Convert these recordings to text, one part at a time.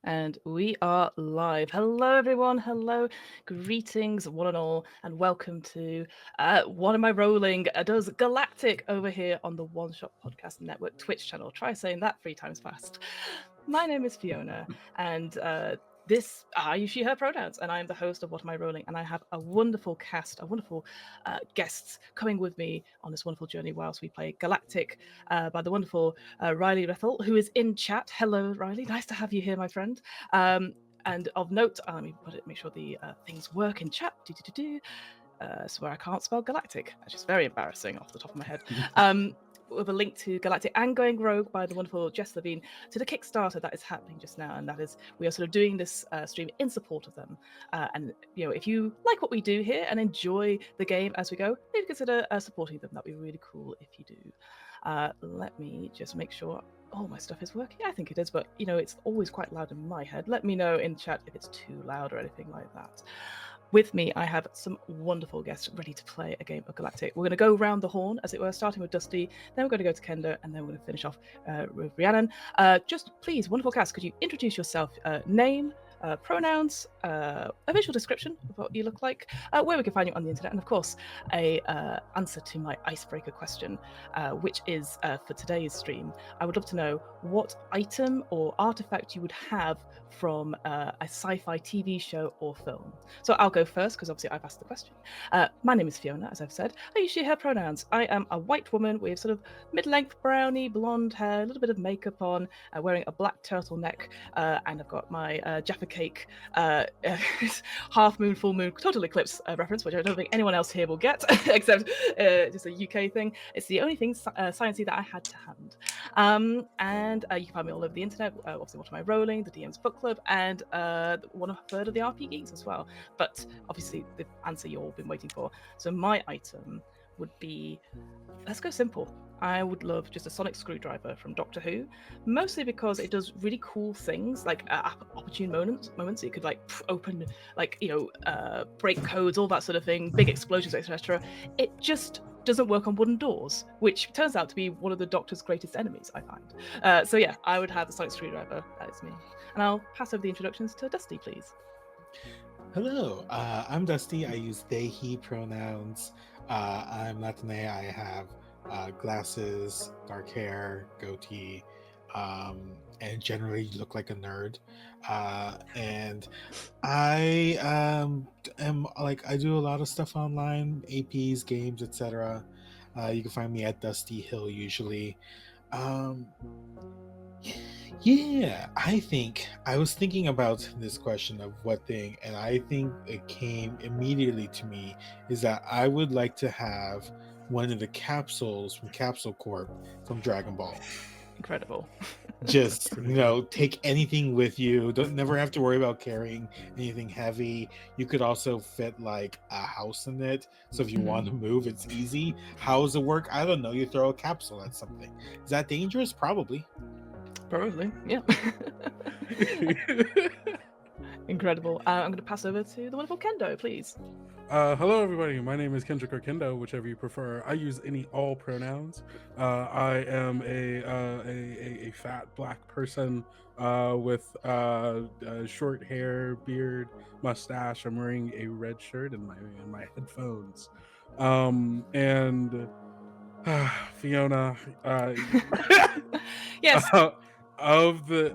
And we are live. Hello, everyone. Hello. Greetings, one and all, and welcome to What Am I Rolling? Does Galactic over here on the One Shot Podcast Network Twitch channel. Try saying that 3 times fast. My name is Fiona, and I use she, her pronouns, and I am the host of What Am I Rolling? And I have a wonderful cast, a wonderful guests coming with me on this wonderful journey whilst we play Galactic by the wonderful Riley Rethel, who is in chat. Hello, Riley. Nice to have you here, my friend. And of note, let me make sure the things work in chat. Swear I can't spell Galactic, which is very embarrassing off the top of my head. With a link to Galactic and Going Rogue by the wonderful Jess Levine to the Kickstarter that is happening just now, and that is we are sort of doing this stream in support of them. And if you like what we do here and enjoy the game as we go, maybe consider supporting them. That'd be really cool if you do. Let me just make sure all my stuff is working. I think it is, but it's always quite loud in my head. Let me know in chat if it's too loud or anything like that. With me, I have some wonderful guests ready to play a game of Galactic. We're going to go round the horn, as it were, starting with Dusty, then we're going to go to Kendo, and then we're going to finish off with Rhiannon. Just please, wonderful cast, could you introduce yourself, name, pronouns, a visual description of what you look like, where we can find you on the internet, and of course, a answer to my icebreaker question, which is for today's stream. I would love to know what item or artifact you would have from a sci-fi TV show or film. So I'll go first because obviously I've asked the question. My name is Fiona, as I've said. I use she, her pronouns. I am a white woman with sort of mid-length browny blonde hair, a little bit of makeup on, wearing a black turtleneck, and I've got my Jaffa Cake half moon, full moon, total eclipse reference, which I don't think anyone else here will get, except just a UK thing. It's the only thing sciencey that I had to hand. And you can find me all over the internet. Obviously, What Am I Rolling? The DM's Book Club, and 1/3 of the RP Geeks as well. But obviously, the answer you've all been waiting for. So my item would be, let's go simple. I would love just a sonic screwdriver from Doctor Who, mostly because it does really cool things, like opportune moments. You could open, break codes, all that sort of thing, big explosions, etc. It just doesn't work on wooden doors, which turns out to be one of the Doctor's greatest enemies, I find. So yeah, I would have the sonic screwdriver. That is me. And I'll pass over the introductions to Dusty, please. Hello, I'm Dusty. I use they, he pronouns. I'm Latine. I have glasses, dark hair, goatee, and generally look like a nerd. And I am I do a lot of stuff online, APs, games, etc. You can find me at Dusty Hill usually. Yeah, I was thinking about this question of what thing, and I think it came immediately to me is that I would like to have one of the capsules from Capsule Corp from Dragon Ball. Incredible. Just, take anything with you. Don't never have to worry about carrying anything heavy. You could also fit like a house in it. So if you want to move, it's easy. How does it work? I don't know. You throw a capsule at something. Is that dangerous? Probably. Probably, yeah. Incredible. I'm going to pass over to the wonderful Kendo, please. Hello, everybody. My name is Kendrick or Kendo, whichever you prefer. I use all pronouns. I am a fat black person with short hair, beard, mustache. I'm wearing a red shirt and my headphones. And Fiona, yes. Of the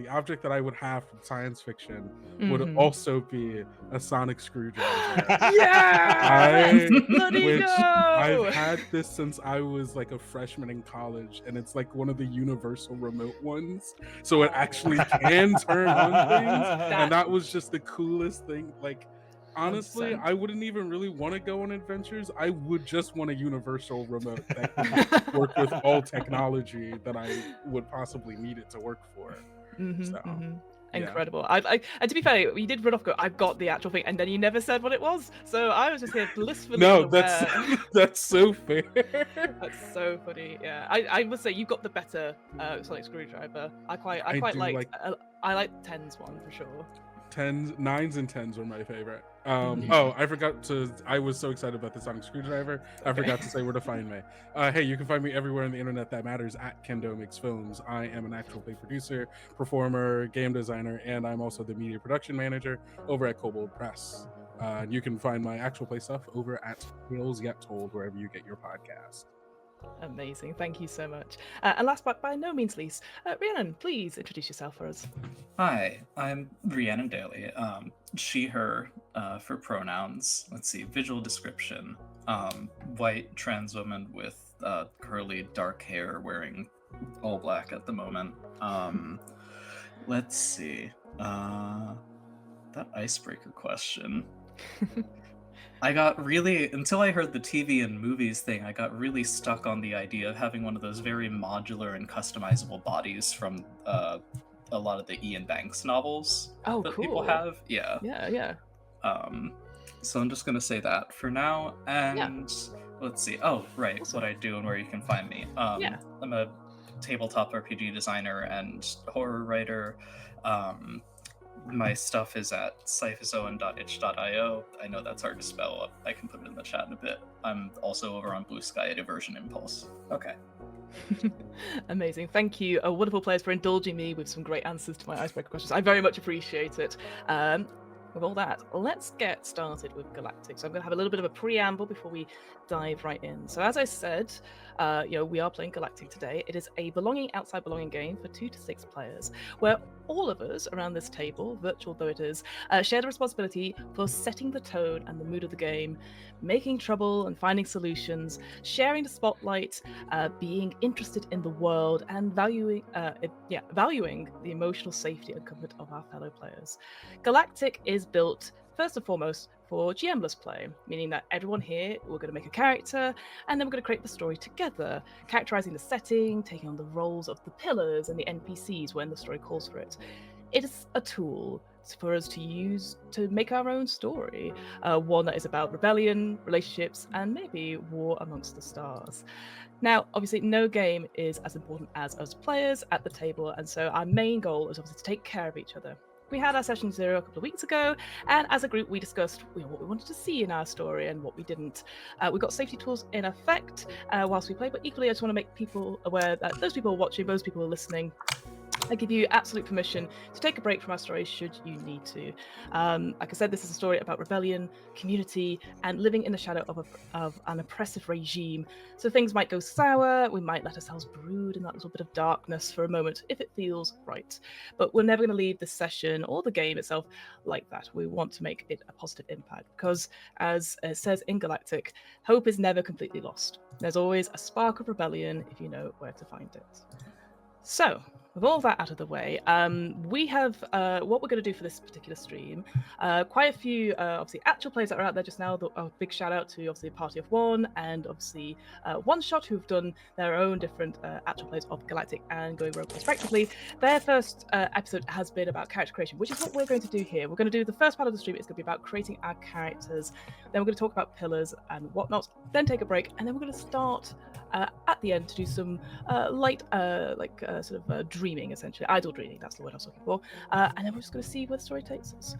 object that I would have from science fiction would also be a sonic screwdriver. Yeah, I've had this since I was like a freshman in college, and it's like one of the universal remote ones, so it actually can turn on things, and that was just the coolest thing. Like, honestly, 100%. I wouldn't even really want to go on adventures. I would just want a universal remote that can work with all technology that I would possibly need it to work for. Incredible. I and to be fair, you did run off. I've got the actual thing, and then you never said what it was. So I was just here blissfully. No, that's so fair. That's so funny. Yeah, I would say you've got the better sonic screwdriver. I quite like. I like Ten's one for sure. 9s and 10s were my favorite. Mhm. Oh, I was so excited about the song Screwdriver. I Okay. forgot to say where to find me. Hey, you can find me everywhere on the internet that matters at Kendo Makes Films. I am an actual play producer, performer, game designer, and I'm also the media production manager over at Kobold Press. You can find my actual play stuff over at Tales Yet Told, wherever you get your podcast. Amazing. Thank you so much. And last but by no means least, Rhiannon, please introduce yourself for us. Hi, I'm Rhiannon Daly. She, her for pronouns. Let's see, visual description. White trans woman with curly dark hair wearing all black at the moment. Let's see. That icebreaker question. I got really, until I heard the TV and movies thing, I got really stuck on the idea of having one of those very modular and customizable bodies from a lot of the Ian Banks novels Oh, that cool. people have. Yeah. Yeah. So I'm just going to say that for now. And let's see. Oh, right. Awesome. What I do and where you can find me. I'm a tabletop RPG designer and horror writer. My stuff is at cyphozoan.itch.io. I know that's hard to spell. I can put it in the chat in a bit. I'm also over on Blue Sky at Aversion Impulse. Okay. Amazing. Thank you, wonderful players, for indulging me with some great answers to my icebreaker questions. I very much appreciate it. With all that, let's get started with Galactic. So I'm going to have a little bit of a preamble before we dive right in. So as I said, we are playing Galactic today. It is a belonging outside belonging game for 2 to 6 players, where all of us around this table, virtual though it is, share the responsibility for setting the tone and the mood of the game, making trouble and finding solutions, sharing the spotlight, being interested in the world, and valuing the emotional safety and comfort of our fellow players. Galactic is built first and foremost for GM-less play, meaning that everyone here, we're going to make a character, and then we're going to create the story together, characterizing the setting, taking on the roles of the pillars and the NPCs when the story calls for it. It is a tool for us to use to make our own story, one that is about rebellion, relationships, and maybe war amongst the stars. Now, obviously, no game is as important as us players at the table, and so our main goal is obviously to take care of each other. We had our session 0 a couple of weeks ago, and as a group, we discussed what we wanted to see in our story and what we didn't. We got safety tools in effect whilst we play, but equally, I just want to make people aware that those people watching, those people listening, I give you absolute permission to take a break from our story should you need to. Like I said, this is a story about rebellion, community, and living in the shadow of an oppressive regime. So things might go sour, we might let ourselves brood in that little bit of darkness for a moment if it feels right. But we're never going to leave the session or the game itself like that. We want to make it a positive impact because, as it says in Galactic, hope is never completely lost. There's always a spark of rebellion if you know where to find it. So, with all that out of the way, we have what we're going to do for this particular stream. Quite a few, obviously, actual players that are out there just now. A big shout out to obviously a Party of One and obviously One Shot, who've done their own different actual plays of Galactic and Going Rogue respectively. Their first episode has been about character creation, which is what we're going to do here. We're going to do the first part of the stream. It's going to be about creating our characters. Then we're going to talk about pillars and whatnot. Then take a break, and then we're going to start at the end to do some light, dreaming, essentially. Idle dreaming, that's the word I was looking for. And then we're just going to see where the story takes us.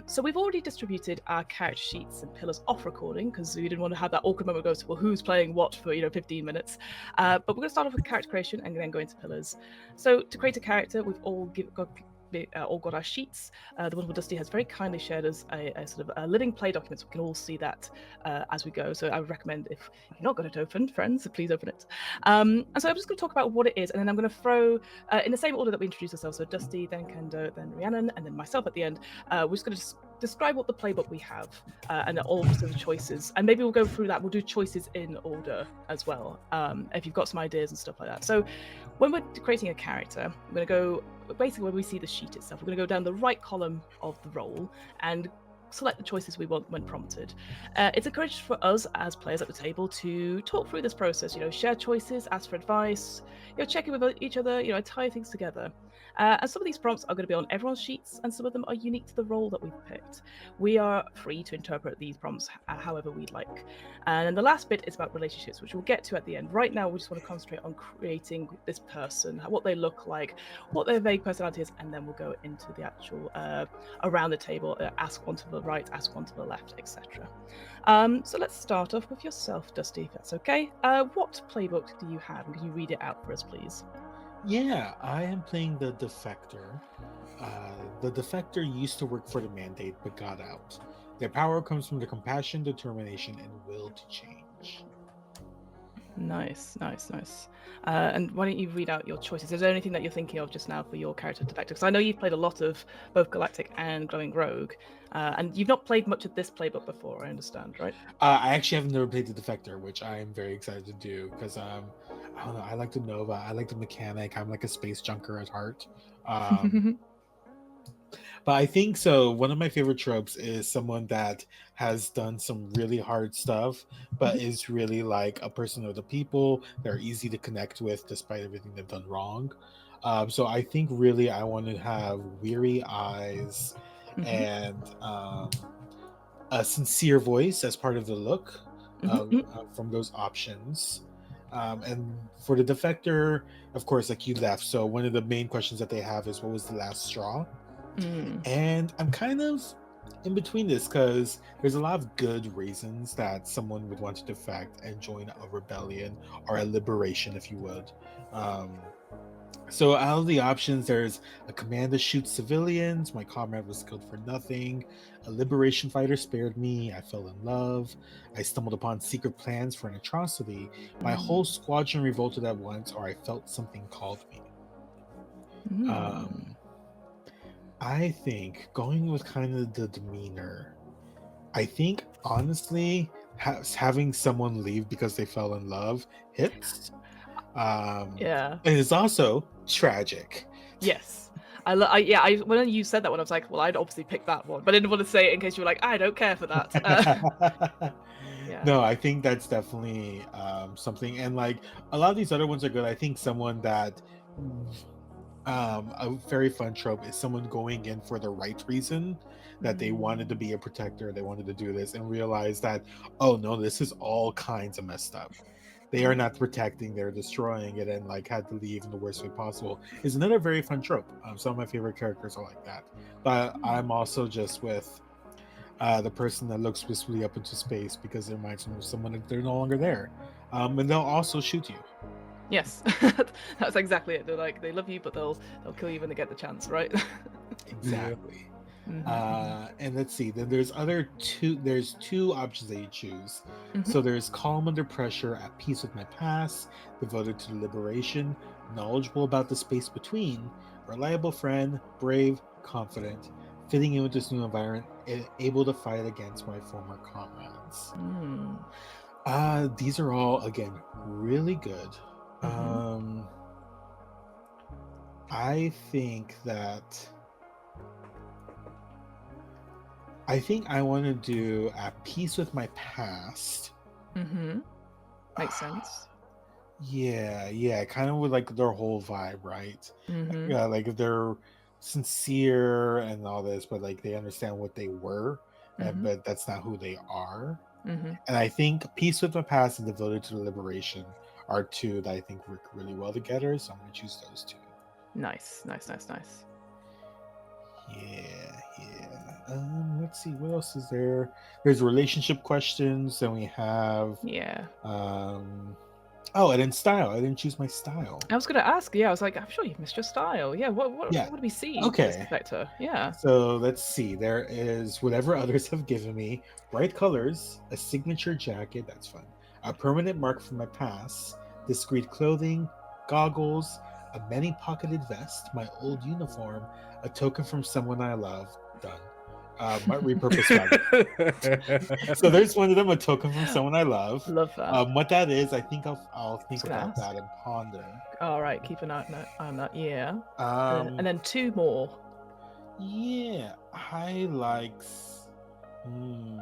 So we've already distributed our character sheets and pillars off recording because we didn't want to have that awkward moment go to, well, who's playing what for 15 minutes. But we're going to start off with character creation and then go into pillars. So to create a character, we've all got our sheets. The wonderful Dusty has very kindly shared us a sort of a living play document, so we can all see that as we go. So I would recommend, if you've not got it open, friends, please open it. And so I'm just going to talk about what it is, and then I'm going to throw, in the same order that we introduced ourselves, so Dusty, then Kendo, then Rhiannon, and then myself at the end. We're just going to describe what the playbook we have and all of the choices, and maybe we'll go through that. We'll do choices in order as well, if you've got some ideas and stuff like that. So when we're creating a character, we're going to go basically where we see the sheet itself. We're going to go down the right column of the role and select the choices we want when prompted. It's encouraged for us as players at the table to talk through this process, share choices, ask for advice, check in with each other, tie things together. And some of these prompts are going to be on everyone's sheets, and some of them are unique to the role that we've picked. We are free to interpret these prompts however we'd like. And then the last bit is about relationships, which we'll get to at the end. Right now, we just want to concentrate on creating this person, what they look like, what their vague personality is, and then we'll go into the actual around the table, ask one to the right, ask one to the left, etc. So let's start off with yourself, Dusty, if that's okay. What playbook do you have? And can you read it out for us, please? Yeah, I am playing the Defector. The Defector used to work for the Mandate but got out. Their power comes from their compassion, determination, and will to change. Nice. And why don't you read out your choices? Is there anything that you're thinking of just now for your character Defector? Because I know you've played a lot of both Galactic and Glowing Rogue, and you've not played much of this playbook before, I understand, right? I actually have never played the Defector, which I am very excited to do because I don't know. I like the Nova. I like the mechanic. I'm like a space junker at heart. But I think so. One of my favorite tropes is someone that has done some really hard stuff, but is really like a person of the people. They're easy to connect with despite everything they've done wrong. So I think really I want to have weary eyes and a sincere voice as part of the look from those options. And for the Defector, of course, like you left. So one of the main questions that they have is what was the last straw? And I'm kind of in between this because there's a lot of good reasons that someone would want to defect and join a rebellion or a liberation, if you would. So out of the options, there's a command to shoot civilians. My comrade was killed for nothing. A liberation fighter spared me. I fell in love. I stumbled upon secret plans for an atrocity. My whole squadron revolted at once, or I felt something called me. I think going with kind of the demeanor, I think honestly having someone leave because they fell in love hits. Yeah. And it's also tragic. Yes. When you said that one, I was like, well, I'd obviously pick that one, but I didn't want to say it in case you were like, I don't care for that. Yeah. No, I think that's definitely something. And like a lot of these other ones are good. I think someone that a very fun trope is someone going in for the right reason, that they wanted to be a protector, they wanted to do this, and realize that, oh no, this is all kinds of messed up. They are not protecting, they're destroying it, and like had to leave in the worst way possible. Is another very fun trope. Some of my favorite characters are like that. But I'm also just with the person that looks wistfully up into space because it reminds them of someone that they're no longer there. And they'll also shoot you. Yes, that's exactly it. They're like, they love you, but they'll kill you when they get the chance, right? Exactly. And let's see, then there's two options that you choose. So there's calm under pressure, at peace with my past, devoted to liberation, knowledgeable about the space between, reliable friend, brave, confident, fitting in with this new environment, and able to fight against my former comrades. These are all again really good. I think I want to do at peace with my past. Makes sense. Yeah, kind of with like their whole vibe, right? Yeah, like if they're sincere and all this, but like they understand what they were, but that's not who they are. And I think peace with my past and devoted to liberation are two that I think work really well together. So I'm going to choose those two. Nice. Yeah. Let's see, what else is there? There's relationship questions, and we have and then style. I didn't choose my style. I was going to ask. Yeah, I was like, I'm sure you've missed your style. Yeah. What do we see? Okay. Vector? Yeah. So let's see. There is whatever others have given me: bright colors, a signature jacket. That's fun. A permanent mark from my past, discreet clothing, goggles, a many-pocketed vest, my old uniform, a token from someone I love. Done. My repurposed swagger. So there's one of them, a token from someone I love. Love that. What that is, I think I'll think about that and ponder. All right, keep an eye on that. Yeah. And then two more. Yeah, I like Hmm.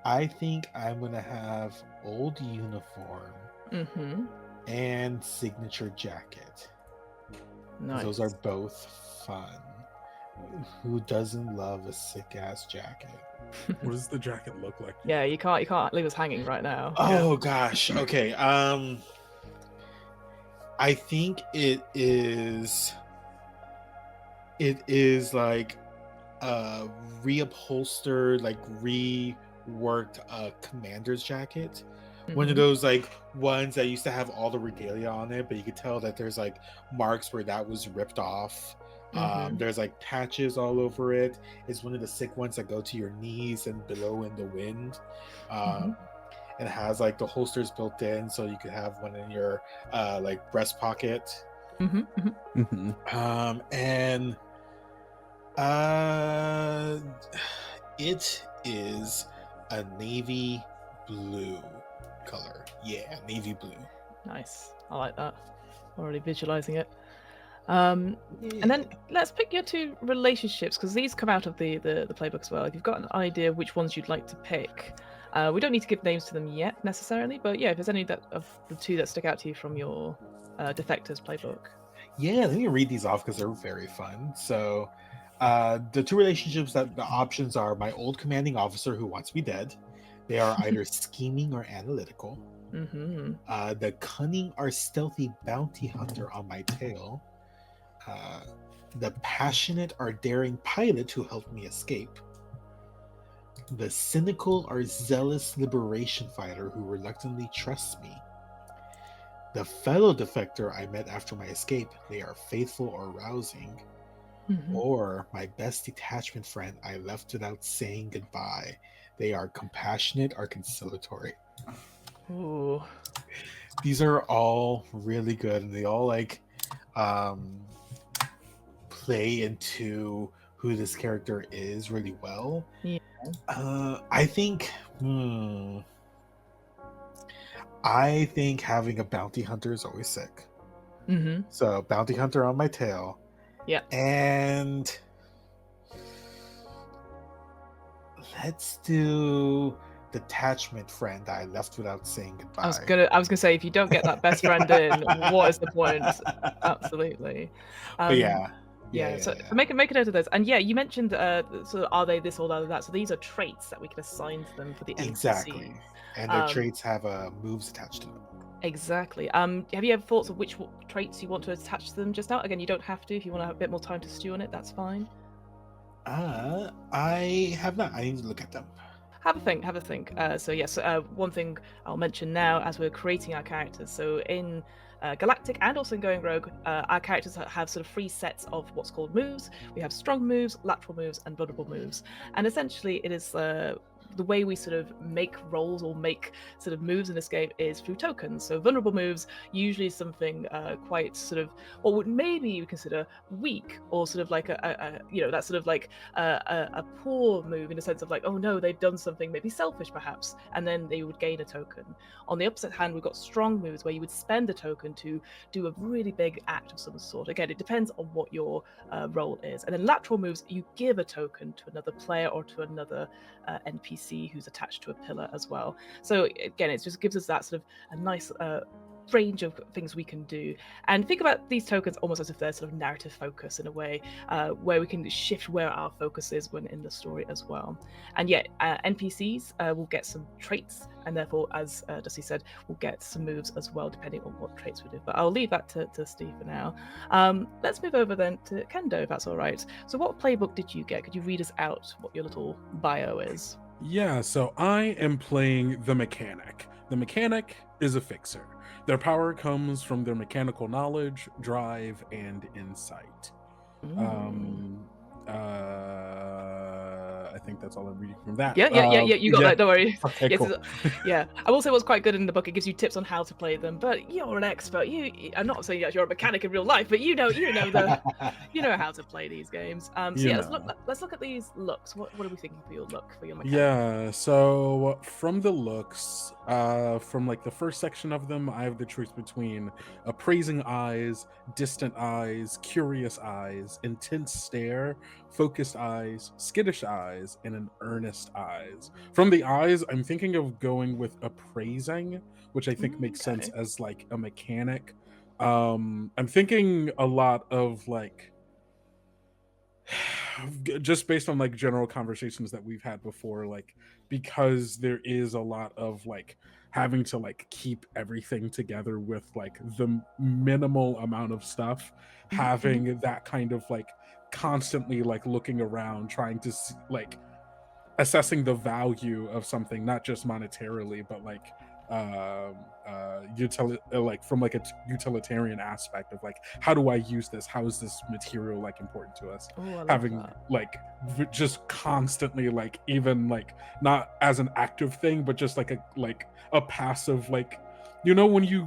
I think I'm gonna have old uniform Mm-hmm. and signature jacket. 'Cause Nice. those are both fun. Who doesn't love a sick ass jacket? What does the jacket look like? Yeah, you can't leave us hanging right now. Oh gosh. Okay. I think it is like reupholstered, like reworked commander's jacket. One of Mhm. those like ones that used to have all the regalia on it, but you could tell that there's like marks where that was ripped off. Mhm. There's like patches all over it. It's one of the sick ones that go to your knees and below in the wind. Mhm. It has like the holsters built in, so you could have one in your like breast pocket. Mhm. Mhm. And uh, it is a navy blue color. Yeah, navy blue. Nice. I like that. Already visualizing it. Yeah. And then let's pick your two relationships because these come out of the playbook as well. If you've got an idea of which ones you'd like to pick, we don't need to give names to them yet necessarily, but yeah, if there's any that of the two that stick out to you from your Defectors playbook. Yeah, let me read these off because they're very fun. So, the two relationships that the options are my old commanding officer who wants me dead. They are either scheming or analytical. Mm-hmm. The cunning or stealthy bounty hunter on my tail. The passionate or daring pilot who helped me escape. The cynical or zealous liberation fighter who reluctantly trusts me. The fellow defector I met after my escape, they are faithful or rousing. Mm-hmm. Or my best detachment friend I left without saying goodbye. They are compassionate or conciliatory. Ooh. These are all really good, and they all like play into who this character is really well. Yeah. I think I think having a bounty hunter is always sick. Mm-hmm. So bounty hunter on my tail. Yeah. And let's do detachment friend I left without saying goodbye. I was gonna say if you don't get that best friend in, what is the point? Absolutely. But yeah. So make a note of those. And yeah, you mentioned so are they this or are they that? So these are traits that we can assign to them for the Exactly. NPC. And their traits have moves attached to them. Exactly. Have you ever thoughts of which traits you want to attach to them just now? Again, you don't have to. If you want to have a bit more time to stew on it, that's fine. I have not. I need to look at them. Have a think. So yes, one thing I'll mention now as we're creating our characters. So in Galactic and also in Going Rogue, our characters have sort of 3 sets of what's called moves. We have strong moves, lateral moves, and vulnerable moves. And essentially, it is the way we sort of make rolls or make sort of moves in this game is through tokens. So vulnerable moves usually something quite sort of what would maybe you consider weak or sort of like that's sort of like a poor move in the sense of like, oh no, they've done something maybe selfish perhaps, and then they would gain a token. On the opposite hand, we've got strong moves where you would spend a token to do a really big act of some sort. Again, it depends on what your role is. And then lateral moves, you give a token to another player or to another NPC who's attached to a pillar as well. So again, it just gives us that sort of a nice range of things we can do, and think about these tokens almost as if they're sort of narrative focus in a way, where we can shift where our focus is when in the story as well. And yet NPCs will get some traits, and therefore, as Dusty said, we'll get some moves as well depending on what traits we do, but I'll leave that to Steve for now. Let's move over then to Kendo, if that's all right. So what playbook did you get? Could you read us out what your little bio is? Yeah, so I am playing the mechanic. The mechanic is a fixer. Their power comes from their mechanical knowledge, drive, and insight. I think that's all I'm reading from that. Yeah. You got that. Don't worry. Okay, Yes, cool. yeah. I will say what's quite good in the book. It gives you tips on how to play them. But you're an expert. I'm not saying that you're a mechanic in real life, but you know how to play these games. So You yeah, know. let's look at these looks. What are we thinking for your look for your mechanic? Yeah, so from the looks, from like the first section of them, I have the choice between appraising eyes, distant eyes, curious eyes, intense stare, focused eyes, skittish eyes, and an earnest eyes. From the eyes, I'm thinking of going with appraising, which I think makes sense Okay. as like a mechanic. I'm thinking a lot of like just based on like general conversations that we've had before, like because there is a lot of like having to like keep everything together with like the minimal amount of stuff, having that kind of like constantly like looking around trying to see, like assessing the value of something, not just monetarily, but like like from like a utilitarian aspect of like, how do I use this, how is this material like important to us, Oh, I love having that. like just constantly like, even like not as an active thing but just like a passive, like, you know, when you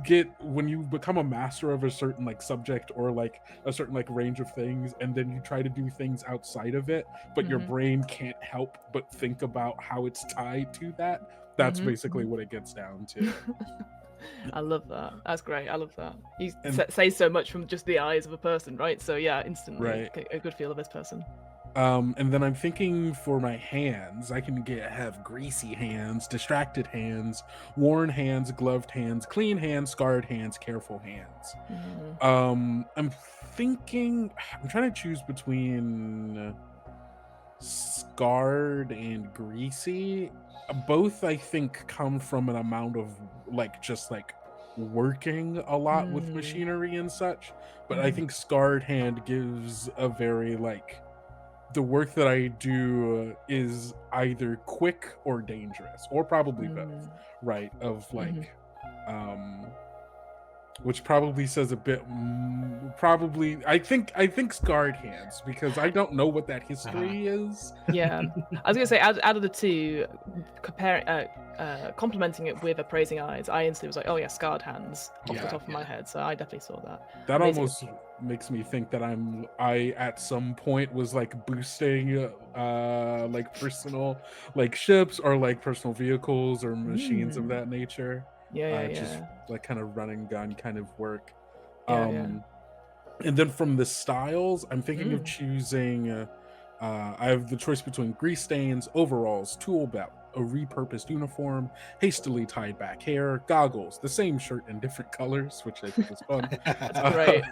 become a master of a certain like subject or like a certain like range of things, and then you try to do things outside of it, but your brain can't help but think about how it's tied to that. That's basically what it gets down to. I love that. That's great. I love that. You And say so much from just the eyes of a person, right? So yeah, instantly right. a good feel of this person. And then I'm thinking for my hands, I can have greasy hands, distracted hands, worn hands, gloved hands, clean hands, scarred hands, careful hands. I'm trying to choose between scarred and greasy. Both I think come from an amount of like just like working a lot with machinery and such, but I think scarred hand gives a very like, the work that I do is either quick or dangerous, or probably both, right? Of like, which probably says a bit. Probably, I think scarred hands, because I don't know what that history is. Yeah, I was gonna say out of the two, complementing it with appraising eyes, I instantly was like, oh yeah, scarred hands off the top of my head. So I definitely saw that. That Amazing. almost makes me think that I at some point was like boosting like personal like ships or like personal vehicles or machines of that nature. Just like kind of run and gun kind of work. And then from the styles, I'm thinking of choosing I have the choice between grease stains, overalls, tool belt, a repurposed uniform, hastily tied back hair, goggles, the same shirt in different colors, which I think is fun. That's great.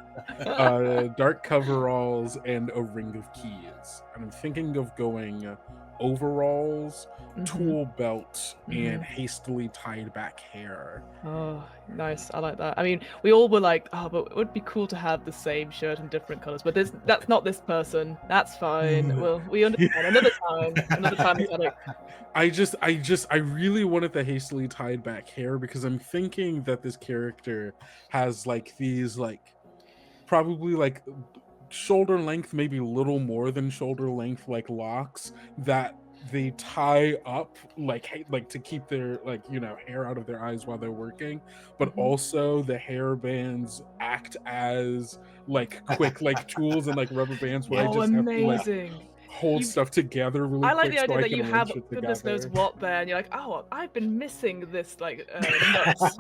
Dark coveralls, and a ring of keys. And I'm thinking of going overalls, tool belt, and hastily tied back hair. Oh, nice. I like that. I mean, we all were like, oh, but it would be cool to have the same shirt in different colors. But that's not this person. That's fine. Well, we understand. Another time, mechanic. I really wanted the hastily tied back hair because I'm thinking that this character has like these like probably like shoulder length, maybe a little more than shoulder length, like locks that they tie up like to keep their like, you know, hair out of their eyes while they're working, but also the hair bands act as like quick like tools and like rubber bands where I just have to like hold stuff together really I like quick the idea so I that you can have wrench it goodness knows together. what there, and you're like, oh, I've been missing this like nuts.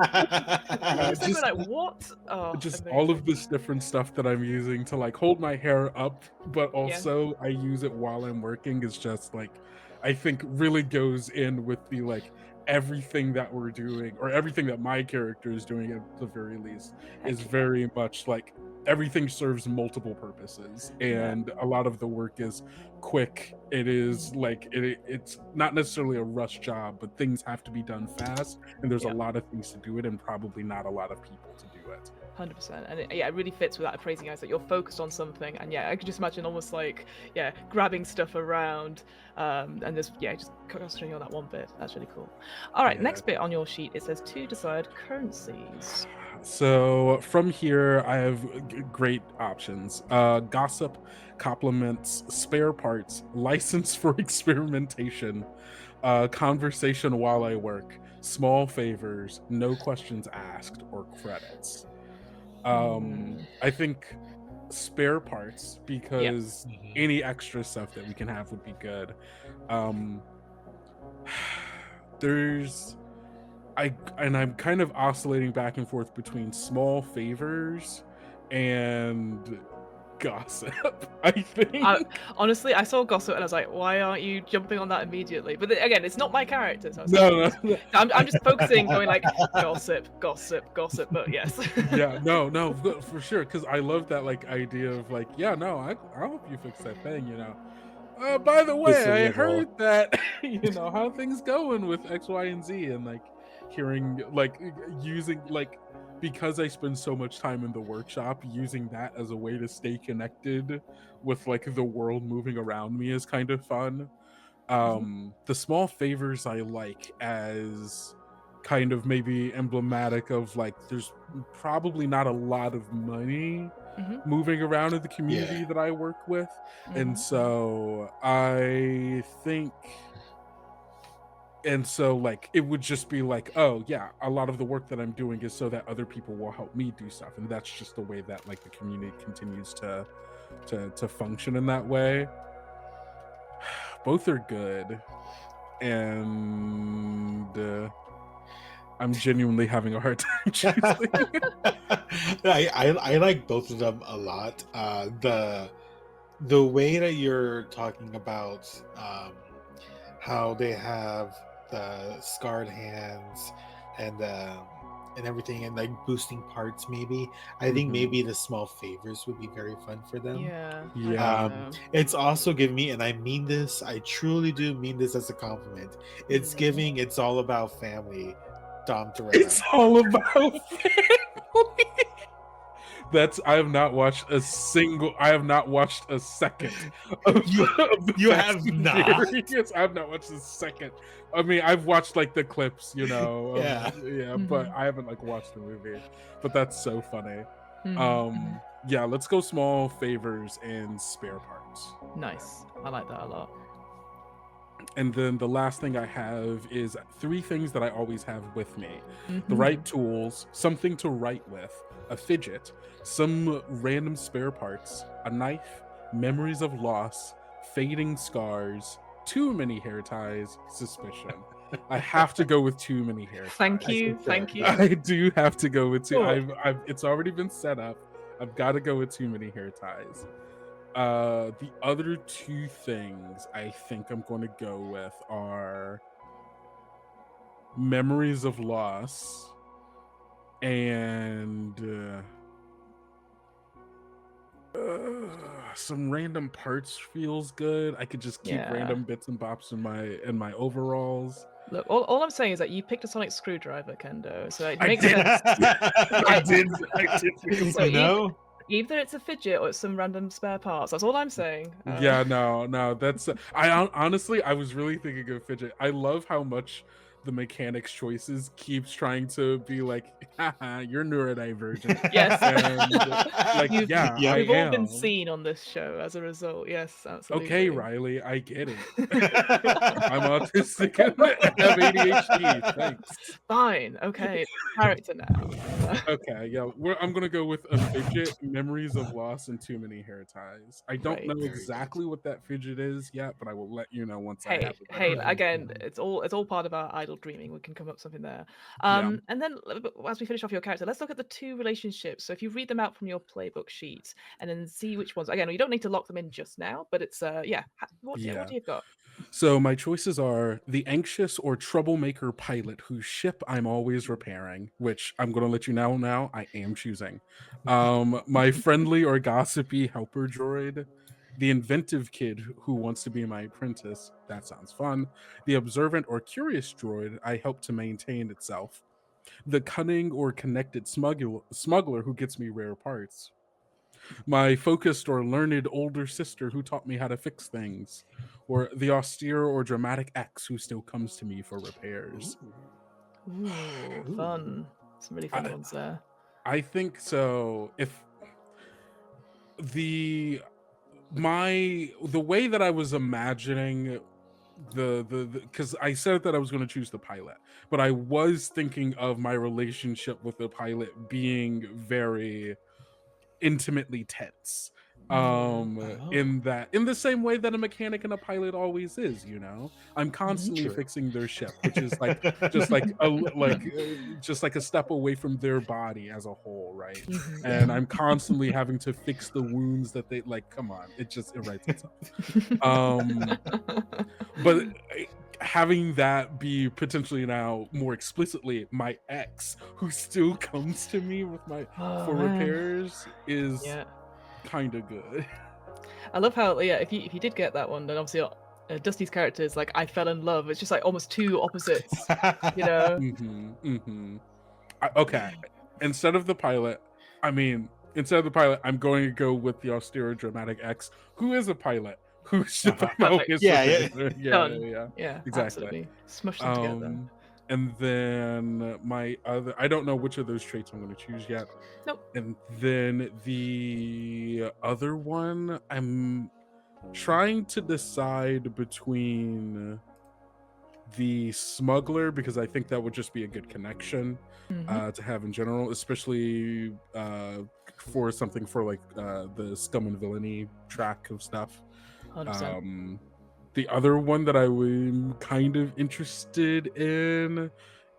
Just like what? Oh, just all amazing. of this different stuff that I'm using to like hold my hair up, but also I use it while I'm working is just like, I think really goes in with the like everything that we're doing, or everything that my character is doing at the very least, is very much like everything serves multiple purposes, and a lot of the work is quick. It is like it's not necessarily a rush job, but things have to be done fast, and there's a lot of things to do it and probably not a lot of people to do it. 100%. And it really fits with that appraising eyes that you're focused on something. And yeah, I could just imagine almost like, grabbing stuff around and just concentrating on that one bit. That's really cool. All right, Yeah. next bit on your sheet, it says to decide currencies. So from here, I have great options. Gossip, compliments, spare parts, license for experimentation, conversation while I work, small favors, no questions asked, or credits. I think spare parts, because any extra stuff that we can have would be good. I'm kind of oscillating back and forth between small favors and gossip. I think. Honestly, I saw gossip and I was like, why aren't you jumping on that immediately? But again, it's not my character, so I was No. I'm just focusing, going like gossip. But yes. Yeah, no, for sure. Because I love that like idea of like, yeah, no, I'll help you fix that thing. By the way, I heard that how things going with X, Y, and Z, and like hearing like using like, because I spend so much time in the workshop, using that as a way to stay connected with like the world moving around me is kind of fun. The small favors I like as kind of maybe emblematic of like there's probably not a lot of money moving around in the community that I work with. And so like it would just be like, oh yeah, a lot of the work that I'm doing is so that other people will help me do stuff, and that's just the way that like the community continues to function in that way. Both are good, and I'm genuinely having a hard time choosing. I like both of them a lot. The way that you're talking about how they have the scarred hands and everything, and like boosting parts, maybe I think maybe the small favors would be very fun for them. Yeah. It's also giving me, and I mean this, I truly do mean this as a compliment, it's giving It's All About Family, Dom Toretto. It's all about family. I have not watched a second of you have not? Yes, I have not watched a second. I mean, I've watched like the clips, Yeah. but I haven't like watched the movie. But that's so funny. Yeah, let's go small favors and spare parts. Nice. I like that a lot. And then the last thing I have is 3 things that I always have with me. The right tools, something to write with, a fidget, some random spare parts, a knife, memories of loss, fading scars, too many hair ties, suspicion. I have to go with too many hair ties. Thank you. I do have to go with two. Cool. It's already been set up. I've got to go with too many hair ties. The other 2 things I think I'm going to go with are memories of loss and some random parts feels good. I could just keep random bits and bops in my overalls. Look, all I'm saying is that you picked a sonic screwdriver, Kendo, so it makes sense. I did. So either it's a fidget or it's some random spare parts. That's all I'm saying. Yeah, no, that's. Honestly, I was really thinking of fidget. I love how much the mechanics choices keeps trying to be like, haha, you're neurodivergent. Yes. And we've all been seen on this show as a result. Yes, absolutely. Okay, Riley, I get it. I'm autistic and have ADHD. Thanks. Fine. Okay, character now. Okay, yeah, I'm gonna go with a fidget, memories of loss, and too many hair ties. I don't know exactly what that fidget is yet, but I will let you know once I have it. Hey, again, it's all part of our idle dreaming. We can come up with something there. And then as we finish off your character, let's look at the 2 relationships. So if you read them out from your playbook sheet and then see which ones. Again, you don't need to lock them in just now, but it's what do you got? So my choices are the anxious or troublemaker pilot whose ship I'm always repairing, which I'm going to let you know now I am choosing. My friendly or gossipy helper droid, the inventive kid who wants to be my apprentice, that sounds fun, the observant or curious droid I help to maintain itself, the cunning or connected smuggler who gets me rare parts, my focused or learned older sister who taught me how to fix things, or the austere or dramatic ex who still comes to me for repairs. Ooh, Ooh. fun. Some really fun I- ones there. I think so. If the way that I was imagining the because I said that I was going to choose the pilot, but I was thinking of my relationship with the pilot being very intimately tense, in the same way that a mechanic and a pilot always is. I'm constantly True. fixing their ship, which is like just like just like a step away from their body as a whole, right? Mhm. And I'm constantly having to fix the wounds that they like. Come on, it writes itself. But having that be potentially now more explicitly my ex who still comes to me with Oh, for man. repairs is Yeah. kind of good. I love how, yeah, if you did get that one, then obviously Dusty's character is like, I fell in love. It's just like almost two opposites, you know? Okay, instead of the pilot, I'm going to go with the austere dramatic ex who is a pilot who should Perfect. always Yeah, Done. yeah, Yeah, exactly. absolutely. Smush them together. And then my other, I don't know which of those traits I'm going to choose yet. Nope. And then the other one, I'm trying to decide between the smuggler, because I think that would just be a good connection to have in general, especially for something for like the scum and villainy track of stuff. 100%. The other one that I am kind of interested in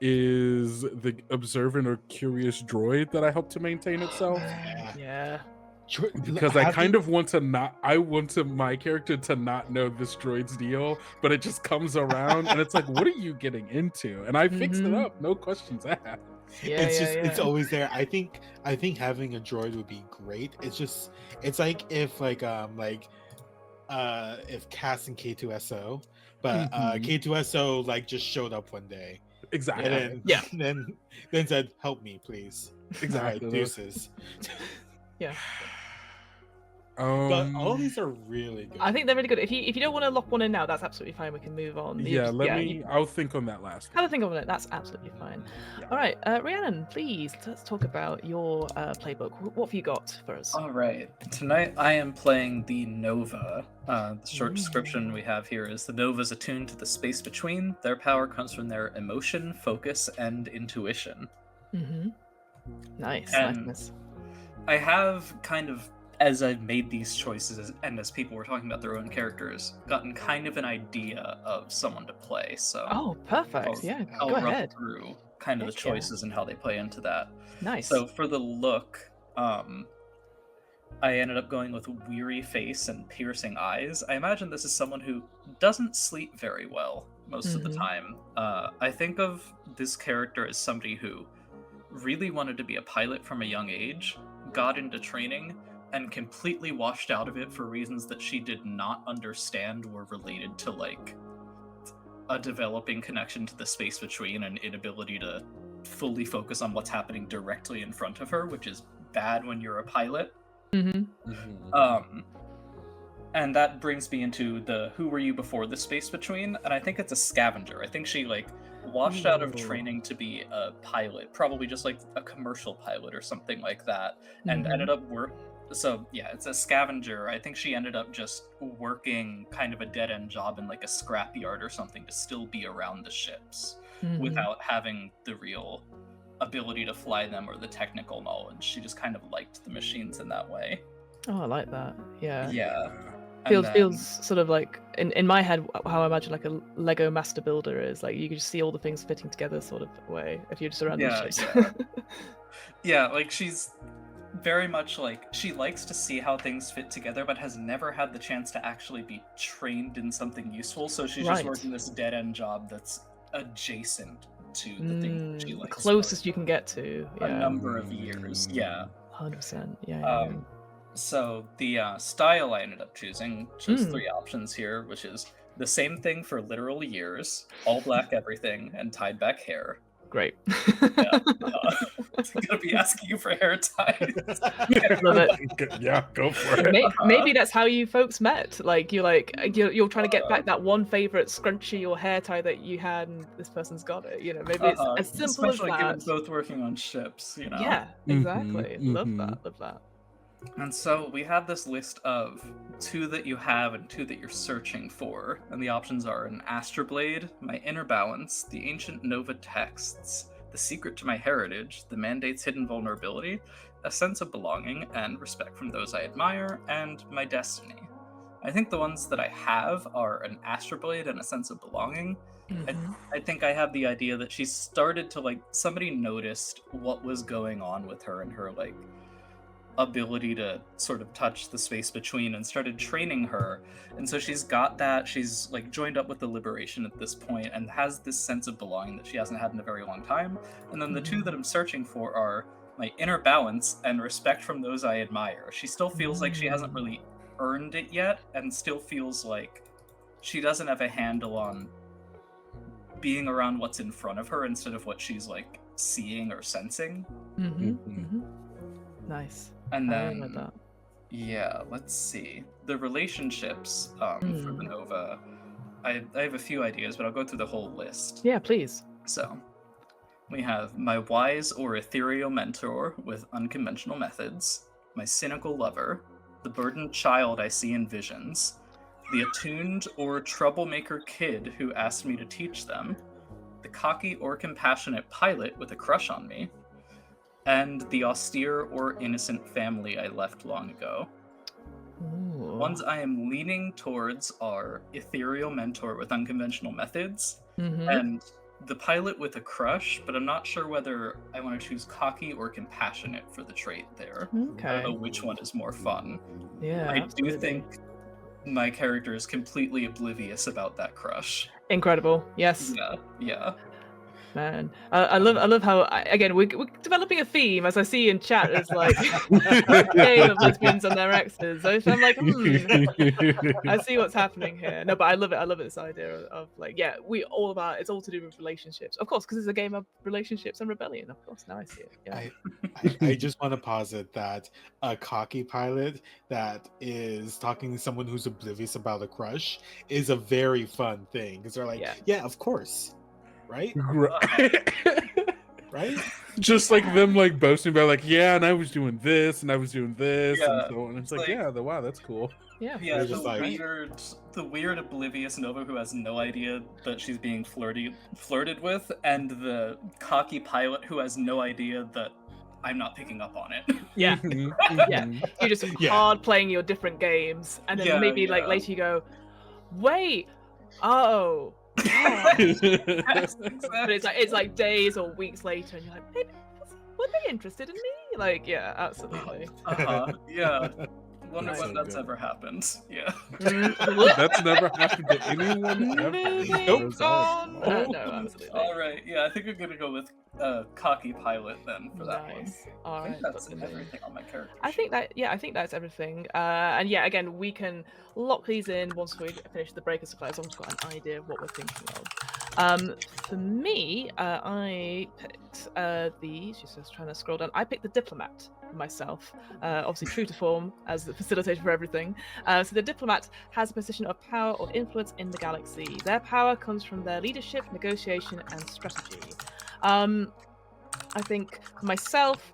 is the observant or curious droid that I help to maintain itself. Yeah. Because I kind of want to I want my character to not know this droid's deal, but it just comes around and it's like, what are you getting into? And I fixed it up, no questions asked. Yeah, It's always there. I think having a droid would be great. It's like if if Cass and K2SO, but K2SO like just showed up one day. Exactly. And then then said, "Help me, please." Exactly. All right, deuces. Yeah. But all these are really good. I think they're really good. If you don't want to lock one in now, that's absolutely fine. We can move on. I'll think on that last one. Have a think on it. That's absolutely fine. Yeah. All right, Rhiannon, please let's talk about your playbook. What have you got for us? All right. Tonight I am playing the Nova. The short description we have here is the Nova's attuned to the space between. Their power comes from their emotion, focus, and intuition. Nice. And nice. I have kind of, as I've made these choices and as people were talking about their own characters, gotten kind of an idea of someone to play. So perfect. I'll go run ahead. through kind of the choices and how they play into that. Nice. So for the look, I ended up going with weary face and piercing eyes. I imagine this is someone who doesn't sleep very well most of the time. I think of this character as somebody who really wanted to be a pilot from a young age, got into training, and completely washed out of it for reasons that she did not understand were related to like a developing connection to the space between and inability to fully focus on what's happening directly in front of her, which is bad when you're a pilot. And that brings me into the who were you before the space between, and I think it's a scavenger. I think she like washed out of training to be a pilot, probably just like a commercial pilot or something like that, and ended up so yeah, it's a scavenger. I think she ended up just working kind of a dead-end job in like a scrapyard or something to still be around the ships without having the real ability to fly them or the technical knowledge. She just kind of liked the machines in that way. Oh, I like that. Yeah. Feels sort of like in my head how I imagine like a Lego master builder is. Like you can just see all the things fitting together sort of way if you're just around these ships. Yeah, like she's very much like she likes to see how things fit together, but has never had the chance to actually be trained in something useful. So she's just working this dead end job that's adjacent to the thing that she likes. The closest you can get to a number of years. 100%. Yeah. So the style I ended up choosing, just 3 options here, which is the same thing for literal years, all black everything, and tied back hair. Great. Gonna be asking you for hair ties. Love it. Yeah, go for it. Maybe that's how you folks met. Like you're trying to get back that one favorite scrunchy or hair tie that you had, and this person's got it. You know, maybe it's as simple as Especially that. given both working on ships, you know. Yeah, exactly. Love mhm. that. Love that. And so we have this list of 2 that you have and 2 that you're searching for, and the options are an Astroblade, my inner balance, the ancient Nova texts, the secret to my heritage, the mandate's hidden vulnerability, a sense of belonging and respect from those I admire, and my destiny. I think the ones that I have are an Astroblade and a sense of belonging. I think I have the idea that she started to, like, somebody noticed what was going on with her and her, like, ability to sort of touch the space between and started training her. And so she's got that. She's, like, joined up with the Liberation at this point and has this sense of belonging that she hasn't had in a very long time. And then the 2 that I'm searching for are my inner balance and respect from those I admire. She still feels like she hasn't really earned it yet, and still feels like she doesn't have a handle on being around what's in front of her instead of what she's, like, seeing or sensing. Nice. And I then love that. yeah, let's see. The relationships for the Nova. I have a few ideas, but I'll go through the whole list. Yeah, please. So we have my wise or ethereal mentor with unconventional methods, my cynical lover, the burdened child I see in visions, the attuned or troublemaker kid who asked me to teach them, the cocky or compassionate pilot with a crush on me, and the austere or innocent family I left long ago. Ooh. Ones I am leaning towards are ethereal mentor with unconventional methods, and the pilot with a crush, but I'm not sure whether I want to choose cocky or compassionate for the trait there. I Okay. don't know which one is more fun. Yeah. I absolutely. do think my character is completely oblivious about that crush. Incredible. Yes. Yeah. Man, I love how again we're developing a theme, as I see in chat. It's like game of lesbians and their exes. So I'm like, I see what's happening here. No, but I love it. I love this idea of like, yeah, we all about it's all to do with relationships, of course, because it's a game of relationships and rebellion. Of course, now I see it. Yeah. I just want to posit that a cocky pilot that is talking to someone who's oblivious about a crush is a very fun thing, because they're like, yeah, of course. Right? Right? Just like them, like, boasting about, like, yeah, and I was doing this, and I was doing this, and Yeah, so on. It's like- like, yeah, wow, that's cool. Yeah. Yeah, They're the just like- weird oblivious Nova who has no idea that she's being flirted with, and the cocky pilot who has no idea that I'm not picking up on it. Yeah. Mhm, Yeah. mhm. You're just Yeah. hard playing your different games, and then Yeah, maybe like yeah. later you go, wait, oh. Yes, But it's like days or weeks later, and you're like, maybe were they interested in me? Like, yeah, absolutely. Yeah. Wonder Nice. when So that's good. ever happened. Yeah. That's never happened to anyone ever. Moving Nope. on. No, absolutely. All right. Yeah, I think I'm gonna go with cocky pilot then for that one. Nice. All I right. think that's put them in. everything on my character. I think that's everything. And yeah, again, we can lock these in once we finish the breaker supply, as long as we've got an idea of what we're thinking of. For me, I picked she's just trying to scroll down. I picked the diplomat for myself, obviously true to form as the facilitator for everything. So the diplomat has a position of power or influence in the galaxy. Their power comes from their leadership, negotiation, and strategy. I think for myself,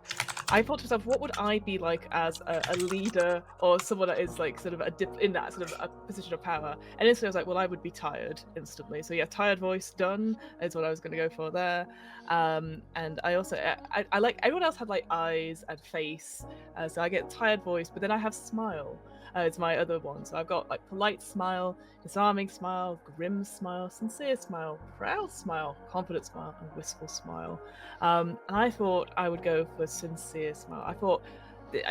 I thought to myself, what would I be like as a leader or someone that is like sort of in that sort of a position of power? And instantly I was like, well, I would be tired instantly. So yeah, tired voice done is what I was going to go for there. And I also I like everyone else had like eyes and face, so I get tired voice, but then I have smile. It's my other one. So I've got like polite smile, disarming smile, grim smile, sincere smile, proud smile, confident smile, and wistful smile. And I thought I would go for sincere smile. I thought,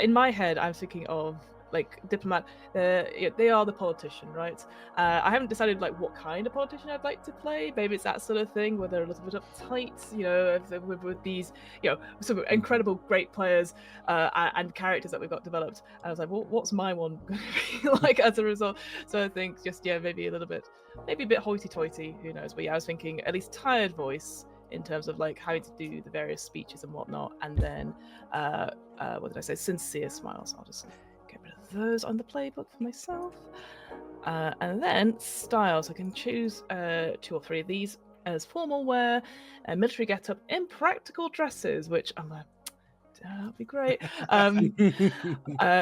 in my head, I'm thinking of like diplomat. They are the politician, right? I haven't decided like what kind of politician I'd like to play. Maybe it's that sort of thing where they're a little bit uptight, you know, with these, you know, some incredible great players and characters that we've got developed. And I was like, well, what's my one going to be like as a result? So I think just maybe a bit hoity-toity. Who knows? But yeah, I was thinking at least tired voice, in terms of like having to do the various speeches and whatnot, and then what did I say? Sincere smiles. I'll just get rid of those on the playbook for myself. And then styles. I can choose 2 or 3 of these as formal wear, military getup, impractical dresses, which I'm like, that'd be great.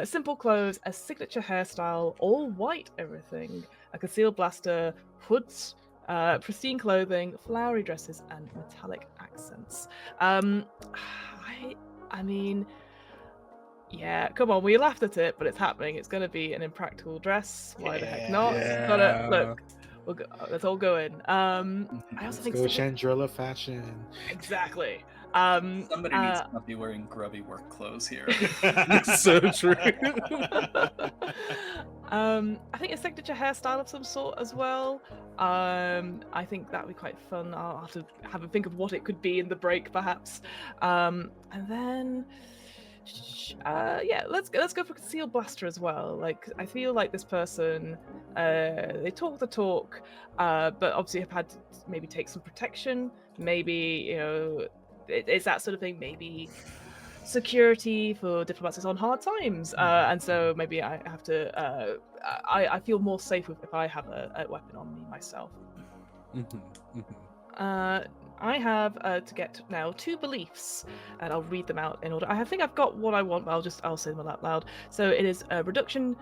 Simple clothes, a signature hairstyle, all white everything, a concealed blaster, hoods, pristine clothing, flowery dresses, and metallic accents. I mean, yeah, come on, we laughed at it, but it's happening. It's going to be an impractical dress. Why the heck not? Yeah. Gotta look. Let's all go in. I also Let's think go Chandrilla fashion. exactly. Somebody needs to not be wearing grubby work clothes here. So true. I think a signature hairstyle of some sort as well. I think that would be quite fun. I'll have to have a think of what it could be in the break, perhaps. And then, yeah, let's go for concealed blaster as well. Like, I feel like this person, they talk the talk, but obviously have had to maybe take some protection. Maybe, you know, it's that sort of thing. Maybe security for diplomats is on hard times, and so maybe I have to. I feel more safe if I have a weapon on me myself. I have to get now 2 beliefs, and I'll read them out in order. I think I've got what I want, but I'll say them out loud. So it is reduction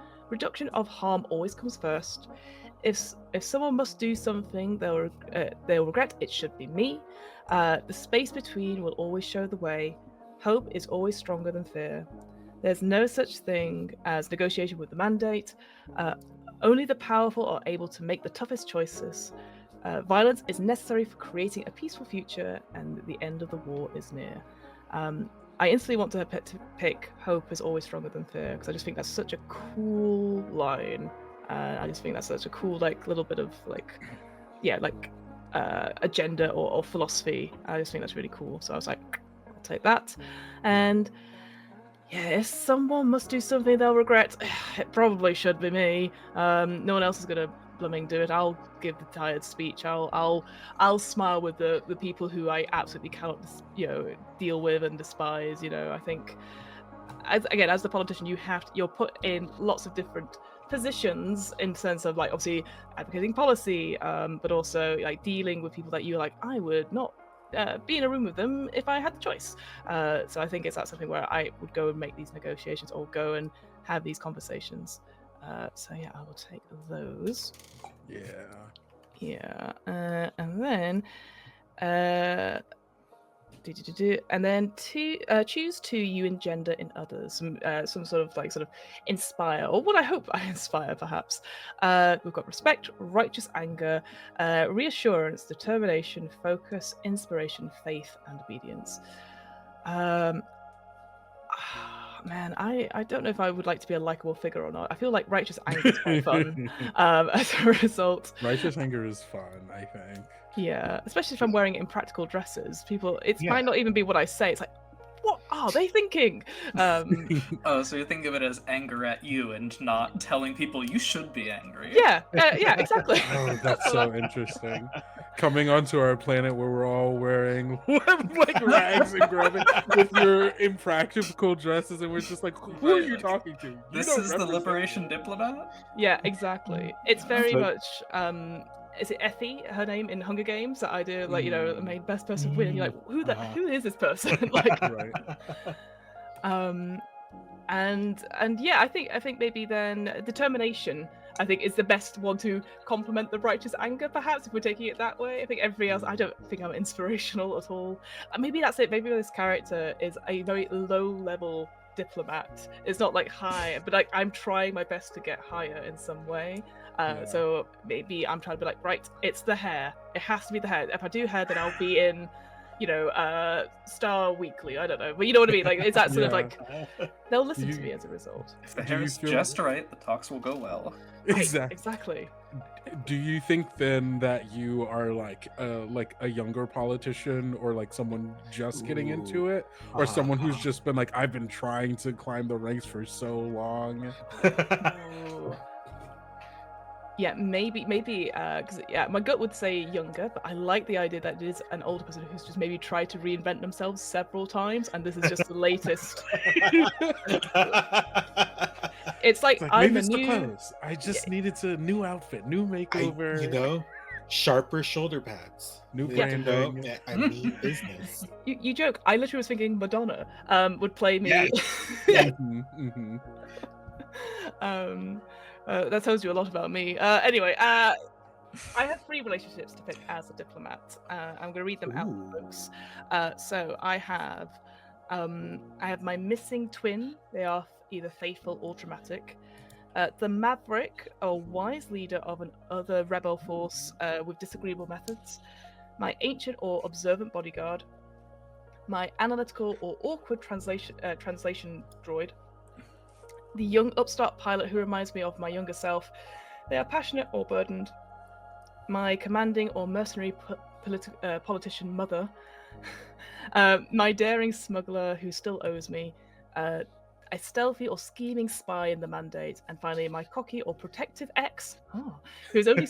of harm always comes first. If someone must do something they'll regret, it should be me. The space between will always show the way. Hope is always stronger than fear. There's no such thing as negotiation with the mandate. Only the powerful are able to make the toughest choices. Violence is necessary for creating a peaceful future, and the end of the war is near. I instantly want to pick hope is always stronger than fear, because I just think that's such a cool line. I just think that's such a cool, like, little bit of, like, yeah, like, agenda or philosophy. I just think that's really cool. So I was like, I'll take that. And yeah, if someone must do something they'll regret, it probably should be me. No one else is gonna blooming do it. I'll give the tired speech. I'll smile with the people who I absolutely cannot, deal with and despise. I think, as the politician, you're put in lots of different positions in the sense of, like, obviously advocating policy, but also like dealing with people that you're like, I would not be in a room with them if I had the choice. So I think it's that something where I would go and make these negotiations or go and have these conversations. So yeah, I will take those. Yeah. And then and then choose to you engender in others, some sort of inspire, or what I hope I inspire, perhaps. We've got respect, righteous anger, reassurance, determination, focus, inspiration, faith, and obedience. Man, I don't know if I would like to be a likable figure or not. I feel like righteous anger is quite fun. As a result, righteous anger is fun, I think. Yeah, especially if I'm wearing impractical dresses. Might not even be what I say. It's like, what are they thinking? Oh, so you think of it as anger at you and not telling people you should be angry. Yeah, exactly. Oh, that's so interesting. Coming onto our planet where we're all wearing like rags and grubbing with your impractical dresses, and we're just like, who are you talking to? This is the liberation diplomat? Yeah, exactly. It's very much is it Effie, her name in Hunger Games, that idea, like, the main best person win, and you're like, who is this person? Like, right. And yeah, I think maybe then determination, I think, is the best one to complement the righteous anger, perhaps, if we're taking it that way. I think everybody else, I don't think I'm inspirational at all. Maybe that's it. Maybe this character is a very low-level diplomat. It's not like high, but like I'm trying my best to get higher in some way. So maybe I'm trying to be like, right, it's the hair. It has to be the hair. If I do hair, then I'll be in, Star Weekly. I don't know, but you know what I mean. Like, it's that sort of like they'll listen to me as a result. If the hair is just right, the talks will go well. Exactly. Do you think then that you are like a younger politician, or like someone just getting into it, or someone who's just been like, I've been trying to climb the ranks for so long? Yeah, maybe, because yeah, my gut would say younger, but I like the idea that it is an older person who's just maybe tried to reinvent themselves several times, and this is just the latest. It's like, It's like, I'm maybe the it's the new. clothes. I just needed a new outfit, new makeover, Sharper shoulder pads. new You know, branding. I mean business. You joke. I literally was thinking Madonna would play me. Yes. That tells you a lot about me. Anyway, I have 3 relationships to pick as a diplomat. I'm going to read them out, folks. So I have my missing twin. They are either faithful or dramatic. The maverick, or wise leader of an other rebel force with disagreeable methods. My ancient or observant bodyguard. My analytical or awkward translation droid. The young upstart pilot who reminds me of my younger self. They are passionate or burdened. My commanding or mercenary politician mother. My daring smuggler who still owes me. A stealthy or scheming spy in the Mandate. And finally, my cocky or protective ex, who's only...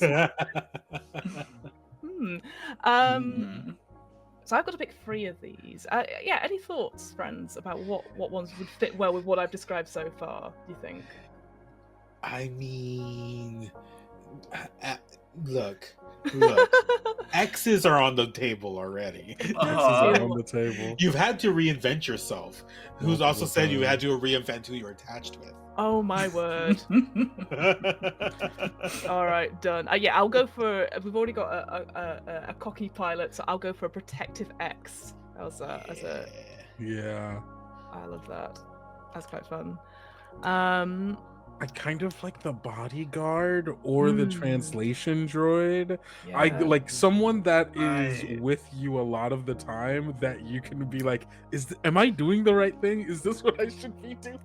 So I've got to pick 3 of these. Yeah, any thoughts, friends, about what ones would fit well with what I've described so far, do you think? I mean, look. X's are on the table already. X's are on the table. You've had to reinvent yourself. Who's also said you had to reinvent who you're attached with. Oh my word. All right, done. Yeah, I'll go for... We've already got a cocky pilot, so I'll go for a protective X. Yeah. I love that. That's quite fun. I kind of like the bodyguard or the translation droid. Yeah. I like someone that is with you a lot of the time, that you can be like, am I doing the right thing? Is this what I should be doing?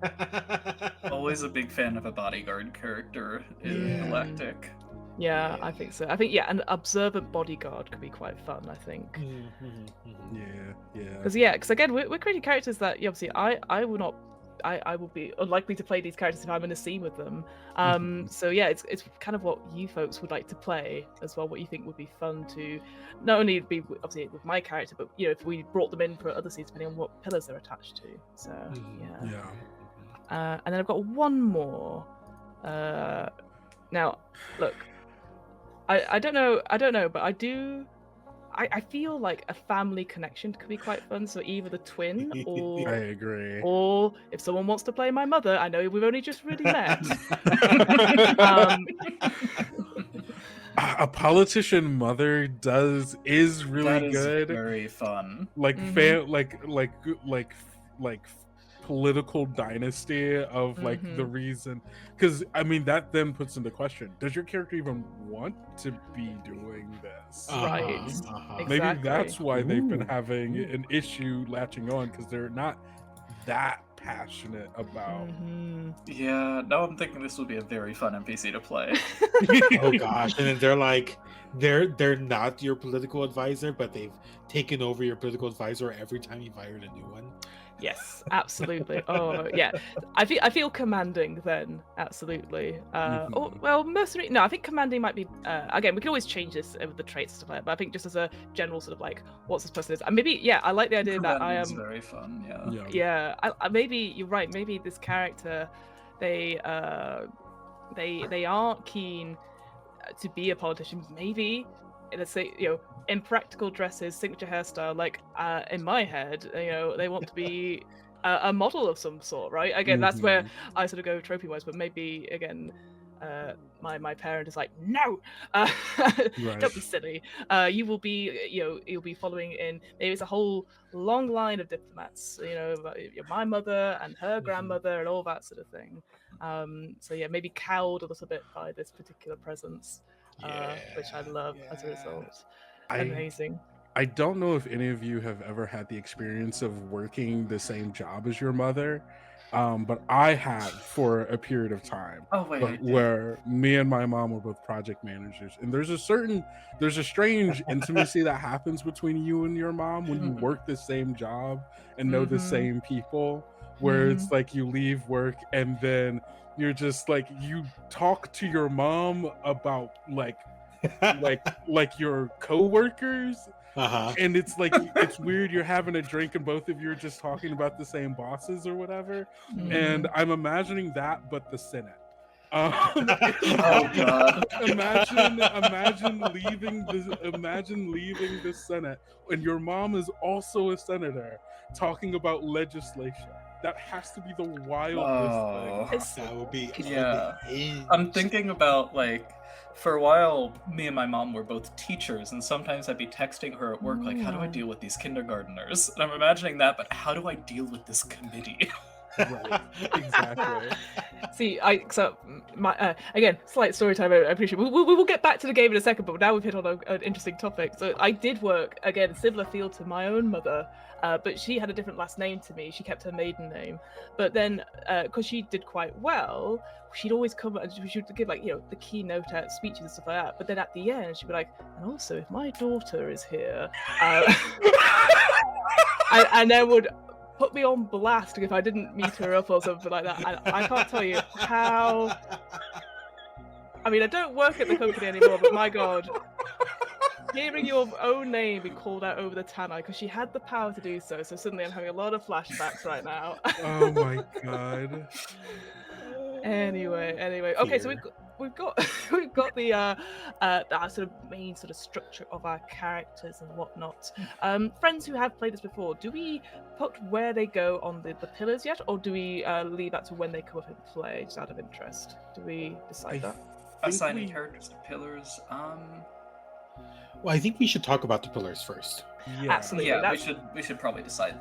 Always a big fan of a bodyguard character in Galactic. Yeah, I think so. I think, an observant bodyguard could be quite fun, I think. Yeah. Because again, we're creating characters that obviously I will be unlikely to play these characters if I'm in a scene with them. So yeah, it's kind of what you folks would like to play as well. What you think would be fun to not only be obviously with my character, but if we brought them in for other scenes, depending on what pillars they're attached to. So yeah. And then I've got one more. Now, look, I don't know, but I do. I feel like a family connection could be quite fun. So either the twin or... I agree. Or if someone wants to play my mother, I know we've only just really met. A politician mother is really good. Very fun. Like like political dynasty of like the reason, because I mean that then puts into question, does your character even want to be doing this? Right. Exactly. Maybe that's why they've been having an issue latching on, because they're not that passionate about. Yeah, now I'm thinking this would be a very fun NPC to play. Oh gosh, and then they're like, they're not your political advisor, but they've taken over your political advisor every time you've hired a new one. Yes, absolutely. Oh yeah, I feel commanding then. Absolutely. Oh well, mercenary. No, I think commanding might be. Again, we can always change this with the traits and stuff like that. But I think just as a general sort of like, what's this person is. And maybe I like the idea that I am. Very fun. Yeah. Yeah. Maybe you're right. Maybe this character, they aren't keen to be a politician. Maybe, let's say, impractical dresses, signature hairstyle, like in my head, they want to be a model of some sort, right? Again, that's where I sort of go trophy wise, but maybe again, my parent is like, no, don't be silly. You will be, you'll be following in. Maybe it's a whole long line of diplomats, my mother and her grandmother and all that sort of thing. So yeah, maybe cowed a little bit by this particular presence, which I love as a result. Amazing. I don't know if any of you have ever had the experience of working the same job as your mother, but I had for a period of time. Where me and my mom were both project managers, and there's a strange intimacy that happens between you and your mom when you work the same job and know the same people. where Mhm. it's like you leave work and then you're just like you talk to your mom about like your coworkers, Uh-huh. and it's like it's weird, you're having a drink and both of you are just talking about the same bosses or whatever. And Mhm. I'm imagining that, but the Senate. Oh god. Imagine leaving the Senate and your mom is also a senator talking about legislation. That has to be the wildest thing. Oh. It's That would be Yeah. unhinged. I'm thinking about, like, for a while, me and my mom were both teachers, and sometimes I'd be texting her at work, like, how do I deal with these kindergartners? And I'm imagining that, but how do I deal with this committee? Right. Exactly. See, my again, slight story time. I appreciate. We will get back to the game in a second, but now we've hit on an interesting topic. So I did work again, similar field to my own mother, but she had a different last name to me. She kept her maiden name, but then because she did quite well, she'd always come and she would give like the keynote speeches and stuff like that. But then at the end, she'd be like, and also if my daughter is here, and then would put me on blast if I didn't meet her up or something like that. I can't tell you how. I mean, I don't work at the company anymore, but my god, hearing your own name be called out over the tannoy because she had the power to do so. So suddenly, I'm having a lot of flashbacks right now. Oh my god. Anyway, okay, so Fear. we've got we've got the our sort of main sort of structure of our characters and whatnot. Friends who have played this before, do we put where they go on the pillars yet, or do we leave that to when they come up and play, just out of interest? Do we decide that? Assigning characters to pillars. Well, I think we should talk about the pillars first. Yeah. Absolutely. Yeah, we should probably decide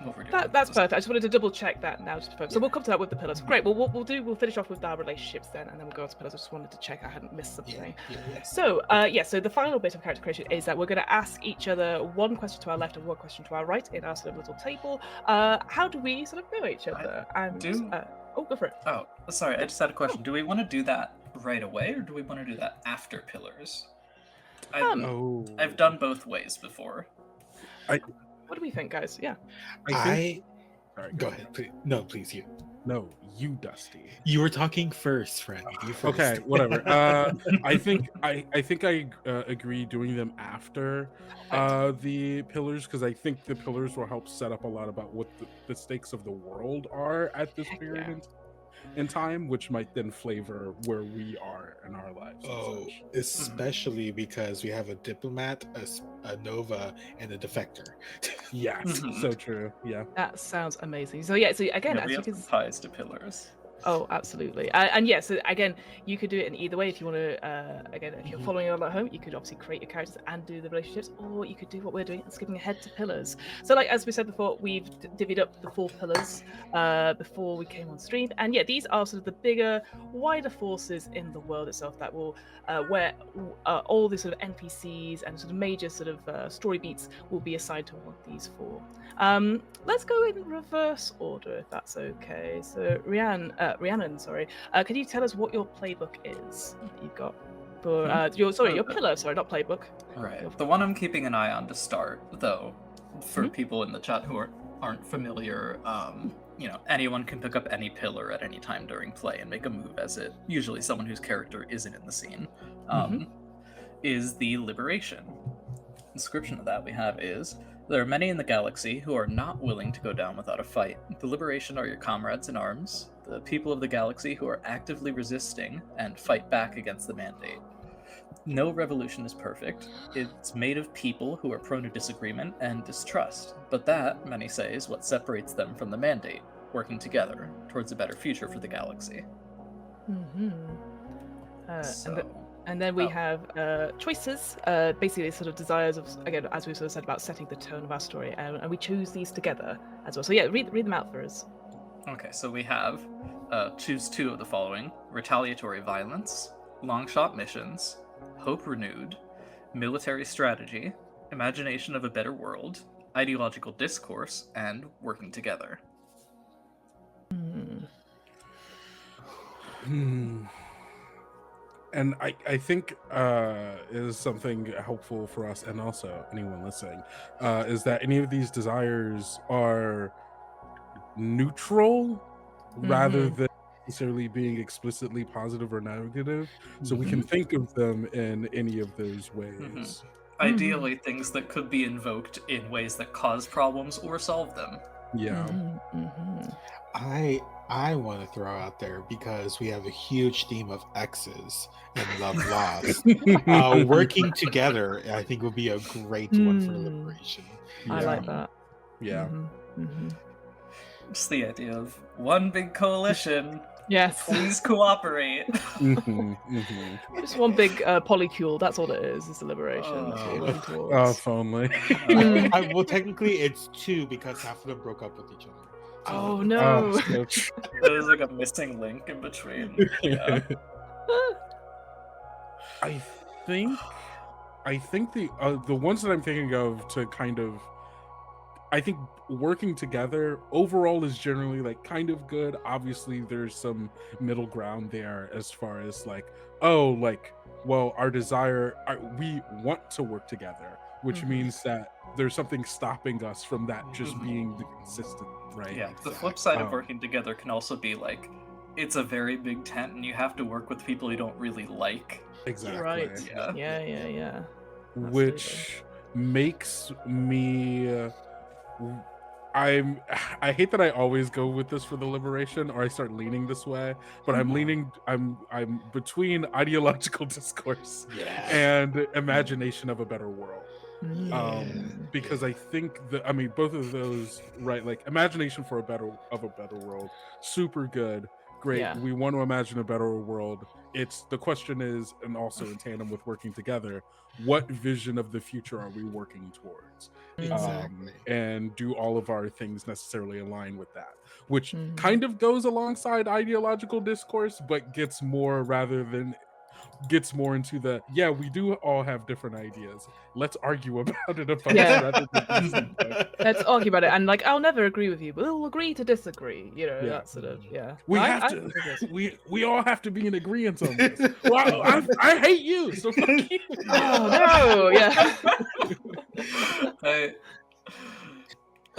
what we're doing. That's perfect. I just wanted to double check that now. So we'll come to that with the pillars. Great. Well, we'll finish off with our relationships then, and then we'll go on to pillars. I just wanted to check I hadn't missed something. Yeah. So so the final bit of character creation is that we're going to ask each other one question to our left and one question to our right in our sort of little table. How do we sort of know each other? Go for it. Oh, sorry, I just had a question. Do we want to do that right away, or do we want to do that after pillars? I've done both ways before. What do we think, guys? Yeah. Sorry, Go ahead. Please. No, please, you. No, you, Dusty. You were talking first, friend. You first. Okay, whatever. I think I agree doing them after the pillars, because I think the pillars will help set up a lot about what the stakes of the world are at this period in time, which might then flavor where we are in our lives. Oh, especially because we have a diplomat, a Nova, and a defector. Yes, so true. Yeah. That sounds amazing. So so again, as we you have can ties to pillars. Oh, absolutely. And yes, so again, you could do it in either way. If you want to, again, if you're following along at home, you could obviously create your characters and do the relationships, or you could do what we're doing and skipping ahead to pillars. So, like as we said before, we've divvied up the 4 pillars before we came on stream, and these are sort of the bigger, wider forces in the world itself that will, where all the sort of NPCs and sort of major sort of story beats will be assigned to one of these 4. Let's go in reverse order if that's okay. So Rhiannon, sorry. Can you tell us what your playbook is that you've got for your pillar? Sorry, not playbook. Right. The one I'm keeping an eye on to start, though, for people in the chat who aren't familiar, anyone can pick up any pillar at any time during play and make a move as it. Usually, someone whose character isn't in the scene. Is the liberation. Description of that we have is: there are many in the galaxy who are not willing to go down without a fight. The Liberation are your comrades in arms, the people of the galaxy who are actively resisting and fight back against the mandate. No revolution is perfect. It's made of people who are prone to disagreement and distrust, but that, many say, is what separates them from the mandate, working together towards a better future for the galaxy. And then we have choices, basically sort of desires of, again, as we sort of said about setting the tone of our story, and we choose these together as well. So read them out for us. Okay, so we have choose 2 of the following: retaliatory violence, long shot missions, hope renewed, military strategy, imagination of a better world, ideological discourse, and working together. And I think is something helpful for us, and also anyone listening, is that any of these desires are neutral rather Mhm. than necessarily being explicitly positive or negative, so we Mhm. can think of them in any of those ways. Ideally, things that could be invoked in ways that cause problems or solve them. Yeah. I want to throw out there, because we have a huge theme of exes and love lost. Working together, I think, would be a great one for liberation. I Yeah. like that. Yeah. Just the idea of one big coalition. Yes. Please cooperate. Just one big polycule. That's all it is. It's a liberation. That's what we're working towards. Oh, if only. Well, technically, it's two, because half of them broke up with each other. Oh Oh, no. so true. There's like a missing link in between. Yeah. I think the ones that I'm thinking of to kind of, I think working together overall is generally like kind of good. Obviously, there's some middle ground there as far as like, oh, like, well, we want to work together, which means that there's something stopping us from that just being the consistent, right? Yeah. The flip side of working together can also be like, it's a very big tent and you have to work with people you don't really like. Exactly. Right. Yeah. Yeah. Which makes me I hate that I always go with this for the liberation, or I start leaning this way, but I'm between ideological discourse and imagination of a better world. Because I think that, I mean, both of those, right, like imagination for a better world, super good, great. Yeah. We want to imagine a better world. It's the question is, and also in tandem with working together, what vision of the future are we working towards? Exactly. And do all of our things necessarily align with that, which kind of goes alongside ideological discourse, but gets more into the, yeah, we do all have different ideas, let's argue about it rather than something. Let's argue about it, and like, I'll never agree with you, but we'll agree to disagree, you know. That sort of, we have to we all have to be in agreement on this. Well, I hate you, so fuck you. Oh no. Yeah. I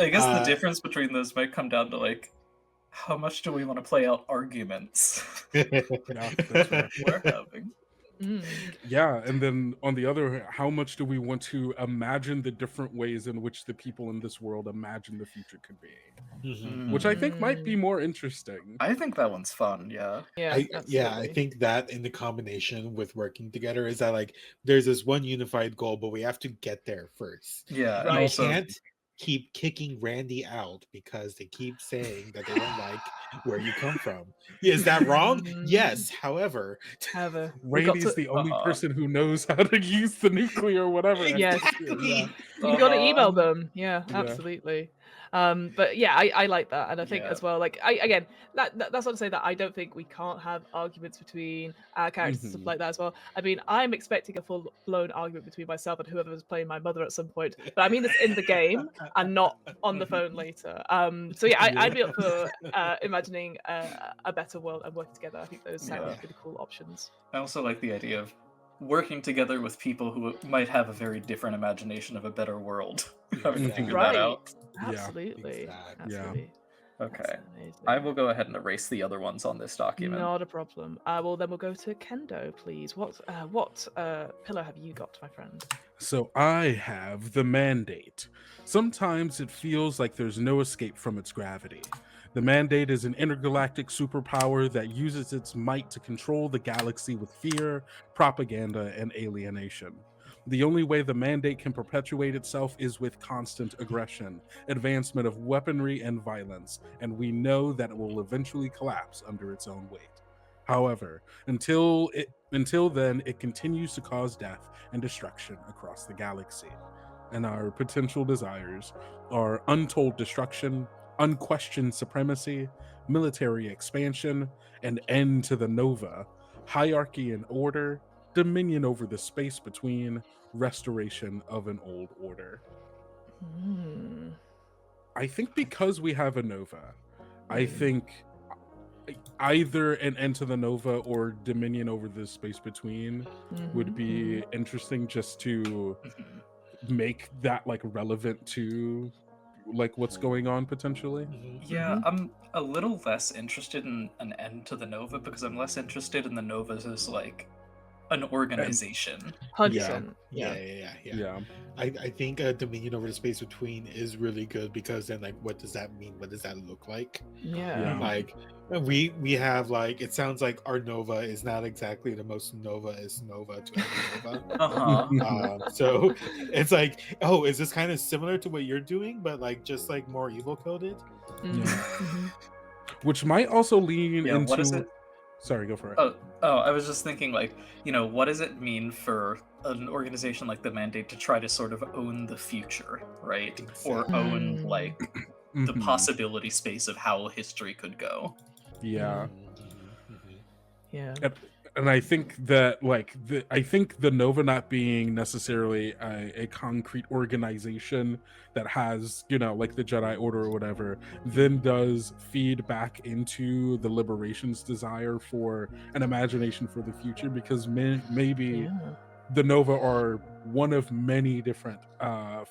guess the difference between those might come down to like, how much do we want to play out arguments we're having? Yeah, and then on the other hand, how much do we want to imagine the different ways in which the people in this world imagine the future could be, which I think might be more interesting. I think that one's fun. Yeah. I think that in the combination with working together is that like there's this one unified goal, but we have to get there first. Yeah, and also can't keep kicking Randy out because they keep saying that they don't like where you come from. Is that wrong? Yes. However, Randy's the only person who knows how to use the nuclear whatever. Yes. You got to email them. Yeah, absolutely. But yeah, I like that, and I think as well, like, again, that's not to say that I don't think we can't have arguments between our characters and stuff like that as well. I mean, I'm expecting a full-blown argument between myself and whoever was playing my mother at some point, but I mean this in the game and not on the phone later. So yeah, I'd be up for imagining a better world and working together. I think those sound like really cool options. I also like the idea of working together with people who might have a very different imagination of a better world. Having to figure that out. Absolutely. Absolutely. Okay. I will go ahead and erase the other ones on this document. Not a problem. Well, then we'll go to Kendo, please. What pillar have you got, my friend? So I have the mandate. Sometimes it feels like there's no escape from its gravity. The Mandate is an intergalactic superpower that uses its might to control the galaxy with fear, propaganda, and alienation. The only way the Mandate can perpetuate itself is with constant aggression, advancement of weaponry, and violence, and we know that it will eventually collapse under its own weight. However, until then, it continues to cause death and destruction across the galaxy. And our potential desires are untold destruction, unquestioned supremacy, military expansion, an end to the Nova, hierarchy and order, dominion over the space between, restoration of an old order. I think because we have a Nova, I think either an end to the Nova or dominion over the space between would be interesting, just to make that like relevant to like what's going on potentially. Yeah, I'm a little less interested in an end to the Nova because I'm less interested in the Novas as like an organization. 100%. Yeah. I think Dominion over the space between is really good because then like what does that mean? What does that look like? Yeah. Like we have like it sounds like our Nova is not exactly the most Nova-ist Nova to every Nova. So it's like, oh, is this kind of similar to what you're doing, but like just like more evil coded? Which might also lean Yeah, into. what is it? Sorry, go for it. Oh, I was just thinking, like, what does it mean for an organization like the Mandate to try to sort of own the future, right? Or own, like, the possibility space of how history could go. Yeah. Yeah. And I think that, like, I think the Nova not being necessarily a concrete organization that has, like the Jedi Order or whatever, then does feed back into the Liberation's desire for an imagination for the future, because maybe the Nova are one of many different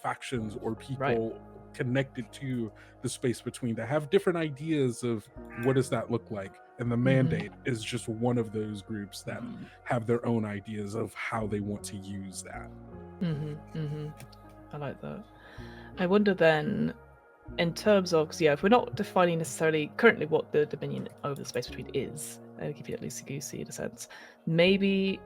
factions or people connected to the space between that have different ideas of what does that look like, and the Mandate is just one of those groups that have their own ideas of how they want to use that. I like that. I wonder then, in terms of, because if we're not defining necessarily currently what the Dominion over the space between is, keeping it loosey goosey in a sense, maybe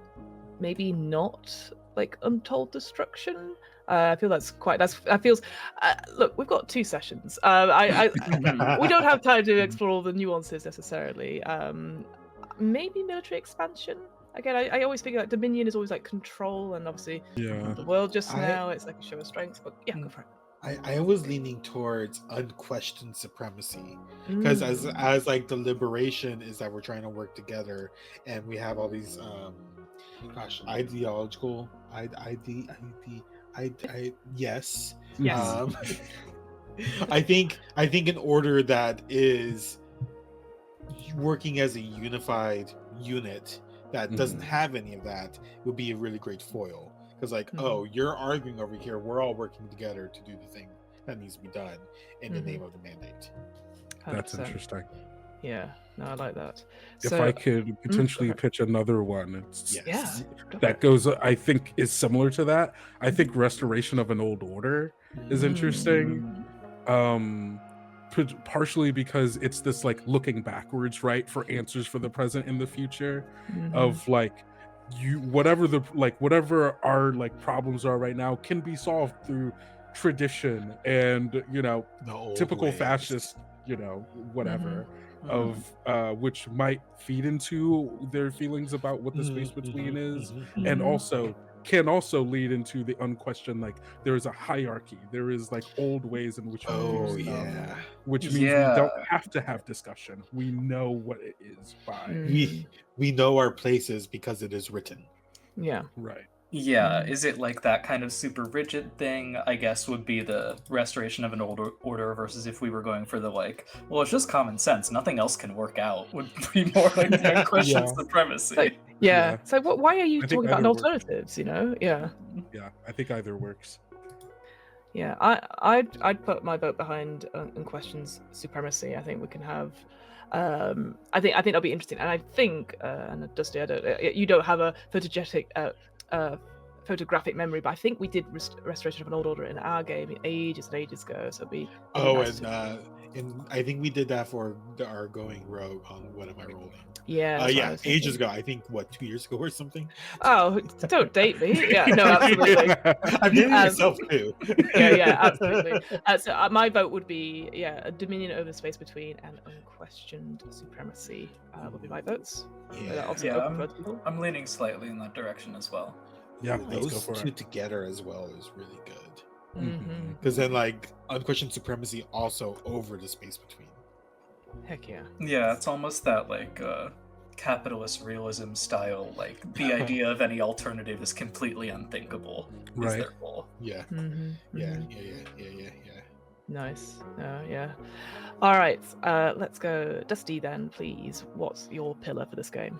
not like untold destruction. I feel look, we've got 2 sessions. We don't have time to explore all the nuances necessarily. Maybe military expansion. Again, I always figure that Dominion is always like control, and obviously the world just now it's like a show of strength. But yeah, go for it. I was leaning towards unquestioned supremacy, because as like the liberation is that we're trying to work together, and we have all these ideological yes. I think an order that is working as a unified unit that doesn't have any of that would be a really great foil, because like oh, you're arguing over here, we're all working together to do the thing that needs to be done in the name of the Mandate. 100%. That's interesting. Yeah, no, I like that. If I could potentially pitch another one, that goes, I think, is similar to that. I think Restoration of an Old Order is interesting. Partially because it's this like looking backwards, right, for answers for the present and the future, of like whatever our like problems are right now can be solved through tradition and typical fascist whatever of which might feed into their feelings about what the space between is, and also can also lead into the unquestioned, like there is a hierarchy, there is like old ways in which we do stuff, which means we don't have to have discussion, we know what it is by we know our places because it is written. Is it like that kind of super rigid thing, I guess, would be the Restoration of an Old Order, versus if we were going for the like, well, it's just common sense, nothing else can work out, would be more like the unquestioned supremacy. So why are you talking about alternatives? I think either works. I'd put my vote behind unquestioned supremacy. I think we can have I think that'll be interesting, and I think and Dusty, you don't have a photographic memory, but I think we did Restoration of an Old Order in our game ages and ages ago, so it'd be and I think we did that for our going rogue on What Am I Rolling? Ages ago. I think 2 years ago or something. Oh, don't date me. No, absolutely. I'm dating myself too. Absolutely. So my vote would be a Dominion over space between and unquestioned supremacy would be my votes. I'm leaning slightly in that direction as well. Those two together as well is really good. Because then like unquestioned supremacy also over the space between. Heck yeah. Yeah, it's almost that like capitalist realism style, like the idea of any alternative is completely unthinkable. Is their goal. Yeah. Nice. All right, let's go. Dusty then, please. What's your pillar for this game?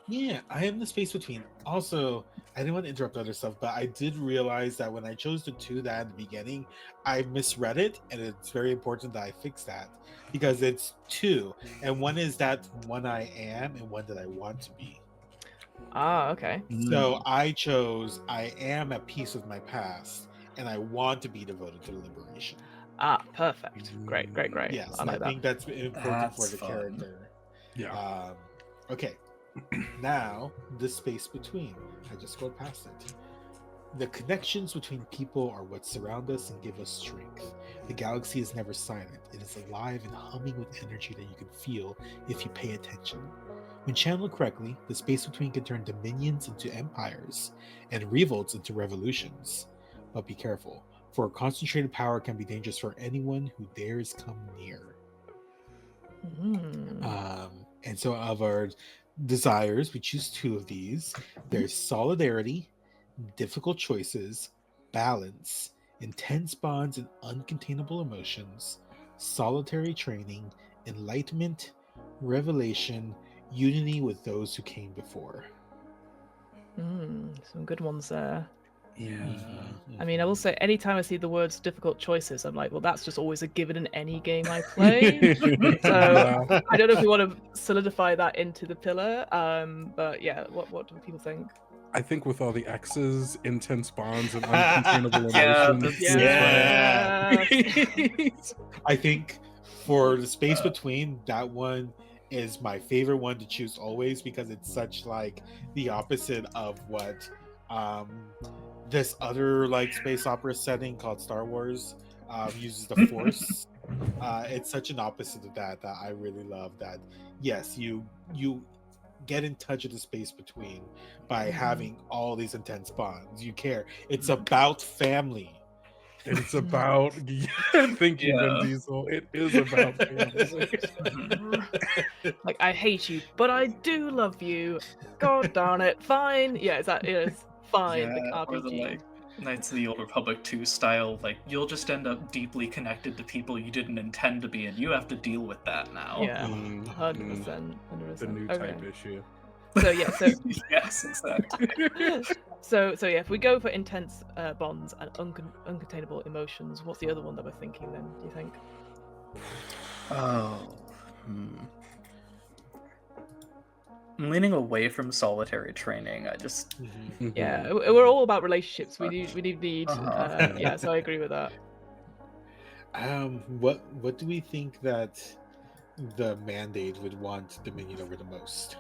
Yeah, I am the space between. Also, I didn't want to interrupt other stuff, but I did realize that when I chose the two that at the beginning, I misread it, and it's very important that I fix that because it's two, and one is that one I am, and one that I want to be. Ah, okay. So I chose I am at peace with my past, and I want to be devoted to liberation. Ah, perfect. Great. Yes, I and I like that. think that's important for That's the fun. character. Yeah. Okay, now the space between. I just scrolled past it. The connections between people are what surround us and give us strength. The galaxy is never silent. It is alive and humming with energy that you can feel if you pay attention. When channeled correctly, the space between can turn dominions into empires and revolts into revolutions. But be careful, for concentrated power can be dangerous for anyone who dares come near. And so, of our desires, we choose two of these. There's solidarity, difficult choices, balance, intense bonds and uncontainable emotions, solitary training, enlightenment, revelation, unity with those who came before. Some good ones there. Yeah. I mean, I will say, anytime I see the words difficult choices, I'm like, well, that's just always a given in any game I play. So I don't know if we want to solidify that into the pillar. But yeah, what do people think? I think with all the X's, intense bonds, and uncontainable Yeah, emotions. Yeah. I think for the space between, that one is my favorite one to choose always because it's such like the opposite of what this other like space opera setting called Star Wars uses the Force. It's such an opposite of that I really love. That yes, you get in touch with the space between by having all these intense bonds. You care. It's about family. It's about thank you, Vin Yeah. Diesel. It is about family. Like, I hate you, but I do love you. God darn it. Fine. Yeah, it is fine. The Yeah, or the RPG. like Knights of the Old Republic 2 style, like you'll just end up deeply connected to people you didn't intend to be, and you have to deal with that now. Yeah, 100%. The new type issue. So yeah, so Yes, exactly. so yeah, if we go for intense bonds and uncontainable emotions, what's the other one that we're thinking then? Do you think? Oh, I'm leaning away from solitary training. I just Yeah, we're all about relationships. We need. Uh-huh. Yeah, so I agree with that. What do we think that the Mandate would want dominion over the most?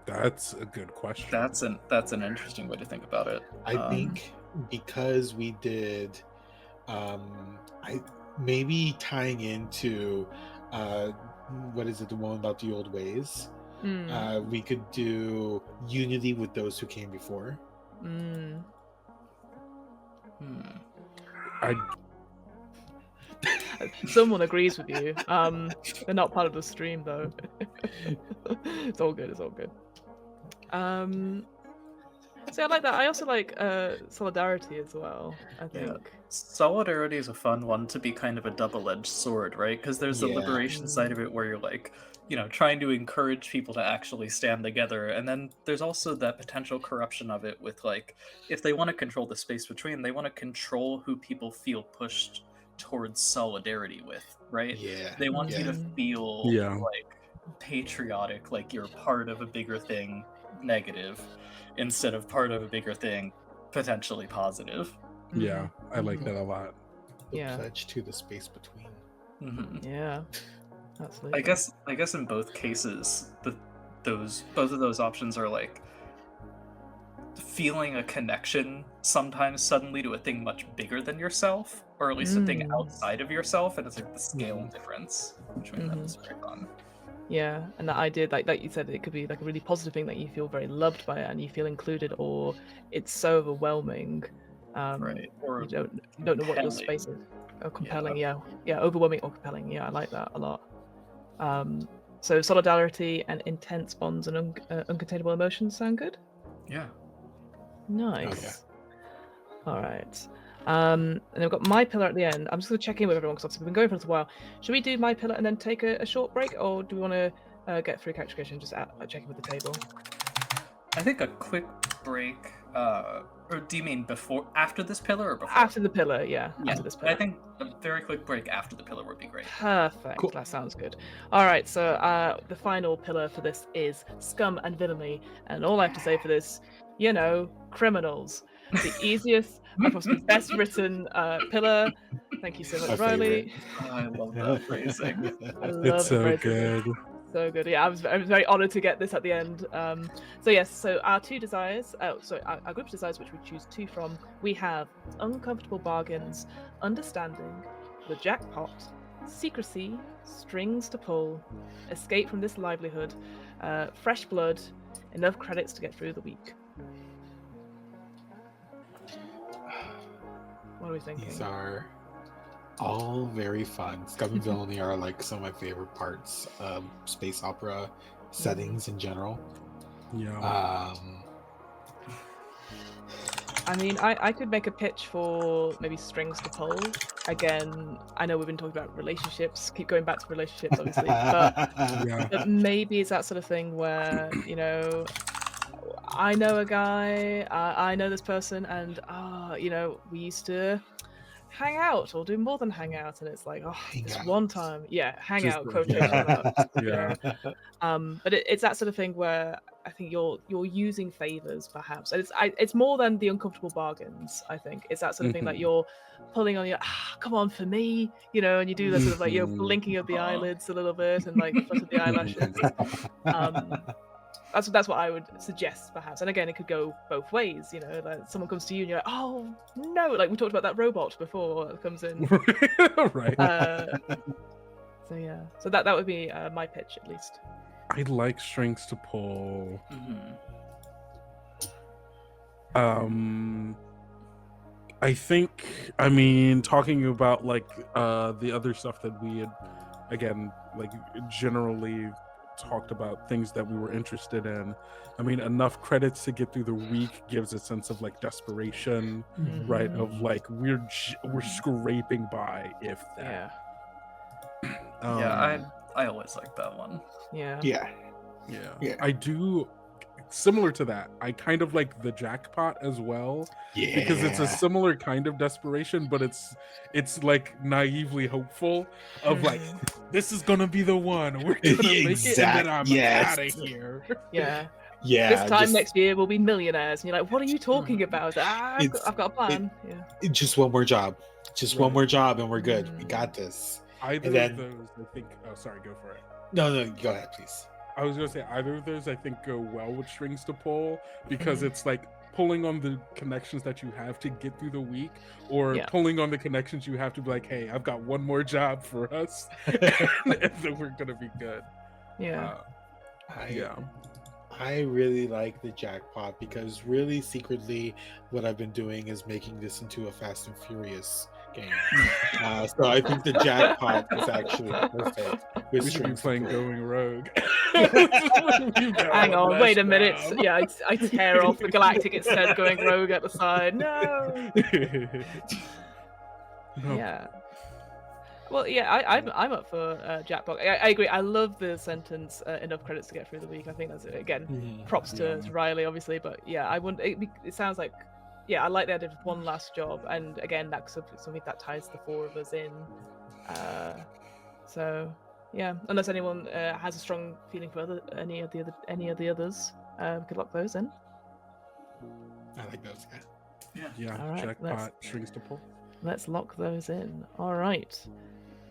That's a good question. That's an interesting way to think about it. I think because we did I maybe tying into what is it, the one about the old ways? We could do unity with those who came before. Someone agrees with you. They're not part of the stream though. It's all good. So I like that. I also like solidarity as well. I think. Yeah. Solidarity is a fun one to be kind of a double-edged sword, right? Because there's the liberation side of it where you're like, trying to encourage people to actually stand together, and then there's also that potential corruption of it with like, if they want to control the space between, they want to control who people feel pushed towards solidarity with, right? Yeah. They want you to feel Yeah. like patriotic, like you're part of a bigger thing, negative, instead of part of a bigger thing, potentially positive. Yeah, I like that a lot. The pledge to the space between. Yeah, absolutely. I guess in both cases, both of those options are like feeling a connection sometimes suddenly to a thing much bigger than yourself, or at least a thing outside of yourself, and it's like the scale difference between them is very fun. Yeah, and that idea, like you said, it could be like a really positive thing that you feel very loved by it and you feel included, or it's so overwhelming, right? Or you don't know what your space is. Or compelling, yeah, overwhelming or compelling. Yeah, I like that a lot. So solidarity and intense bonds and uncontainable emotions sound good. Yeah. Nice. All right. And I've got my pillar at the end. I'm just going to check in with everyone because we've been going for a little while. Should we do my pillar and then take a short break, or do we want to get through character creation, just checking with the table. I think a quick break, or do you mean after this pillar, or before? After the pillar, yeah. After this pillar. I think a very quick break after the pillar would be great. Perfect. Cool. That sounds good. All right, so the final pillar for this is scum and villainy, and all I have to say for this, criminals. The easiest, possibly best written pillar. Thank you so much, My Riley. Oh, I love that phrasing. I love It's so the phrasing. good. So good. Yeah, I was very honoured to get this at the end. So yes, so our two desires, our group of desires, which we choose two from, we have uncomfortable bargains, understanding, the jackpot, secrecy, strings to pull, escape from this livelihood, fresh blood, enough credits to get through the week. What are we thinking? These are all very fun. Scum and Villainy are like some of my favorite parts of space opera settings in general. Yeah. I mean, I could make a pitch for maybe strings to pull. Again, I know we've been talking about relationships, keep going back to relationships, obviously, but maybe it's that sort of thing where, I know a guy, I know this person, and we used to hang out or do more than hang out, and it's like, one time, hang Just out, the- quotation marks. Yeah. But it's that sort of thing where I think you're using favors, perhaps. And it's more than the uncomfortable bargains. I think it's that sort of thing that you're pulling on your come on for me, and you do that sort of like you're blinking of the eyelids a little bit and like flutter the eyelashes. That's what I would suggest, perhaps. And again, it could go both ways. Like someone comes to you and you're like, oh no, like we talked about that robot before that comes in. Right. So yeah, so that would be my pitch at least. I like strings to pull. Mm-hmm. I think, talking about like the other stuff that we had, again, like generally talked about things that we were interested in. Enough credits to get through the week gives a sense of like desperation, right? Of like we're scraping by, if that. Yeah. I always like that one. Yeah. I do. Similar to that, I kind of like the jackpot as well, because it's a similar kind of desperation, but it's like naively hopeful of like, this is gonna be the one, we're gonna make it, and then I'm out of here. Yeah. Yeah. This time next year we'll be millionaires, and you're like, what are you talking about? I've got a plan. Just one more job. One more job, and we're good. We got this. Either of those, I think. Oh, sorry. Go for it. No, go ahead, please. I was gonna say either of those I think go well with strings to pull, because it's like pulling on the connections that you have to get through the week, or pulling on the connections you have to be like, hey, I've got one more job for us, and then we're gonna be good. I really like the jackpot, because really secretly what I've been doing is making this into a Fast and Furious game. So I think the jackpot is actually perfect. We should be playing Going Rogue. Hang on, wait a minute. Yeah, I tear off the Galactic instead, Going Rogue at the side. No. Yeah. Well, yeah, I'm up for jackpot. I agree. I love the sentence, enough credits to get through the week. I think that's, again, props to Riley, obviously. But yeah, I wouldn't. It sounds like, I like the idea of one last job. And again, that's something that ties the four of us in. So yeah, unless anyone has a strong feeling for any of the others, we could lock those in. I like those. Yeah. All right, jackpot, strings to pull. Let's lock those in. All right.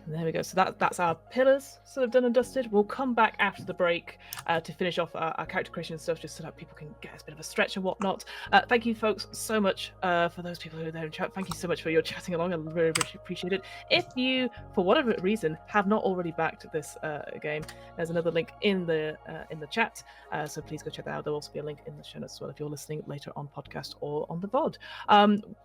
And there we go. So that's our pillars sort of done and dusted. We'll come back after the break to finish off our character creation stuff, just so that people can get a bit of a stretch and whatnot. Thank you, folks, so much for those people who are there in chat. Thank you so much for your chatting along. I very much appreciate it. If you, for whatever reason, have not already backed this game, there's another link in the chat. So please go check that out. There'll also be a link in the show notes as well if you're listening later on podcast or on the VOD.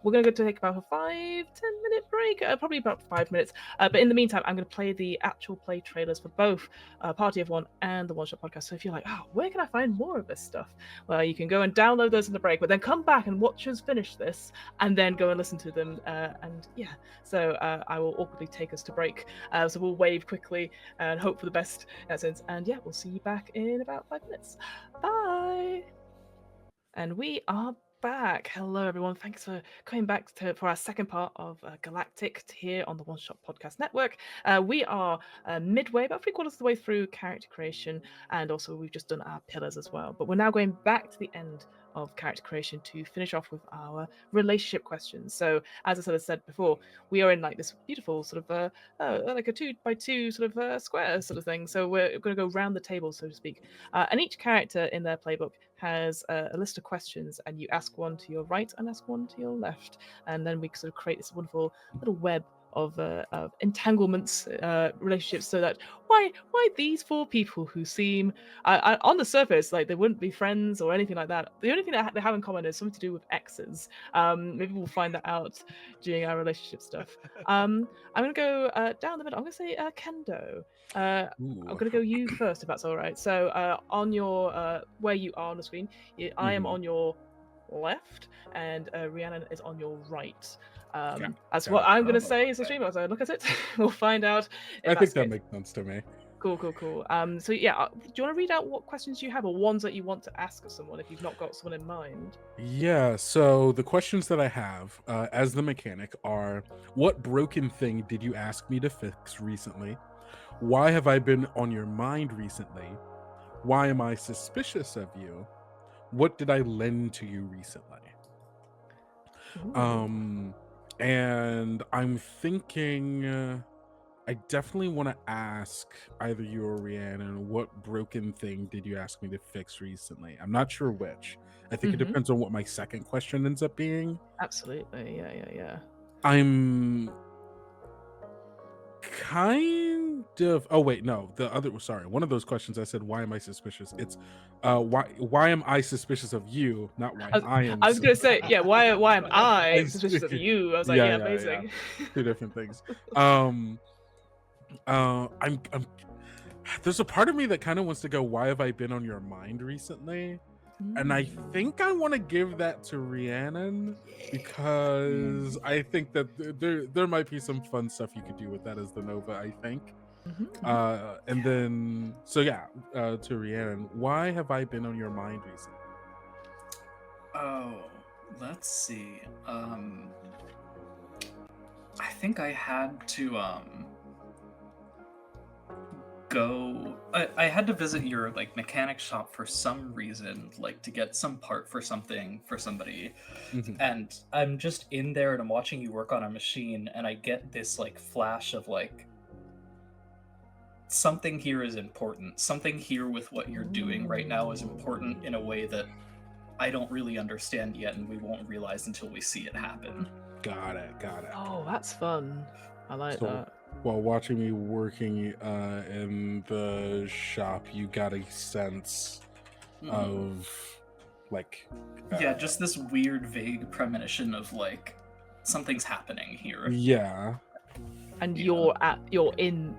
We're going to go to take about a 5-10 minute break, probably about 5 minutes. But in the meantime, meantime, I'm going to play the actual play trailers for both Party of One and the One Shot Podcast. So if you're like, oh, where can I find more of this stuff? Well, you can go and download those in the break, but then come back and watch us finish this, and then go and listen to them. And yeah, so I will awkwardly take us to break. So we'll wave quickly and hope for the best in that sense. And yeah, we'll see you back in about 5 minutes. Bye. And we are back. Hello, everyone. Thanks for coming back for our second part of Galactic here on the One Shot Podcast Network. We are midway, about 3/4 of the way through character creation, and also we've just done our pillars as well. But we're now going back to the end of character creation to finish off with our relationship questions. So, as I sort of said before, we are in like this beautiful sort of like a 2x2 sort of square sort of thing. So we're going to go round the table, so to speak. And each character in their playbook has a list of questions, and you ask one to your right and ask one to your left, and then we sort of create this wonderful little web of entanglements, relationships, so that why these 4 people who seem on the surface like they wouldn't be friends or anything like that. The only thing that they have in common is something to do with exes. Maybe we'll find that out during our relationship stuff. I'm gonna go down the middle. I'm gonna say Kendo. I'm gonna go you first, if that's all right. So on your where you are on the screen, I am on your left, and Rhiannon is on your right. That's what I'm going to say as a streamer as I look at it. We'll find out. I think that makes sense to me. Cool. So yeah, do you want to read out what questions you have, or ones that you want to ask of someone if you've not got someone in mind? Yeah, so the questions that I have as the mechanic are: what broken thing did you ask me to fix recently? Why have I been on your mind recently? Why am I suspicious of you? What did I lend to you recently? Ooh. And I'm thinking I definitely want to ask either you or Rhiannon, what broken thing did you ask me to fix recently? I'm not sure which. I think it depends on what my second question ends up being. Absolutely. Yeah. I'm kind of one of those questions I said, why am I suspicious? It's why am I suspicious of you, not why I was gonna say, yeah, why am I suspicious of you? I was like, yeah, amazing. Yeah. 2 different things. I'm there's a part of me that kind of wants to go, why have I been on your mind recently? And I think I want to give that to Rhiannon, because I think that there might be some fun stuff you could do with that as the Nova, I think. And then, so yeah, to Rhiannon, why have I been on your mind recently? Oh, let's see. I think I had to I had to visit your like mechanic shop for some reason, like to get some part for something for somebody. And I'm just in there and I'm watching you work on a machine, and I get this like flash of like, something here is important. Something here with what you're doing right now is important in a way that I don't really understand yet, and we won't realize until we see it happen. Got it. Oh, that's fun. I like that. While watching me working in the shop, you got a sense of like yeah, just this weird vague premonition of like something's happening here. Yeah. And you're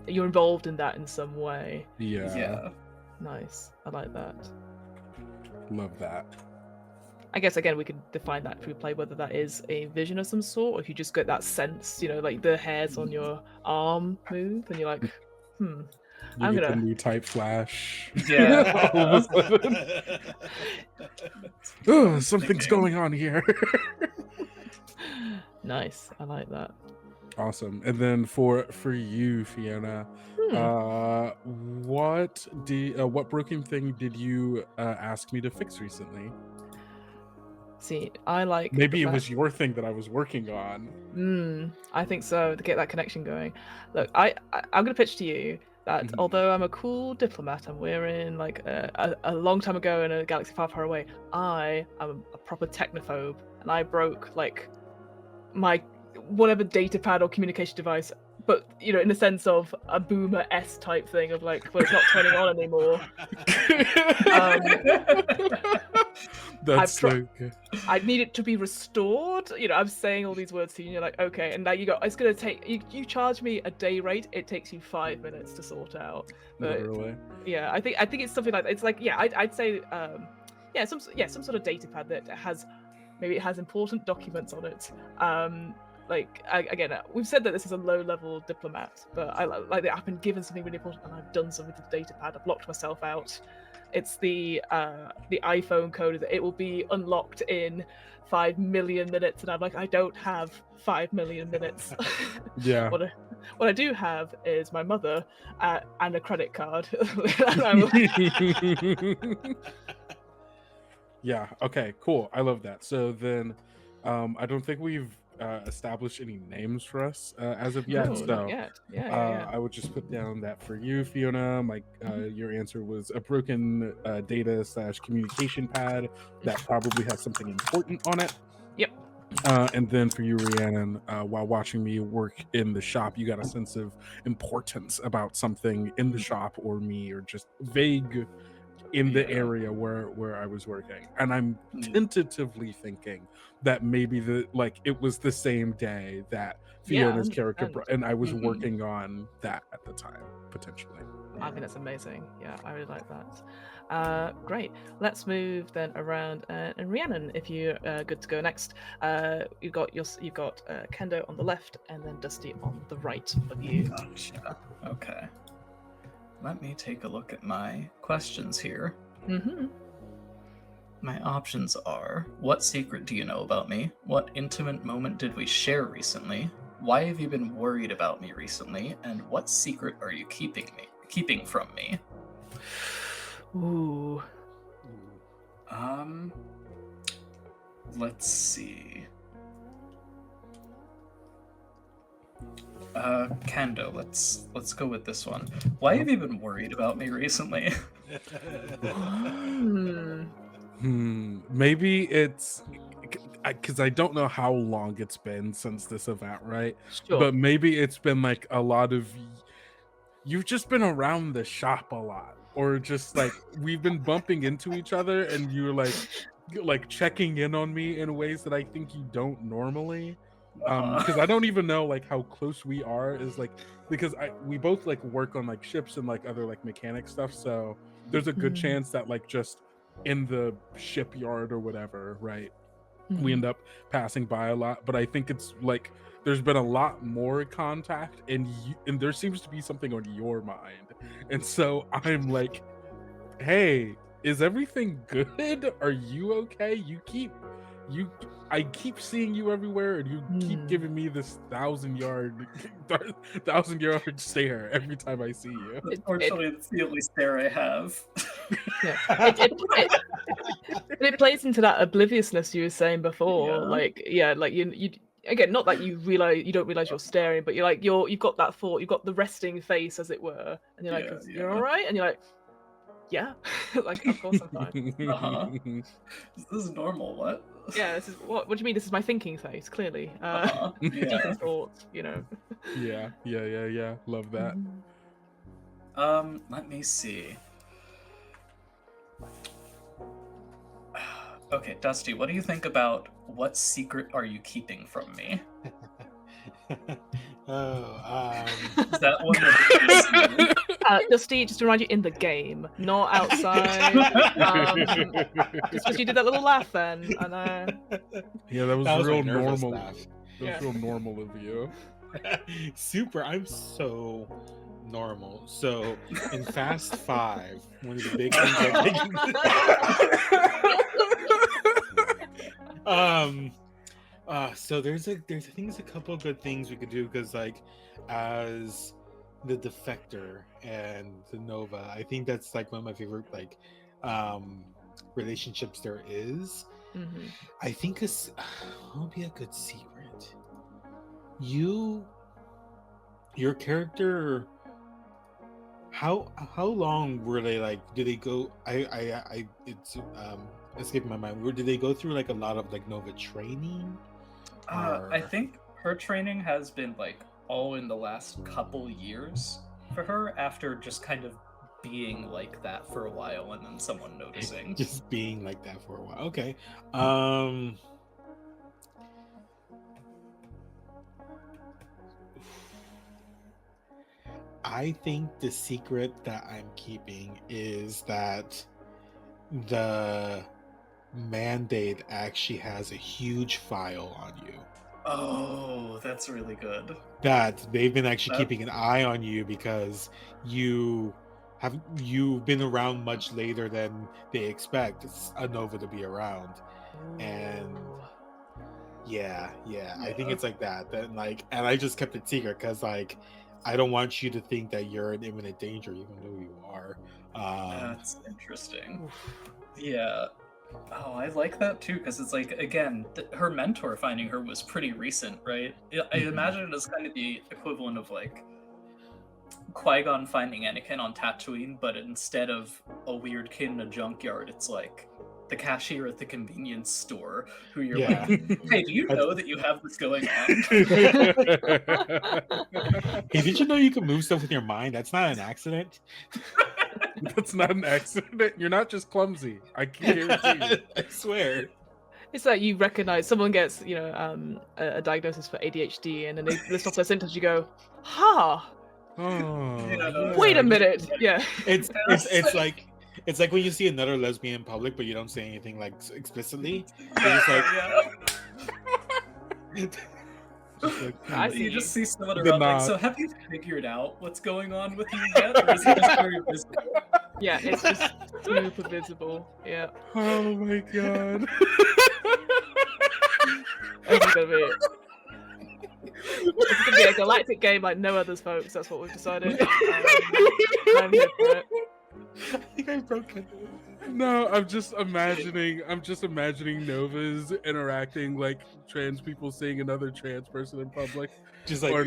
involved in that in some way. Yeah. Nice. I like that. Love that. I guess again we could define that through play, whether that is a vision of some sort, or if you just get that sense, like the hairs on your arm move, and you're like, I'm get the new type flash. Yeah. All of a sudden. Oh, something's going on here. Nice. I like that. Awesome. And then for you, Fiona, what broken thing did you ask me to fix recently? See, I like maybe it was your thing that I was working on. I think so, to get that connection going. Look, I'm gonna pitch to you that although I'm a cool diplomat and we're in like a long time ago in a galaxy far, far away, I am a proper technophobe, and I broke like my whatever data pad or communication device, but in the sense of a boomer S type thing of like, well, it's not turning on anymore. That's so good. I need it to be restored. You know, I'm saying all these words to you, and you're like, okay. And now you go, it's going to take, you charge me a day rate, it takes you 5 minutes to sort out. But Literally. yeah, I think it's something like that. It's like, yeah, I'd say, some sort of data pad that has, maybe it has important documents on it. Again, we've said that this is a low-level diplomat, but I like that I've been given something really important and I've done something to the data pad. I've locked myself out. It's the iPhone code that it will be unlocked in 5 million minutes, and I'm like, I don't have 5 million minutes. Yeah. What I do have is my mother and a credit card. Yeah. Okay. Cool. I love that. So then, I don't think we've established any names for us as of yet. No, so not yet. Yeah. I would just put down that for you, Fiona. Your answer was a broken data / communication pad that probably has something important on it. Yep. And then for you, Rhiannon, while watching me work in the shop, you got a sense of importance about something in the shop or me, or just vague in the area where I was working. And I'm tentatively thinking that maybe it was the same day that Fiona's character and I was working on that at the time, potentially. I think that's amazing. Yeah, I really like that. Great. Let's move then around, and Rhiannon, if you're good to go next. You've got Kendo on the left, and then Dusty on the right of you. Gotcha. Okay. Let me take a look at my questions here. Mm-hmm. My options are: what secret do you know about me? What intimate moment did we share recently? Why have you been worried about me recently? And what secret are you keeping from me? Ooh. Let's see. Kendo, let's go with this one. Why have you been worried about me recently? Maybe it's because I don't know how long it's been since this event, right? Sure. But maybe it's been like a lot of you've just been around the shop a lot, or just like we've been bumping into each other, and you're like checking in on me in ways that I think you don't normally. Because I don't even know like how close we are is like, because we both like work on like ships and like other like mechanic stuff, so there's a good chance that like just in the shipyard or whatever, right, we end up passing by a lot. But I think it's like there's been a lot more contact, and there seems to be something on your mind, and so I'm like, hey, is everything good? Are you okay? I keep seeing you everywhere, and you keep giving me this 1,000-yard stare every time I see you. Unfortunately, it's the only stare I have. Yeah. It plays into that obliviousness you were saying before. Yeah. Like you again, not that you don't realize you're staring, but you've got that thought, you've got the resting face, as it were, and you're like, you're all right, and you're like, yeah, like of course I'm fine. This is normal. What? Yeah, this is what do you mean? This is my thinking face, clearly. Deep in thought, you know. Yeah. Love that. Let me see. Okay, Dusty, what do you think about what secret are you keeping from me? Is that one that Dusty, just to remind you, in the game, not outside. Just you did that little laugh then, and yeah, that was real normal. Laugh. That was real normal of you. Super. I'm so normal. So in Fast 5, one of the big things so there's I think a couple of good things we could do, because like as the Defector and the Nova, I think that's like one of my favorite like relationships there is. I think what would be a good secret? Your character, how long were they, like, did they go, it's escaping my mind, did they go through like a lot of like Nova training? I think her training has been like all in the last couple years for her, after just kind of being like that for a while and then someone noticing. Just being like that for a while. Okay. I think the secret that I'm keeping is that the mandate actually has a huge file on you. Oh, that's really good. That they've been actually That- keeping an eye on you because you've been around much later than they expect a Nova to be around. And yeah, I think it's like that. Then like, and I just kept it secret because like I don't want you to think that you're in imminent danger, even though you are. That's interesting. Yeah. Oh, I like that too, because it's like, again, her mentor finding her was pretty recent, right? I Mhm. imagine it as kind of the equivalent of like Qui-Gon finding Anakin on Tatooine, but instead of a weird kid in a junkyard, it's like the cashier at the convenience store who you're Yeah. like, hey, do you know that you have this going on? Hey, did you know you can move stuff with your mind? That's not an accident. That's not an accident. You're not just clumsy. I can guarantee you. I swear. It's like you recognize someone gets, you know, a diagnosis for ADHD, and then they list off their symptoms. You go, "Ha! Oh, Yeah. Wait a yeah. minute." Yeah. It's like when you see another lesbian in public, but you don't say anything like explicitly. You're just like, Just like, I see You just see someone The around like, nod. so have you figured out what's going on with you yet? Or is it just very visible? Yeah, it's just super visible. Yeah. oh my god. This is gonna be it's gonna be a galactic game like no others, folks. That's what we've decided. I'm here for it. I think I broke it. No, I'm just imagining Novas interacting like trans people seeing another trans person in public. Just like, Or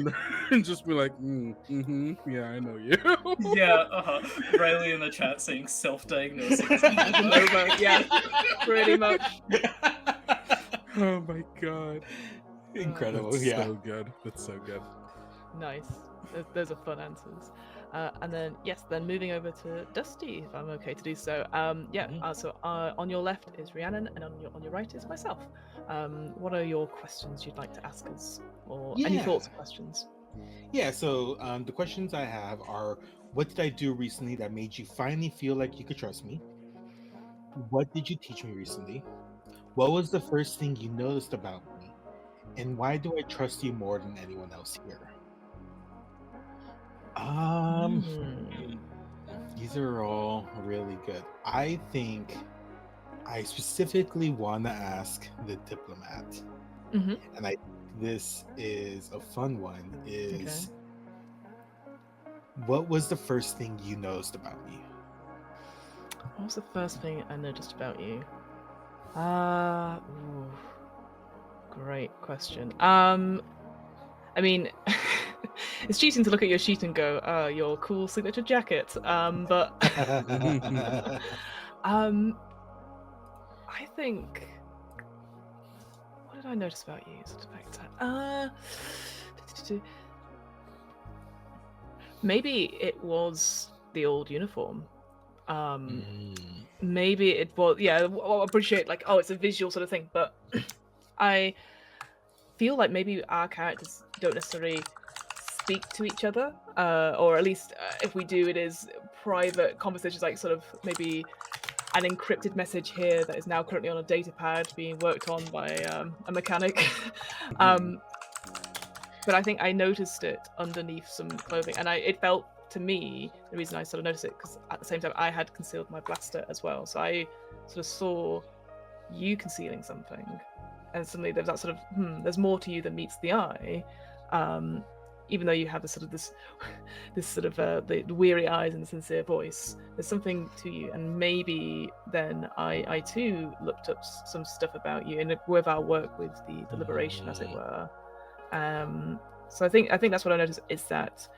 and just be like, yeah, I know you. Yeah, Riley in the chat saying self-diagnosing. Nova, yeah, pretty much. Oh my god. incredible. That's Yeah. so good. That's so good. Nice. Those are fun answers. And then yes, then moving over to Dusty, if I'm okay to do so. On your left is Rhiannon, and on your right is myself. What are your questions you'd like to ask us, or any Yeah. thoughts or questions? Yeah, so the questions I have are: what did I do recently that made you finally feel like you could trust me? What did you teach me recently? What was the first thing you noticed about me? And why do I trust you more than anyone else here? These are all really good. I think I specifically want to ask the diplomat, Mhm. and I think this is a fun one. Is what was the first thing you noticed about me? What was the first thing I noticed about you? Great question. I mean, it's cheating to look at your sheet and go, your cool signature jacket. But I think, what did I notice about you? Maybe it was the old uniform. Maybe it was, I appreciate like, it's a visual sort of thing, but I feel like maybe our characters don't necessarily speak to each other, or at least if we do, it is private conversations, like sort of maybe an encrypted message here that is now currently on a data pad being worked on by a mechanic. But I think I noticed it underneath some clothing, and it felt to me, the reason I sort of noticed it, because at the same time I had concealed my blaster as well, so I sort of saw you concealing something, and suddenly there's that sort of there's more to you than meets the eye, even though you have this sort of the weary eyes and the sincere voice. There's something to you, and maybe then I too looked up some stuff about you, and with our work with the deliberation, as it were. So I think that's what I noticed, is that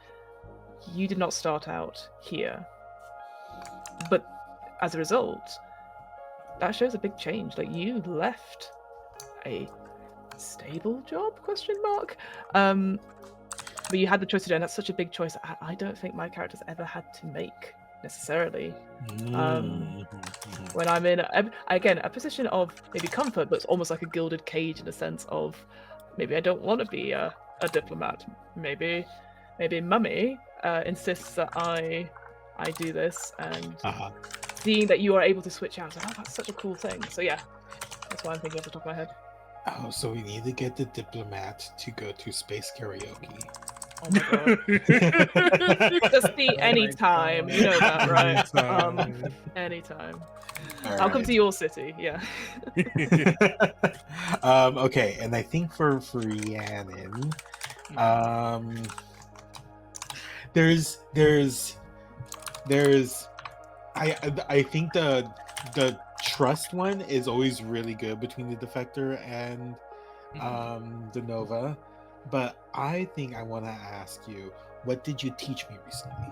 you did not start out here, but as a result, that shows a big change. Like, you left a stable job, but you had the choice to do, and that's such a big choice I don't think my characters ever had to make necessarily. Mhm. When I'm in a position of maybe comfort, but it's almost like a gilded cage in the sense of maybe I don't want to be a diplomat. Maybe Mummy insists that I do this, and Uh-huh. seeing that you are able to switch out, oh, that's such a cool thing. So yeah, that's what I'm thinking off the top of my head. Oh, so we need to get the diplomat to go to space karaoke. Oh my god. Just the Oh my anytime, God. you know that, right? Anytime. Anytime. All I'll come right. to your city, yeah. Okay, and I think for Rhiannon, there's I think the trust one is always really good between the defector and the Nova, but I think I want to ask you, what did you teach me recently?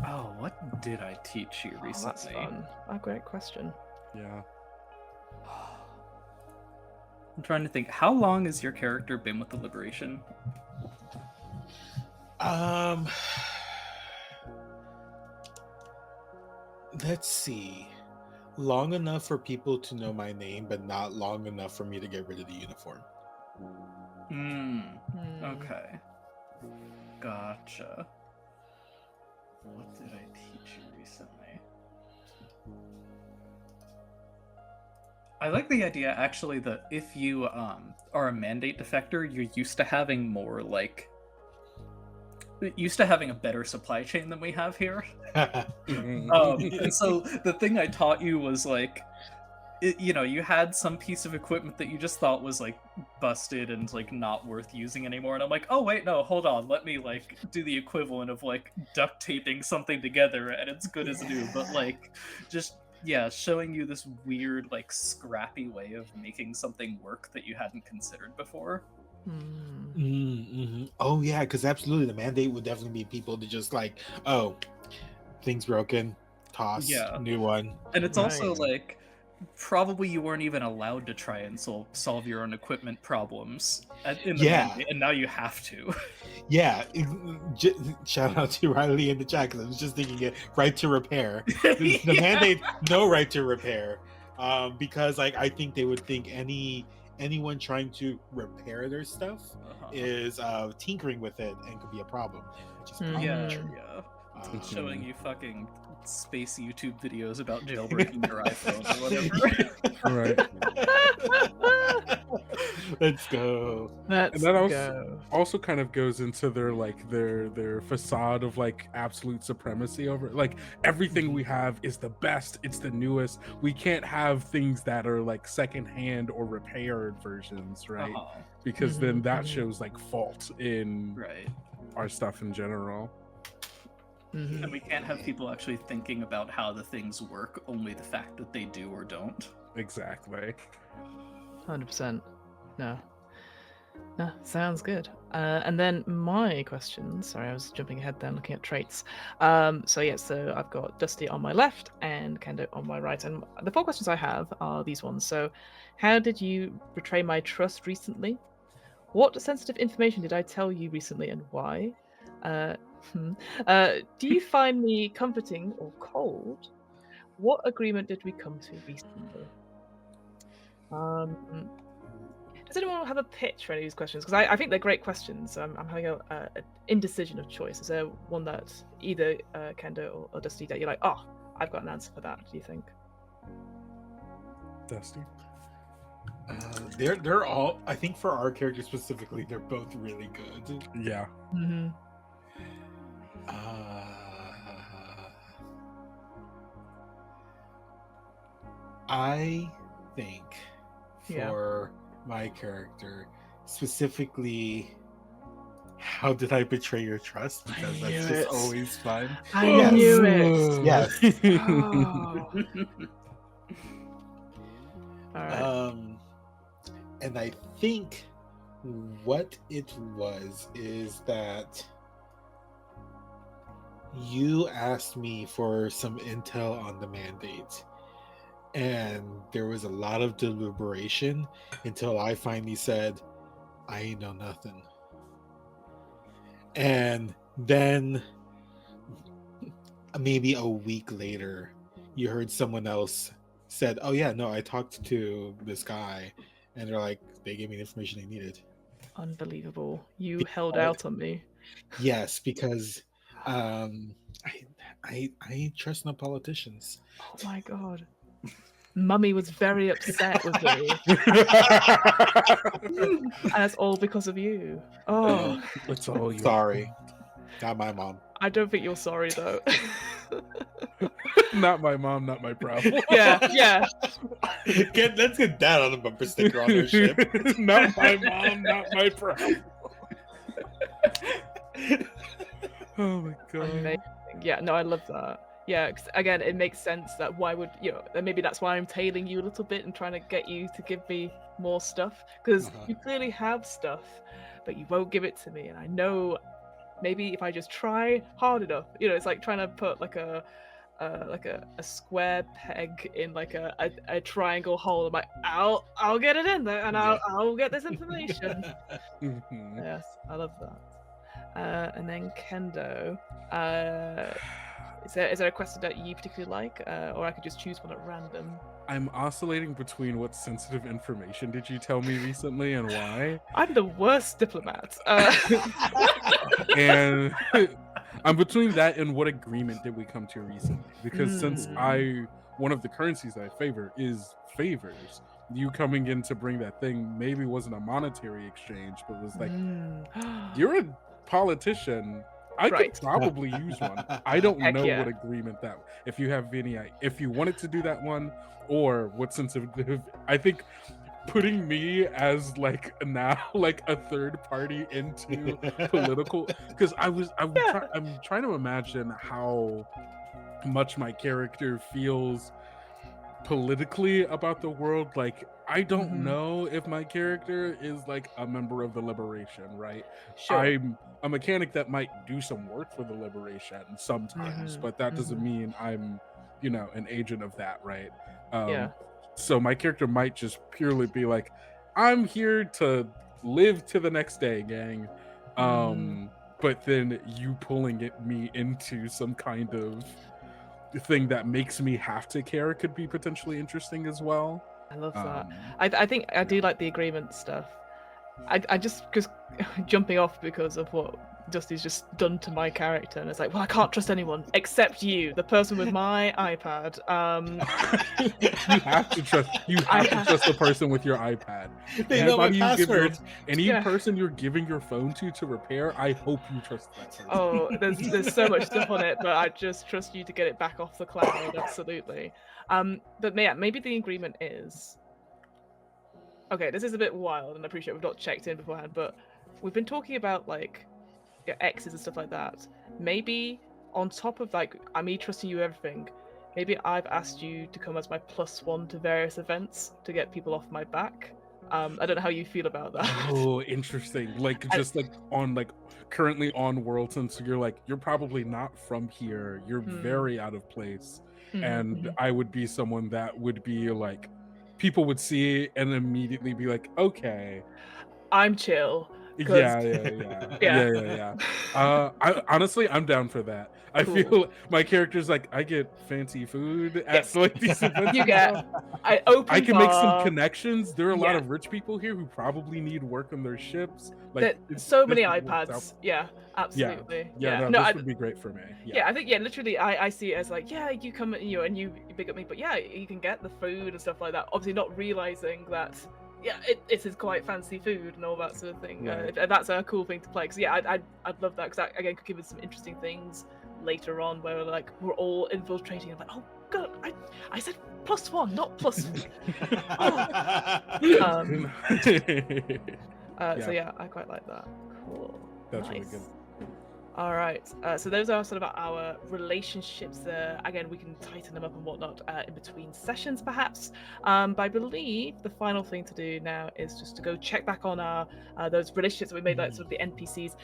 Oh, what did I teach you Oh, that's recently? fun. A great question. Yeah. I'm trying to think. How long has your character been with the Liberation? Let's see. Long enough for people to know my name, but not long enough for me to get rid of the uniform. Okay. Gotcha. What did I teach you recently? I like the idea, actually, that if you are a mandate defector, you're used to having more, like... used to having a better supply chain than we have here. And so the thing I taught you was, like, you had some piece of equipment that you just thought was, like, busted and, like, not worth using anymore, and I'm like, oh wait, no, hold on, let me, like, do the equivalent of, like, duct taping something together and it's good as new. But, like, just, yeah, showing you this weird, like, scrappy way of making something work that you hadn't considered before. Oh yeah, because absolutely the mandate would definitely be people to just like, oh, thing's broken, toss, Yeah. new one. And it's also, Right. like, probably you weren't even allowed to try and solve your own equipment problems in the Yeah. mandate, and now you have to. Yeah, shout out to Riley in the chat because I was just thinking it. Right to repair. The Yeah. mandate, no right to repair, because like I think they would think anyone trying to repair their stuff is tinkering with it and could be a problem, which is probably Yeah, true. yeah. Showing you fucking space YouTube videos about jailbreaking your iPhone or whatever. Right. Let's go. Let's And that go. also kind of goes into their facade of like absolute supremacy over like everything we have is the best, it's the newest. We can't have things that are like secondhand or repaired versions, right? Because then that shows like fault in our stuff in general. And we can't have people actually thinking about how the things work, only the fact that they do or don't. Exactly. 100%. No, sounds good. And then my questions. Sorry, I was jumping ahead then, looking at traits. So I've got Dusty on my left and Kendo on my right. And the 4 questions I have are these ones. So, how did you betray my trust recently? What sensitive information did I tell you recently, and why? Do you find me comforting or cold? What agreement did we come to recently? Does anyone have a pitch for any of these questions? Because I think they're great questions. I'm having an indecision of choice. Is there one that either Kendo or Dusty that you're like, oh, I've got an answer for that? Do you think? Dusty. They're all. I think for our character specifically, they're both really good. Yeah. I think for my character specifically, how did I betray your trust? Because that's just always fun. I knew it. Yes. Oh. All right. And I think what it was is that you asked me for some intel on the mandate, and there was a lot of deliberation until I finally said, I ain't know nothing. And then maybe a week later, you heard someone else said, "Oh yeah, no, I talked to this guy," and they're like, they gave me the information they needed. Unbelievable. You held Because- out on me. Yes, because um, I ain't trust no politicians. Oh my god. Mummy was very upset with me. And that's all because of you. Oh, It's all you. Sorry, not my mom. I don't think you're sorry though. Not my mom, not my problem. yeah. Let's get that on the bumper sticker on their ship. Not my mom, not my problem. Oh my god. Amazing. Yeah, no, I love that. Yeah, 'cause again, it makes sense that why would and maybe that's why I'm tailing you a little bit and trying to get you to give me more stuff because you clearly have stuff, but you won't give it to me. And I know maybe if I just try hard enough, it's like trying to put like a square peg in like a triangle hole. I'm like, I'll get it in there and I'll get this information. Mhm. Yes, I love that. And then Kendo, is there a question that you particularly like, or I could just choose one at random? I'm oscillating between what sensitive information did you tell me recently and why. I'm the worst diplomat. And I'm between that and what agreement did we come to recently? Because since one of the currencies I favor is favors, you coming in to bring that thing maybe wasn't a monetary exchange, but was like, you're a politician. I Right. could probably use one. I don't Heck know yeah. what agreement that. If you have any, if you wanted to do that one, or what sensitive. I think putting me as like now like a third party into political, because I'm trying to imagine how much my character feels politically about the world. Like I don't know if my character is like a member of the Liberation, right? Sure. I'm a mechanic that might do some work for the Liberation sometimes, but that doesn't mean I'm an agent of that, right? Yeah. So my character might just purely be like, I'm here to live to the next day, gang. But then you pulling me into some kind of thing that makes me have to care could be potentially interesting as well. I love that. I think I do like the agreement stuff. I just jumping off because of what Dusty's just done to my character, and it's like, well, I can't trust anyone except you, the person with my iPad. You have to trust. You have to trust the person with your iPad. They know my password. Any person you're giving your phone to repair, I hope you trust that person. Oh, there's so much stuff on it, but I just trust you to get it back off the cloud. Absolutely. But yeah, maybe the agreement is. Okay, this is a bit wild, and I appreciate we've not checked in beforehand, but we've been talking about like exes and stuff like that. Maybe on top of like me trusting you everything, maybe I've asked you to come as my +1 to various events to get people off my back. I don't know how you feel about that. Oh, interesting. Like just like on like currently on Worldton, so you're probably not from here. You're very out of place, and I would be someone that would be like. People would see it and immediately be like, okay, I'm chill. Yeah. Honestly, I'm down for that. I feel my character's like, I get fancy food at like these events. You get I can make some connections. There are a lot of rich people here who probably need work on their ships. Like so many iPads. Yeah, absolutely. No, this would be great for me. Yeah, I think literally I see it as like, yeah, you come and you big up me, but yeah, you can get the food and stuff like that. Obviously not realizing that it is quite fancy food and all that sort of thing. Right. That's a cool thing to play. Because I'd love that, because that again could give us some interesting things later on where we're all infiltrating and like, oh god, I said +1, not +1. So yeah, I quite like that. Cool. That's nice. really good. All right, so those are sort of our relationships. Again, we can tighten them up and whatnot in between sessions, perhaps. But I believe the final thing to do now is just to go check back on our those relationships that we made, like sort of the NPCs,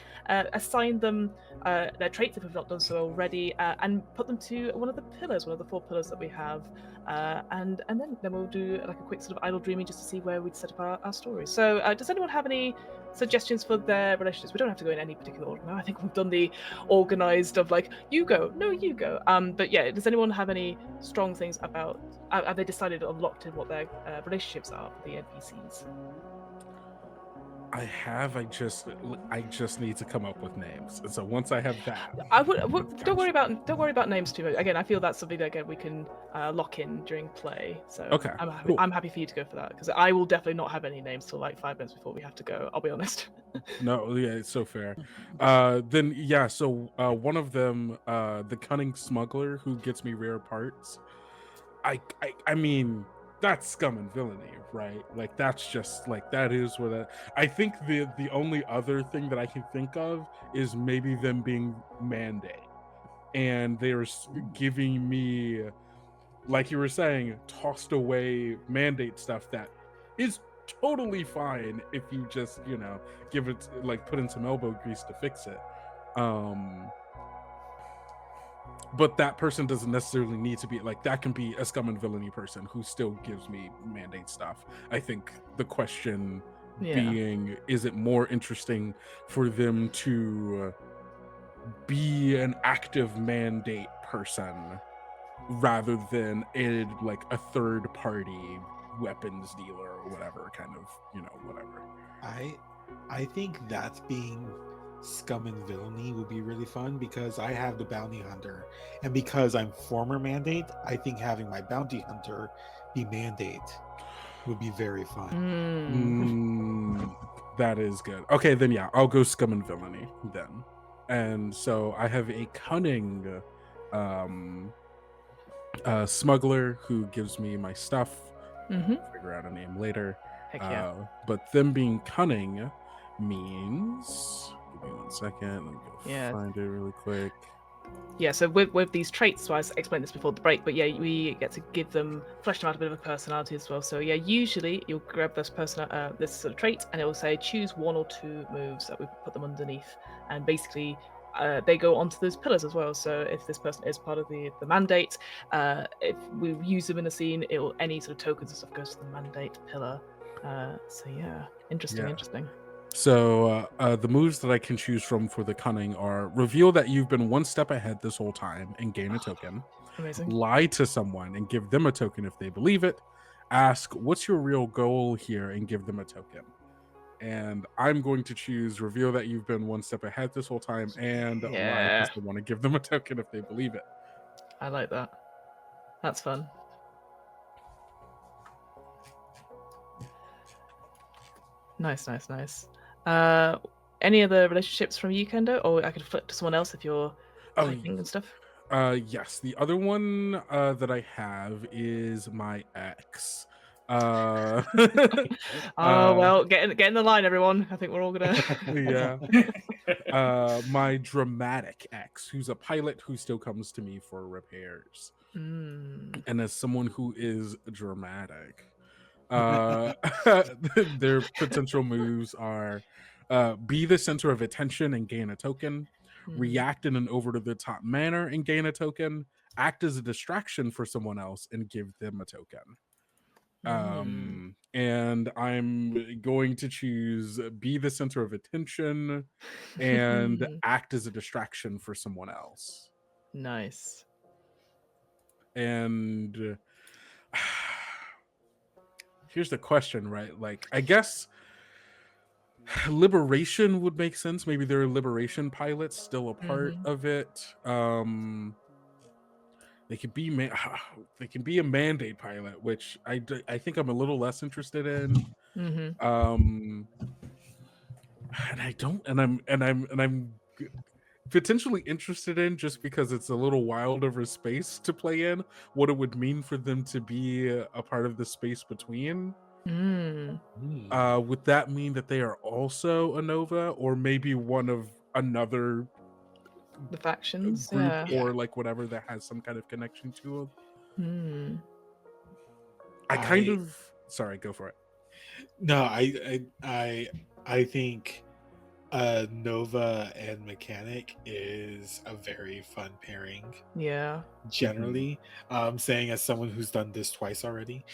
assign them their traits if we've not done so already, and put them to one of the pillars, one of the 4 pillars that we have, and then we'll do like a quick sort of idle dreaming just to see where we'd set up our stories. So, does anyone have any suggestions for their relationships? We don't have to go in any particular order now. I think we've done the really organized of like, you go, no, you go. But yeah, does anyone have any strong things about? Have they decided or locked in what their relationships are for the NPCs? I have. I just need to come up with names. And so once I have that, Don't worry about names too much. Again, I feel that's something that again we can lock in during play. So Okay, cool. I'm happy for you to go for that because I will definitely not have any names till like 5 minutes before we have to go. I'll be honest. No, yeah, it's so fair. Then yeah, so one of them, the cunning smuggler who gets me rare parts. I mean, that's scum and villainy, right? Like that's just like that is what I think the only other thing that I can think of is maybe them being mandate, and they're giving me, like you were saying, tossed away mandate stuff that is totally fine if you just give it like put in some elbow grease to fix it. But that person doesn't necessarily need to be like that. Can be a scum and villainy person who still gives me mandate stuff. I think the question being, is it more interesting for them to be an active mandate person rather than a third party weapons dealer or whatever kind of whatever. I think that being scum and villainy would be really fun because I have the bounty hunter, and because I'm former mandate, I think having my bounty hunter be mandate would be very fun. That is good. Okay, then yeah, I'll go scum and villainy then. And so I have a cunning smuggler who gives me my stuff. Figure out a name later. Heck yeah. But them being cunning means, give me 1 second, let me go find it really quick. Yeah, so with these traits, so I explained this before the break, but yeah, we get to give them, flesh them out a bit of a personality as well. So yeah, usually you'll grab this sort of trait, and it will say choose 1 or 2 moves that we put them underneath, and basically they go onto those pillars as well. So if this person is part of the mandate, if we use them in a scene, any sort of tokens and stuff goes to the mandate pillar. So yeah, interesting. So the moves that I can choose from for the cunning are reveal that you've been 1 step ahead this whole time and gain a token. Amazing. Lie to someone and give them a token if they believe it. Ask what's your real goal here and give them a token. And I'm going to choose reveal that you've been 1 step ahead this whole time and lie to someone and give them a token if they believe it. I like that. That's fun. Nice. Any other relationships from you, Kendo? Or I could flip to someone else if you're typing and stuff. Yes. The other one that I have is my ex. Well, get in the line, everyone. I think we're all gonna. My dramatic ex, who's a pilot who still comes to me for repairs, and as someone who is dramatic, their potential moves are be the center of attention and gain a token, react in an over-the-top manner and gain a token, act as a distraction for someone else and give them a token. And I'm going to choose be the center of attention and act as a distraction for someone else. Nice. And here's the question, right? Like, I guess liberation would make sense. Maybe there are liberation pilots still a part of it. They could be they can be a mandate pilot, which I think I'm a little less interested in. And I don't, and I'm potentially interested in just because it's a little wild over space to play in. What it would mean for them to be a part of the space between. Would that mean that they are also a Nova, or maybe one of another the factions group, or like whatever that has some kind of connection to them? I kind of sorry, go for it. No, I think Nova and Mechanic is a very fun pairing. Yeah. Generally, saying as someone who's done this twice already.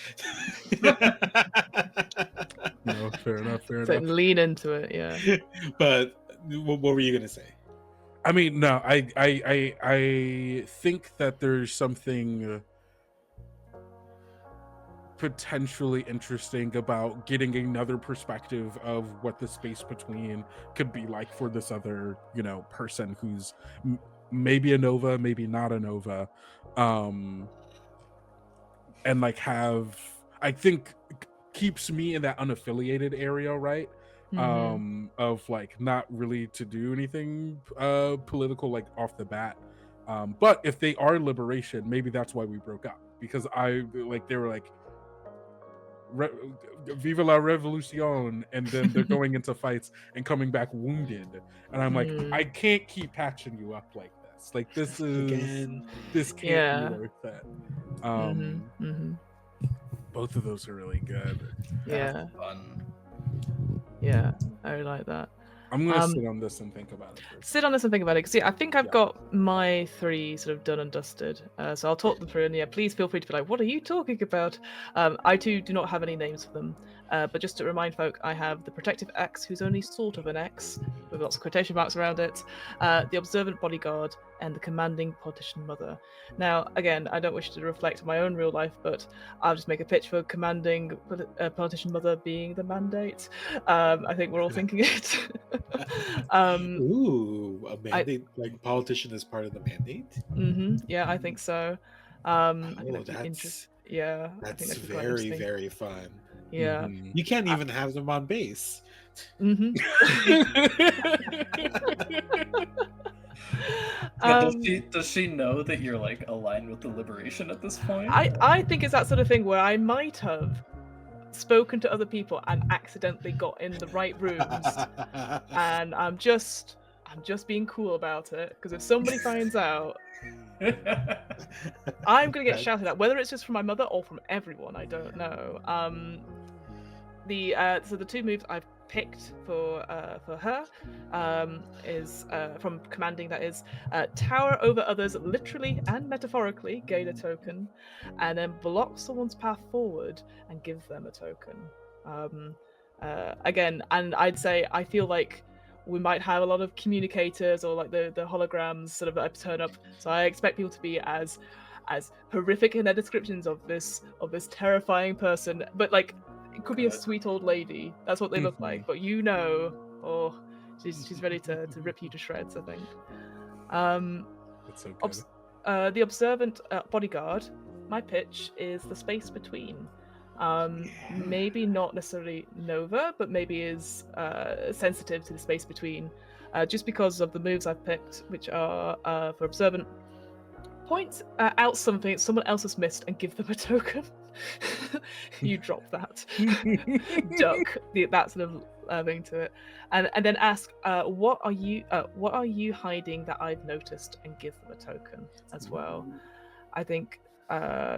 No, fair enough. So lean into it, yeah. But what were you gonna say? I mean, no, I think that there's something potentially interesting about getting another perspective of what the space between could be like for this other, person who's maybe a Nova, maybe not a Nova, and like I think keeps me in that unaffiliated area, right? Of like not really to do anything political like off the bat. But if they are liberation, maybe that's why we broke up, because they were like Viva la Revolucion, and then they're going into fights and coming back wounded, and I'm like, I can't keep patching you up like this. Like this can't be worth it. Both of those are really good. Yeah. Fun. Yeah, I really like that. I'm gonna sit on this and think about it. Sit on this and think about it. Because I think I've got my 3 sort of done and dusted. So I'll talk them through, and yeah, please feel free to be like, what are you talking about? I too do not have any names for them. But just to remind folk, I have the Protective X, who's only sort of an X, with lots of quotation marks around it, the Observant Bodyguard, and the Commanding Politician Mother. Now, again, I don't wish to reflect my own real life, but I'll just make a pitch for Commanding Politician Mother being the mandate. I think we're all thinking it. Ooh, a mandate, like politician is part of the mandate? Yeah, I think so. I think that's very, very fun. Yeah. You can't even have them on base. Does she know that you're like aligned with the liberation at this point? I think it's that sort of thing where I might have spoken to other people and accidentally got in the right rooms, and I'm just being cool about it, because if somebody finds out, I'm gonna get shouted at, whether it's just from my mother or from everyone. I don't know. So the 2 moves I've picked for her is from commanding, that is tower over others literally and metaphorically, gain a token, and then block someone's path forward and give them a token. Again, and I'd say I feel like we might have a lot of communicators, or like the holograms sort of turn up, so I expect people to be as horrific in their descriptions of this terrifying person, but like it could be a sweet old lady. That's what they look like. But she's ready to rip you to shreds, I think. That's so good. The Observant Bodyguard, my pitch is the space between. Maybe not necessarily Nova, but maybe is sensitive to the space between, just because of the moves I've picked, which are for Observant. Point out something someone else has missed and give them a token. You drop that. Duck that sort of thing to it, and then ask, what are you hiding that I've noticed, and give them a token as well. I think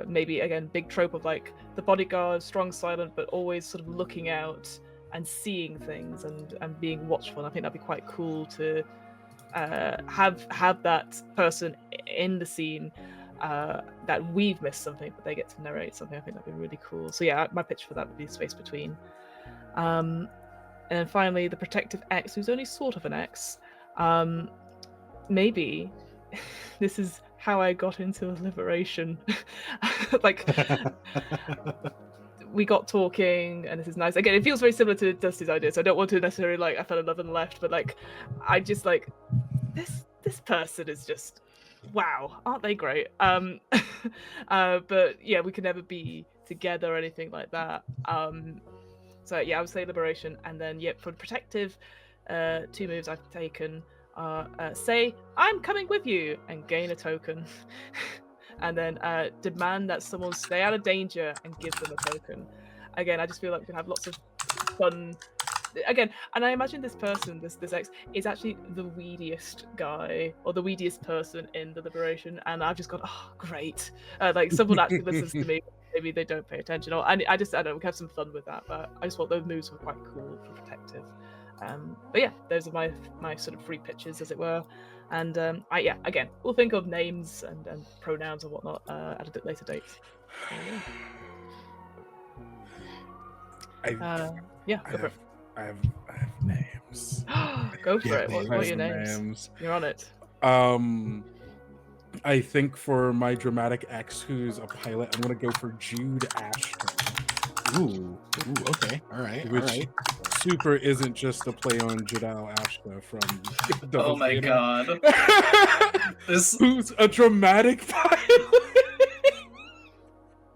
maybe again, big trope of like the bodyguard, strong, silent, but always sort of looking out and seeing things and being watchful. And I think that'd be quite cool to have that person in the scene, that we've missed something, but they get to narrate something. I think that'd be really cool. So yeah, my pitch for that would be space between. And finally, the Protective X, who's only sort of an X. Maybe this is how I got into liberation. Like, we got talking, and this is nice. Again, it feels very similar to Dusty's idea, so I don't want to necessarily like I fell in love and left, but like I just like this person is just wow, aren't they great? But yeah, we could never be together or anything like that. So yeah, I would say liberation, and then for protective, 2 moves I've taken are say I'm coming with you and gain a token. And then demand that someone stay out of danger and give them a token. Again, I just feel like we can have lots of fun. Again, and I imagine this person, this X, is actually the weediest guy or the weediest person in the liberation, and I've just gone, oh, great. Like someone actually listens to me. Maybe they don't pay attention, or I don't know. We can have some fun with that. But I just thought those moves were quite cool for protective. But yeah, those are my sort of free pitches, as it were. And again, we'll think of names and pronouns and whatnot at a bit later date. Go for it. I have names. Go for it. What are your names? You're on it. I think for my dramatic X, who's a pilot, I'm gonna go for Jude Ashton, Ooh, okay. All right, all which right. super isn't just a play on Jadal Ashta from Oh Darth my Vader. god. This Who's a dramatic pilot.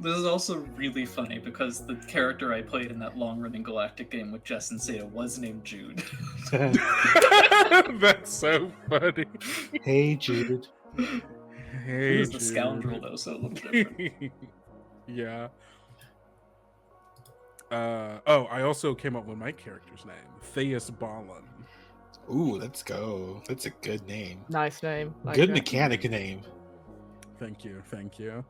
This is also really funny because the character I played in that long-running Galactic game with Jess and Seda was named Jude. That's so funny. Hey, Jude. Hey, He was the Jude. scoundrel though, so a little different. Yeah. Oh, I also came up with my character's name, Theus Balan. Ooh, let's go. That's a good name. Nice name. Like Good it. mechanic name. Thank you, thank you.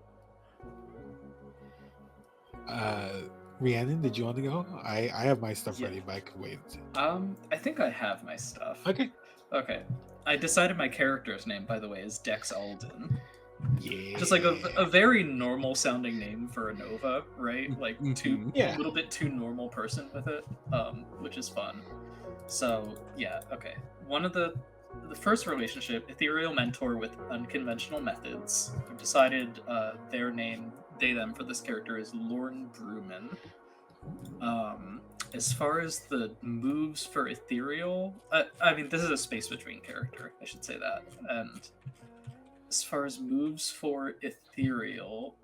Rhiannon, did you want to go? I have my stuff Yeah. ready, but I could wait. I think I have my stuff. Okay. Okay. I decided my character's name, by the way, is Dex Alden. Yeah. Just like a very normal sounding name for a Nova, right? Like Mhm. Yeah. a little bit too normal person with it, which is fun. So yeah, okay. One of the first relationship, ethereal mentor with unconventional methods. I've decided their name, they them for this character is Lorne Brewman. As far as the moves for ethereal, I mean this is a Space Between character, I should say that. And as far as moves for ethereal,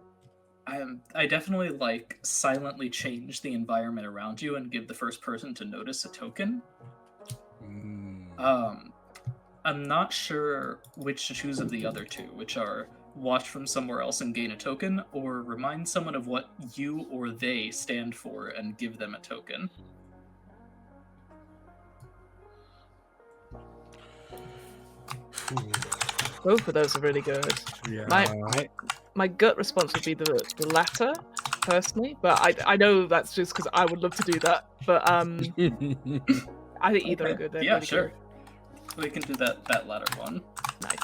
I definitely like silently change the environment around you and give the first person to notice a token. I'm not sure which to choose of the other two, which are watch from somewhere else and gain a token, or remind someone of what you or they stand for and give them a token. Both of those are really good. Yeah. My gut response would be the latter, personally, but I know that's just because I would love to do that. But I think either are good. They're Yeah, really sure. We can do that latter one. Good. Nice.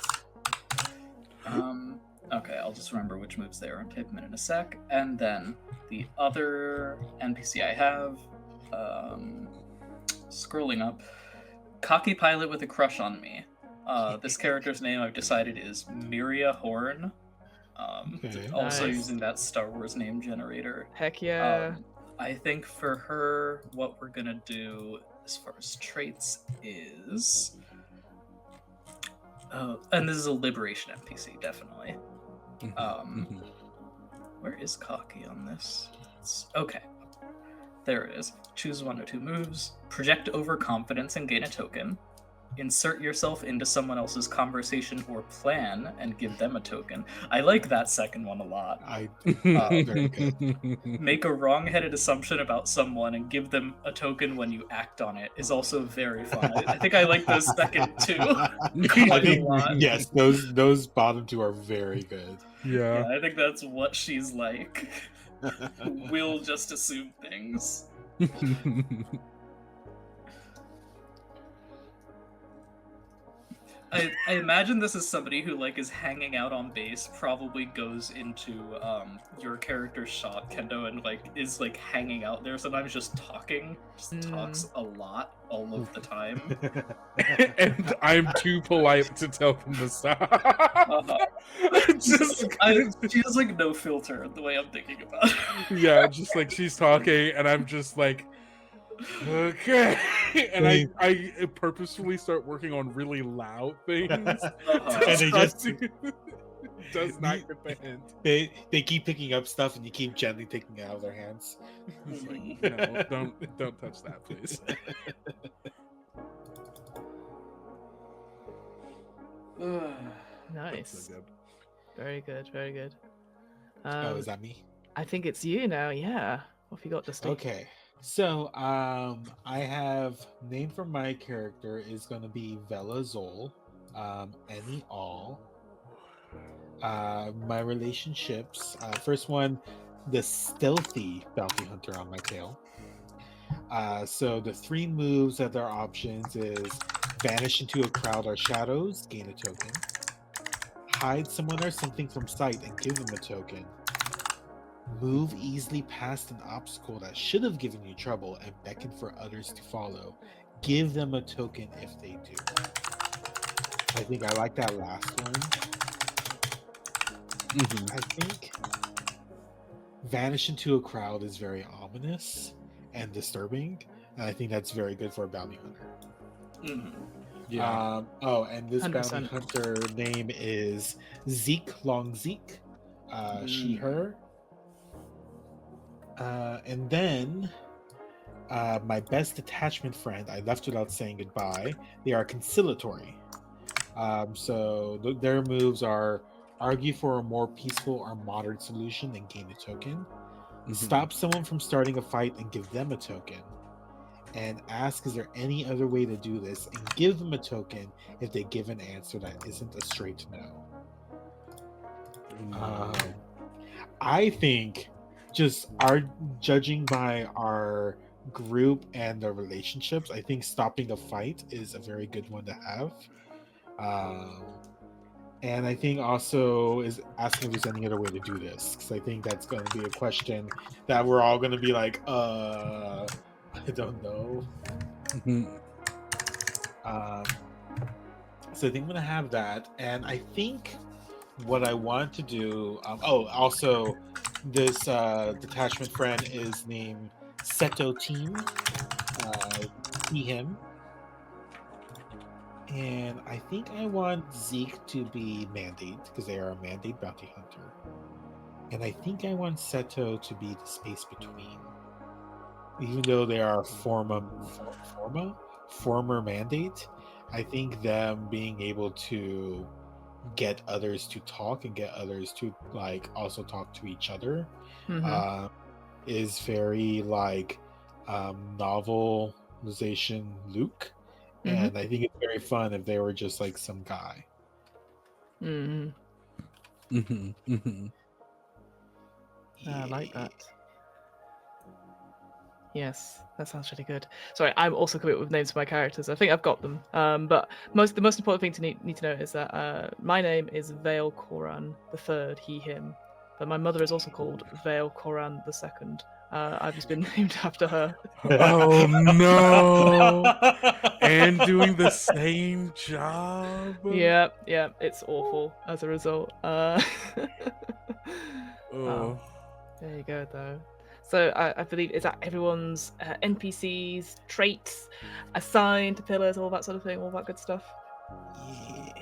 Okay, I'll just remember which moves they are. I'll type them in a sec. And then the other NPC I have, scrolling up, cocky pilot with a crush on me. This character's name I've decided is Miria Horn. Okay. Also Nice. using that Star Wars name generator. Heck yeah. I think for her, what we're gonna do as far as traits is, and this is a liberation NPC, definitely. Where is cocky on this? Okay, there it is. Choose one or two moves. Project overconfidence and gain a token. Insert yourself into someone else's conversation or plan and give them a token. I like that second one a lot. Very good. Make a wrong-headed assumption about someone and give them a token when you act on it is also very fun. I think I like those second two I quite a think lot. yes, those bottom two are very good. Yeah. Yeah, I think that's what she's like. We'll just assume things. I imagine this is somebody who like is hanging out on base, probably goes into your character's shop, Kendo, and like is like hanging out there sometimes just talking. Just talks a lot all of the time. And I'm too polite to tell them to stop. She has like no filter the way I'm thinking about it. Yeah, just like she's talking and I'm just like, okay. And I purposefully start working on really loud things. And they just does not get the hint. they keep picking up stuff and you keep gently taking it out of their hands. It's like, no, don't touch that, please. Nice. That's so good. Very good. Very good. Oh, is that me? I think it's you now. Yeah. What have you got to stay? Okay. So, I have name for my character is going to be Vela Zol, any all. My relationships, first one, the stealthy bounty hunter on my tail. So the three moves that are options is vanish into a crowd or shadows, gain a token. Hide someone or something from sight and give them a token. Move easily past an obstacle that should have given you trouble and beckon for others to follow. Give them a token if they do. I think I like that last one. Mhm. I think vanish into a crowd is very ominous and disturbing, and I think that's very good for a bounty hunter. Mhm. Yeah. And this bounty 100%. hunter name is Zeke Long Zeke, she, Mm. her. And then my best detachment friend, I left without saying goodbye. They are conciliatory. Their moves are argue for a more peaceful or moderate solution and gain a token, Mhm. stop someone from starting a fight and give them a token, and ask is there any other way to do this and give them a token if they give an answer that isn't a straight no. I think just our judging by our group and the relationships, I think stopping a fight is a very good one to have. And I think also is asking if there's any other way to do this, because I think that's going to be a question that we're all going to be like, I don't know. Mhm. So I think I'm going to have that, and I think what I want to do. Also, this detachment friend is named Seto Team. He, him. And I think I want Zeke to be Mandate because they are a Mandate bounty hunter. And I think I want Seto to be the space between. Even though they are former Mandate, I think them being able to get others to talk and get others to like also talk to each other is very like novelization Luke, and I think it's very fun if they were just like some guy. Mm-hmm. Mhm. Mhm. I like that. Yes, that sounds really good. Sorry, I'm also coming up with names for my characters. I think I've got them. But the most important thing to need to know is that my name is Vale Koran the Third, he, him. But my mother is also called Vale Koran the Second. I've just been named after her. Oh no! And doing the same job. Yeah, it's awful as a result. Oh. There you go, though. So I believe is that everyone's NPCs, traits, assigned pillars, all that sort of thing, all that good stuff. Yeah.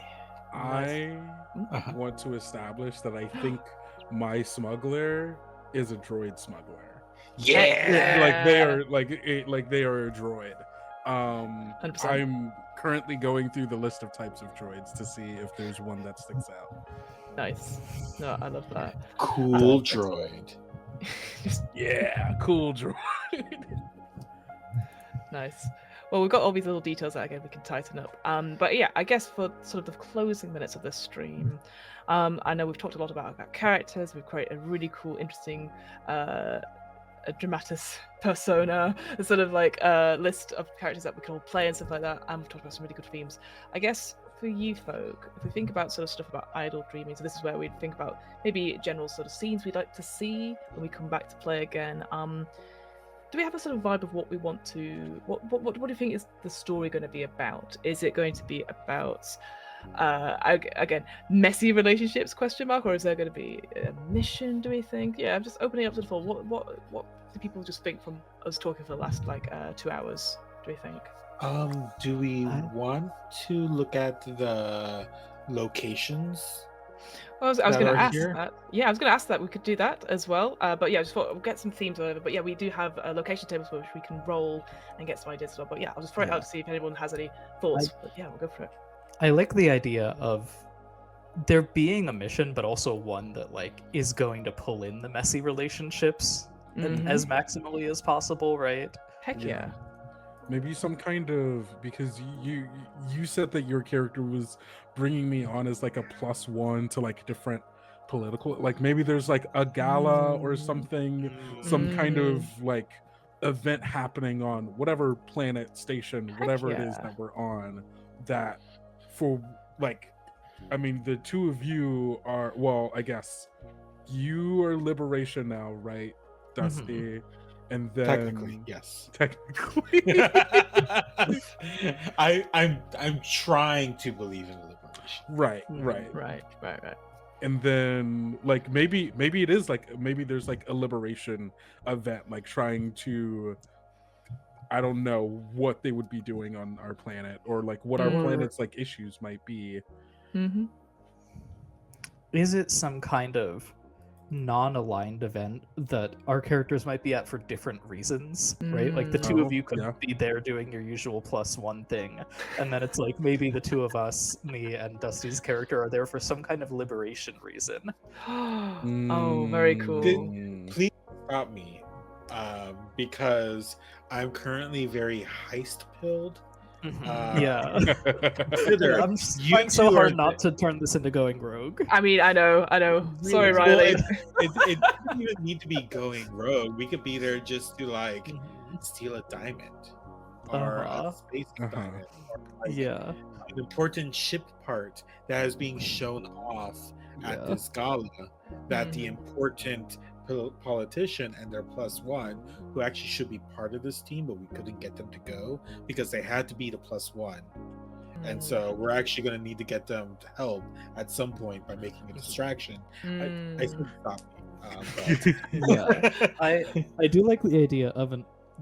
I want to establish that I think my smuggler is a droid smuggler. Yeah. Like they are like they are a droid. 100%. I'm currently going through the list of types of droids to see if there's one that sticks out. Nice. No, I love that. Cool droid. Just Yeah, cool droid. nice. Well, we've got all these little details that again we can tighten up. But yeah, I guess for sort of the closing minutes of this stream, I know we've talked a lot about characters. We've created a really cool, interesting, a dramatis persona, a sort of like list of characters that we can all play and stuff like that. And we've talked about some really good themes. I guess for you folk, if we think about sort of stuff about idle dreaming, so this is where we'd think about maybe general sort of scenes we'd like to see when we come back to play again. Do we have a sort of vibe of what we want to what do you think is the story going to be about? Is it going to be about again messy relationships question mark, or is there going to be a mission, do we think? Yeah, I'm just opening up to the floor. What do people just think from us talking for the last like 2 hours, do we think? Do we want to look at the locations? Well, I was that going to are ask here? that. Yeah, I was going to ask that. We could do that as well. But yeah, I just thought we'll get some themes or whatever. But yeah, we do have location tables which we can roll and get some ideas as well. But yeah, I'll just throw it out to see if anyone has any thoughts. But yeah, we'll go for it. I like the idea of there being a mission, but also one that like is going to pull in the messy relationships as maximally as possible, right? Heck yeah. Maybe some kind of, because you said that your character was bringing me on as like a +1 to like different political, like maybe there's like a gala or something, some kind of like event happening on whatever planet, station, whatever it is that we're on, that for like, I mean, the two of you are, well, I guess you are Liberation now, right, Dusty? And then Technically, yes. Technically. I'm trying to believe in liberation. conversation. Right. Right. And then like maybe it is like maybe there's like a liberation event, like trying to, I don't know what they would be doing on our planet, or like what our planet's like issues might be. Mm-hmm. Is it some kind of non-aligned event that our characters might be at for different reasons, right? Like the two of you could be there doing your usual +1 thing, and then it's like maybe the two of us, me and Dusty's character, are there for some kind of liberation reason. Oh, very cool. Please stop me, because I'm currently very heist pilled. Yeah. I'm just you trying so two hard are not to turn this into going rogue. I mean, I know. Sorry, Well, Riley. it doesn't even need to be going rogue. We could be there just to like steal a diamond or a space diamond, or like an important ship part that is being shown off at this gala, that the important politician and their +1, who actually should be part of this team, but we couldn't get them to go because they had to be the +1. And so we're actually going to need to get them to help at some point by making a distraction. I think stop me. I do like the idea of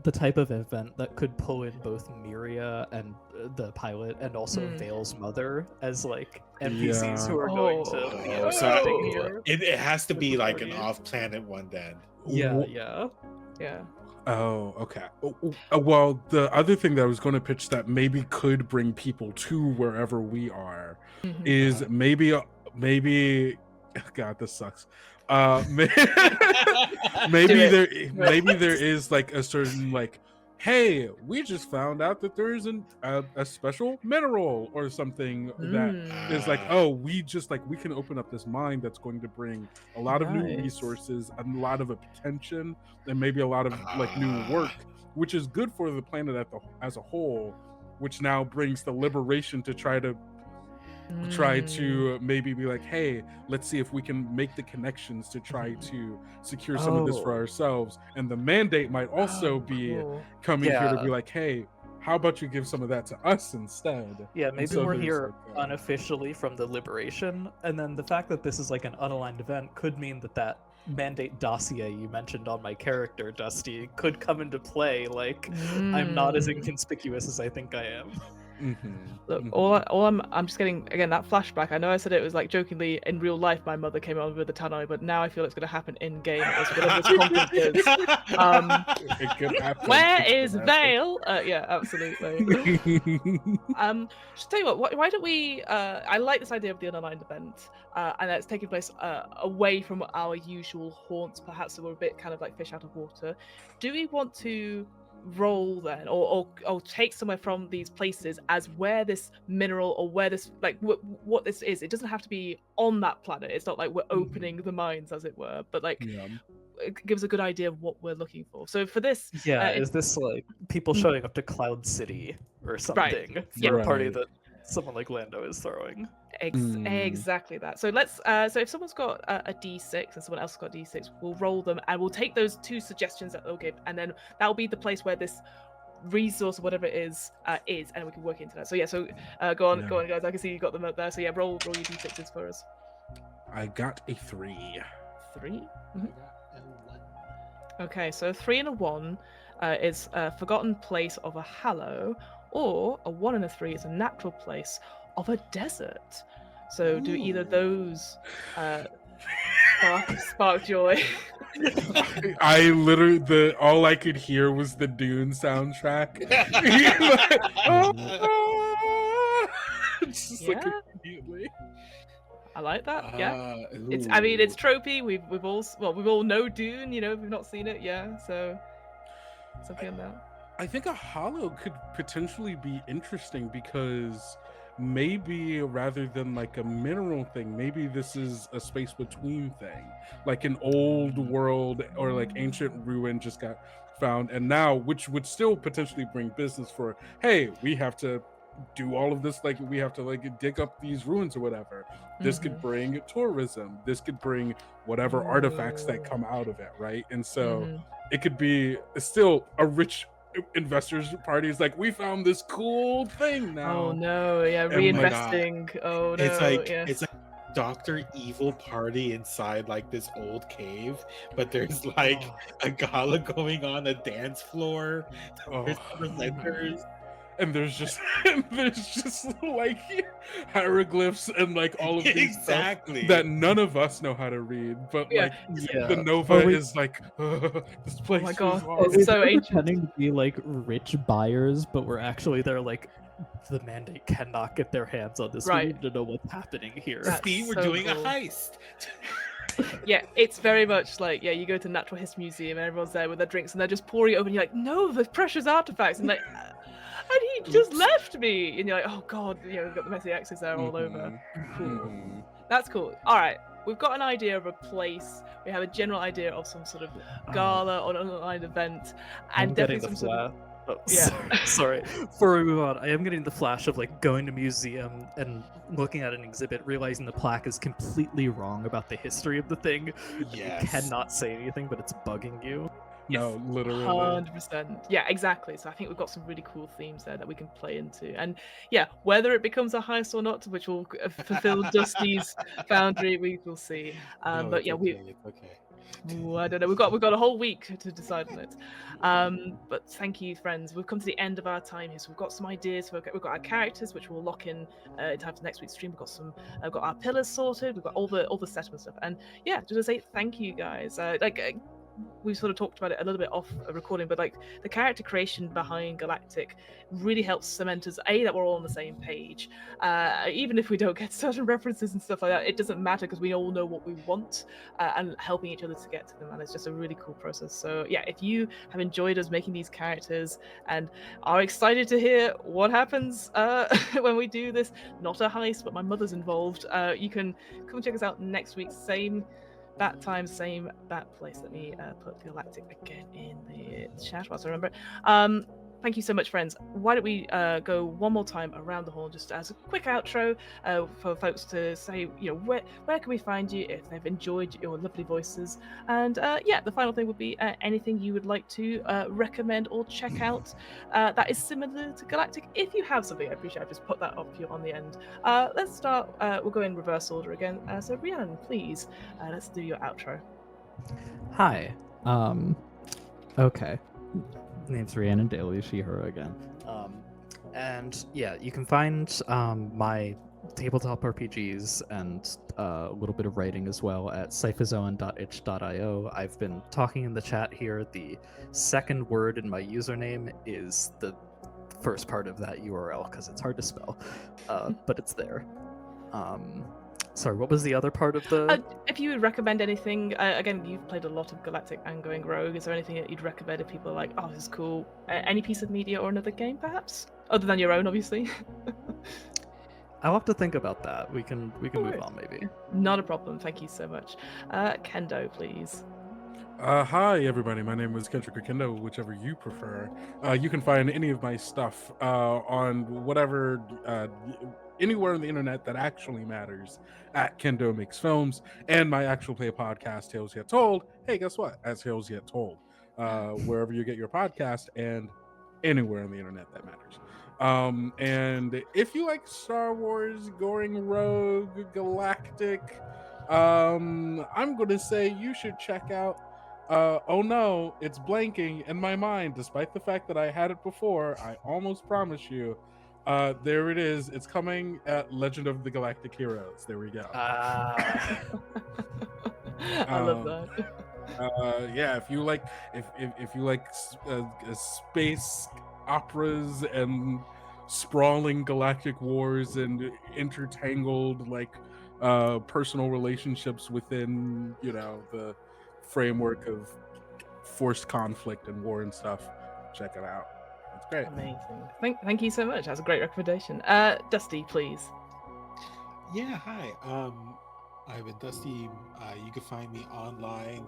the type of event that could pull in both Miria and the pilot, and also Vale's mother as like NPCs who are going to be interacting here. It has to be like an off-planet one then. Yeah. Oh, okay. Well, the other thing that I was going to pitch that maybe could bring people to wherever we are is maybe God, this sucks. Maybe there is like a certain like, hey, we just found out that there isn't a special mineral or something that is like, oh, we can open up this mine that's going to bring a lot of new resources, a lot of attention, and maybe a lot of like new work, which is good for the planet as a whole, which now brings the liberation to try to maybe be like, hey, let's see if we can make the connections to try to secure some of this for ourselves. And the mandate might also be coming here to be like, hey, how about you give some of that to us instead? Yeah, maybe we're here unofficially from the liberation, and then the fact that this is like an unaligned event could mean that mandate dossier you mentioned on my character, Dusty, could come into play. Like, I'm not as inconspicuous as I think I am. Look, I'm just getting again that flashback. I know I said it was like jokingly in real life. My mother came over with the tannoy, but now I feel it's going to happen in game. Whatever this conference is. It could happen. Where is Vale? Yeah, absolutely. Just tell you what. Why don't we? I like this idea of the unaligned event, and it's taking place away from our usual haunts, perhaps, so we're a bit kind of like fish out of water. Do we want to roll then, or take somewhere from these places as where this mineral, or where this like what this is? It doesn't have to be on that planet. It's not like we're opening the mines, as it were, but like it gives a good idea of what we're looking for. So for this, is this like people showing up to Cloud City or something for a party that someone like Lando is throwing? Exactly that. So let's so if someone's got a d6 and someone else has got a d6, we'll roll them and we'll take those two suggestions that they'll give, and then that'll be the place where this resource or whatever it is, and we can work into that. So go on guys, I can see you got them up there. So roll your d6s for us. I got a 3. 3? Okay, so a 3 and a 1 is a forgotten place of a hallow, or a 1 and a 3 is a natural place of a desert. So do either of those spark joy? I literally all I could hear was the Dune soundtrack. Just like immediately. I like that. It's tropey. We've all know Dune. You know, if we've not seen it. Yeah, so something on that. I think a hollow could potentially be interesting because maybe rather than like a mineral thing, maybe this is a space between thing, like an old world or like ancient ruin just got found, and now which would still potentially bring business for, hey, we have to do all of this, like we have to like dig up these ruins or whatever. This could bring tourism, this could bring whatever artifacts that come out of it, right? And so it could be still a rich investors parties like, we found this cool thing now. Oh no, yeah, And, like, reinvesting. Oh no, It's yes. like Dr. Evil party inside like this old cave, but there's like a gala going on, a dance floor. There's presenters. and there's just like hieroglyphs and like all of these Exactly. stuff that none of us know how to read, but Yeah. like Yeah. the Nova Or we- is like, this place my is God. Or ours." It's so we're ancient. pretending to be like rich buyers, but we're actually there like the mandate cannot get their hands on this. Right. We need to know what's happening here. That's Steve, we're so doing cool. a heist. Yeah, it's very much like, yeah, you go to Natural History Museum and everyone's there with their drinks and they're just pouring it over and you're like, no, the precious artifacts. And like, and he just left me. And you're like, oh God, you know, we've got the messy X's there all over. Cool. Mhm. That's cool. All right, we've got an idea of a place. We have a general idea of some sort of gala or an online event, and I'm getting definitely the some sort of. flash. Oh, Yeah. sorry. Before we move on, I am getting the flash of like going to museum and looking at an exhibit, realizing the plaque is completely wrong about the history of the thing. Yes. You cannot say anything, but it's bugging you. No, literally. 100%. Yeah, exactly. So I think we've got some really cool themes there that we can play into. And yeah, whether it becomes a heist or not, which will fulfill Dusty's boundary, we will see. No, But it's yeah, okay, it's okay. Ooh, I don't know. We've got a whole week to decide on it. But thank you, friends. We've come to the end of our time here, so we've got some ideas. We've got our characters, which we'll lock in time for next week's stream. We've got our pillars sorted. We've got all the setup and stuff. And yeah, just to say thank you, guys. We sort of talked about it a little bit off recording, but like the character creation behind Galactic really helps cement us that we're all on the same page. Even if we don't get certain references and stuff like that, it doesn't matter because we all know what we want and helping each other to get to them, and it's just a really cool process. So yeah, if you have enjoyed us making these characters and are excited to hear what happens when we do this, not a heist, but my mother's involved, you can come check us out next week, same bat time, same bat place. Let me put Galactic again in the chat whilst I remember. Thank you so much, friends. Why don't we go one more time around the horn, just as a quick outro for folks to say, you know, where can we find you if they've enjoyed your lovely voices? And yeah, the final thing would be anything you would like to recommend or check out that is similar to Galactic. If you have something, I appreciate. I've just put that up for you on the end. Let's start. We'll go in reverse order again. So Rhiannon, please, let's do your outro. Hi. Okay. Name's Rhiannon Daly, she, her again. And yeah, you can find my tabletop RPGs and a little bit of writing as well at cyphazone.itch.io. I've been talking in the chat here. The second word in my username is the first part of that URL because it's hard to spell, but it's there. Sorry, what was the other part of the... if you would recommend anything, again, you've played a lot of Galactic and Going Rogue. Is there anything that you'd recommend if people are like, oh, this is cool? Any piece of media or another game, perhaps? Other than your own, obviously. I'll have to think about that. We can move on, maybe. Not a problem. Thank you so much. Kendo, please. Hi, everybody. My name is Kendrick or Kendo, whichever you prefer. You can find any of my stuff on whatever, anywhere on the internet that actually matters at Kendo Makes Films, and my actual play podcast, Tales Yet Told. Hey, guess what? As Tales Yet Told, wherever you get your podcast and anywhere on the internet that matters. And if you like Star Wars, Going Rogue, Galactic, I'm going to say you should check out oh no, it's blanking in my mind, despite the fact that I had it before. I almost promise you. There it is. It's coming at Legend of the Galactic Heroes. There we go. I love that. Yeah, if you like, if you like space operas and sprawling galactic wars and intertangled like personal relationships within, you know, the framework of forced conflict and war and stuff, check it out. It's great. Amazing. Thank you so much. That's a great recommendation. Dusty, please. Yeah, hi. I've been Dusty. You can find me online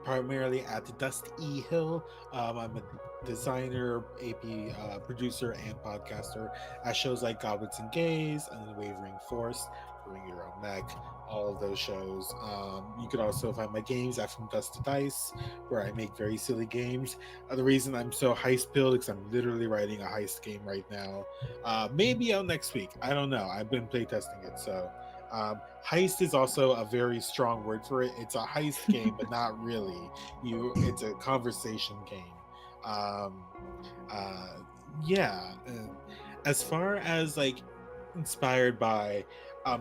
primarily at the Dust E Hill. I'm a designer, AP producer, and podcaster at shows like Goblins and Gays and The Wavering Force. Bring Your Own Mech, all of those shows. You could also find my games at From Dust to Dice, where I make very silly games. The reason I'm so heist pilled is I'm literally writing a heist game right now. Maybe out next week. I don't know. I've been playtesting it, so. Heist is also a very strong word for it. It's a heist game, but not really. It's a conversation game. Yeah. As far as like inspired by,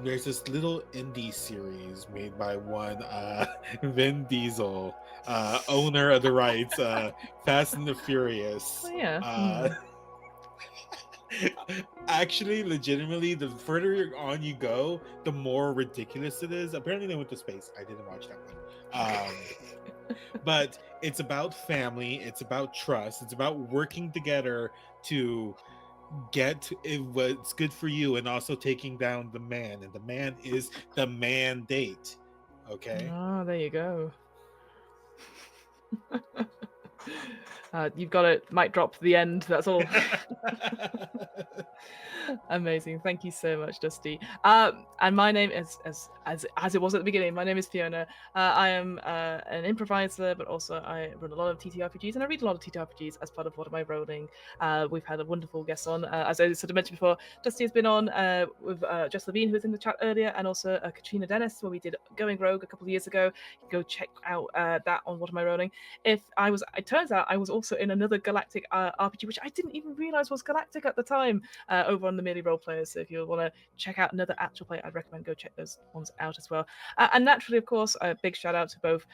there's this little indie series made by one Vin Diesel, owner of the rights, Fast and the Furious. Oh, yeah. Actually, legitimately, the further on you go, the more ridiculous it is. Apparently, they went to space. I didn't watch that one. But it's about family. It's about trust. It's about working together to get what's good for you, and also taking down the man. And the man is the mandate. Okay. Oh, there you go. You've got it. Mic drop the end. That's all. Amazing. Thank you so much, Dusty. And my name is, as it was at the beginning, my name is Fiona. I am an improviser, but also I run a lot of TTRPGs, and I read a lot of TTRPGs as part of What Am I Rolling. We've had a wonderful guest on. As I sort of mentioned before, Dusty has been on with Jess Levine, who was in the chat earlier, and also Katrina Dennis, where we did Going Rogue a couple of years ago. Go check out that on What Am I Rolling. It turns out I was also in another Galactic RPG, which I didn't even realize was Galactic at the time, over on the Merely Role Players. So if you want to check out another actual play, I'd recommend go check those ones out as well. And naturally, of course, a big shout out to both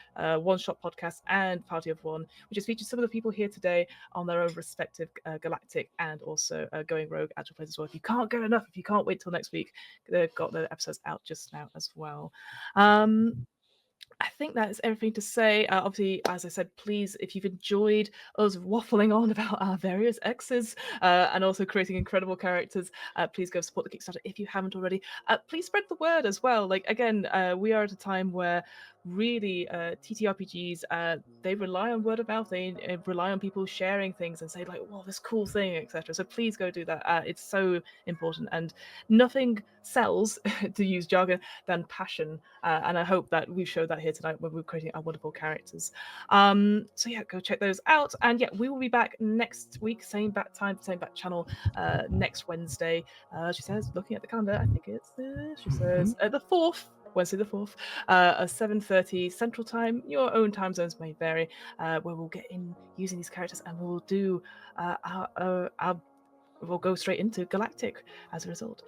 One Shot Podcast and Party of One, which has featured some of the people here today on their own respective Galactic and also Going Rogue actual plays as well. If you can't get enough, if you can't wait till next week, they've got the episodes out just now as well. I think that is everything to say. Obviously, as I said, please, if you've enjoyed us waffling on about our various exes and also creating incredible characters, please go support the Kickstarter if you haven't already. Please spread the word as well. Like, again, we are at a time where really TTRPGs, they rely on word of mouth. They rely on people sharing things and say like, "Wow, this cool thing," etc. So please go do that. It's so important, and nothing sells, to use jargon, than passion. And I hope that we showed that here tonight when we're creating our wonderful characters. So yeah, go check those out. And yeah, we will be back next week, same bat time, same bat channel, next Wednesday. She says, looking at the calendar, I think it's she says the 4th. Wednesday the 4th, at 7:30 Central Time. Your own time zones may vary, where we'll get in using these characters, and we'll do we'll go straight into Galactic as a result.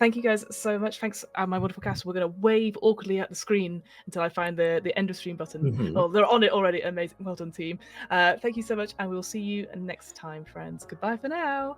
Thank you guys so much. Thanks, my wonderful cast. We're going to wave awkwardly at the screen until I find the end of stream button. Oh, they're on it already. Amazing. Well done, team. Thank you so much, and we'll see you next time, friends. Goodbye for now.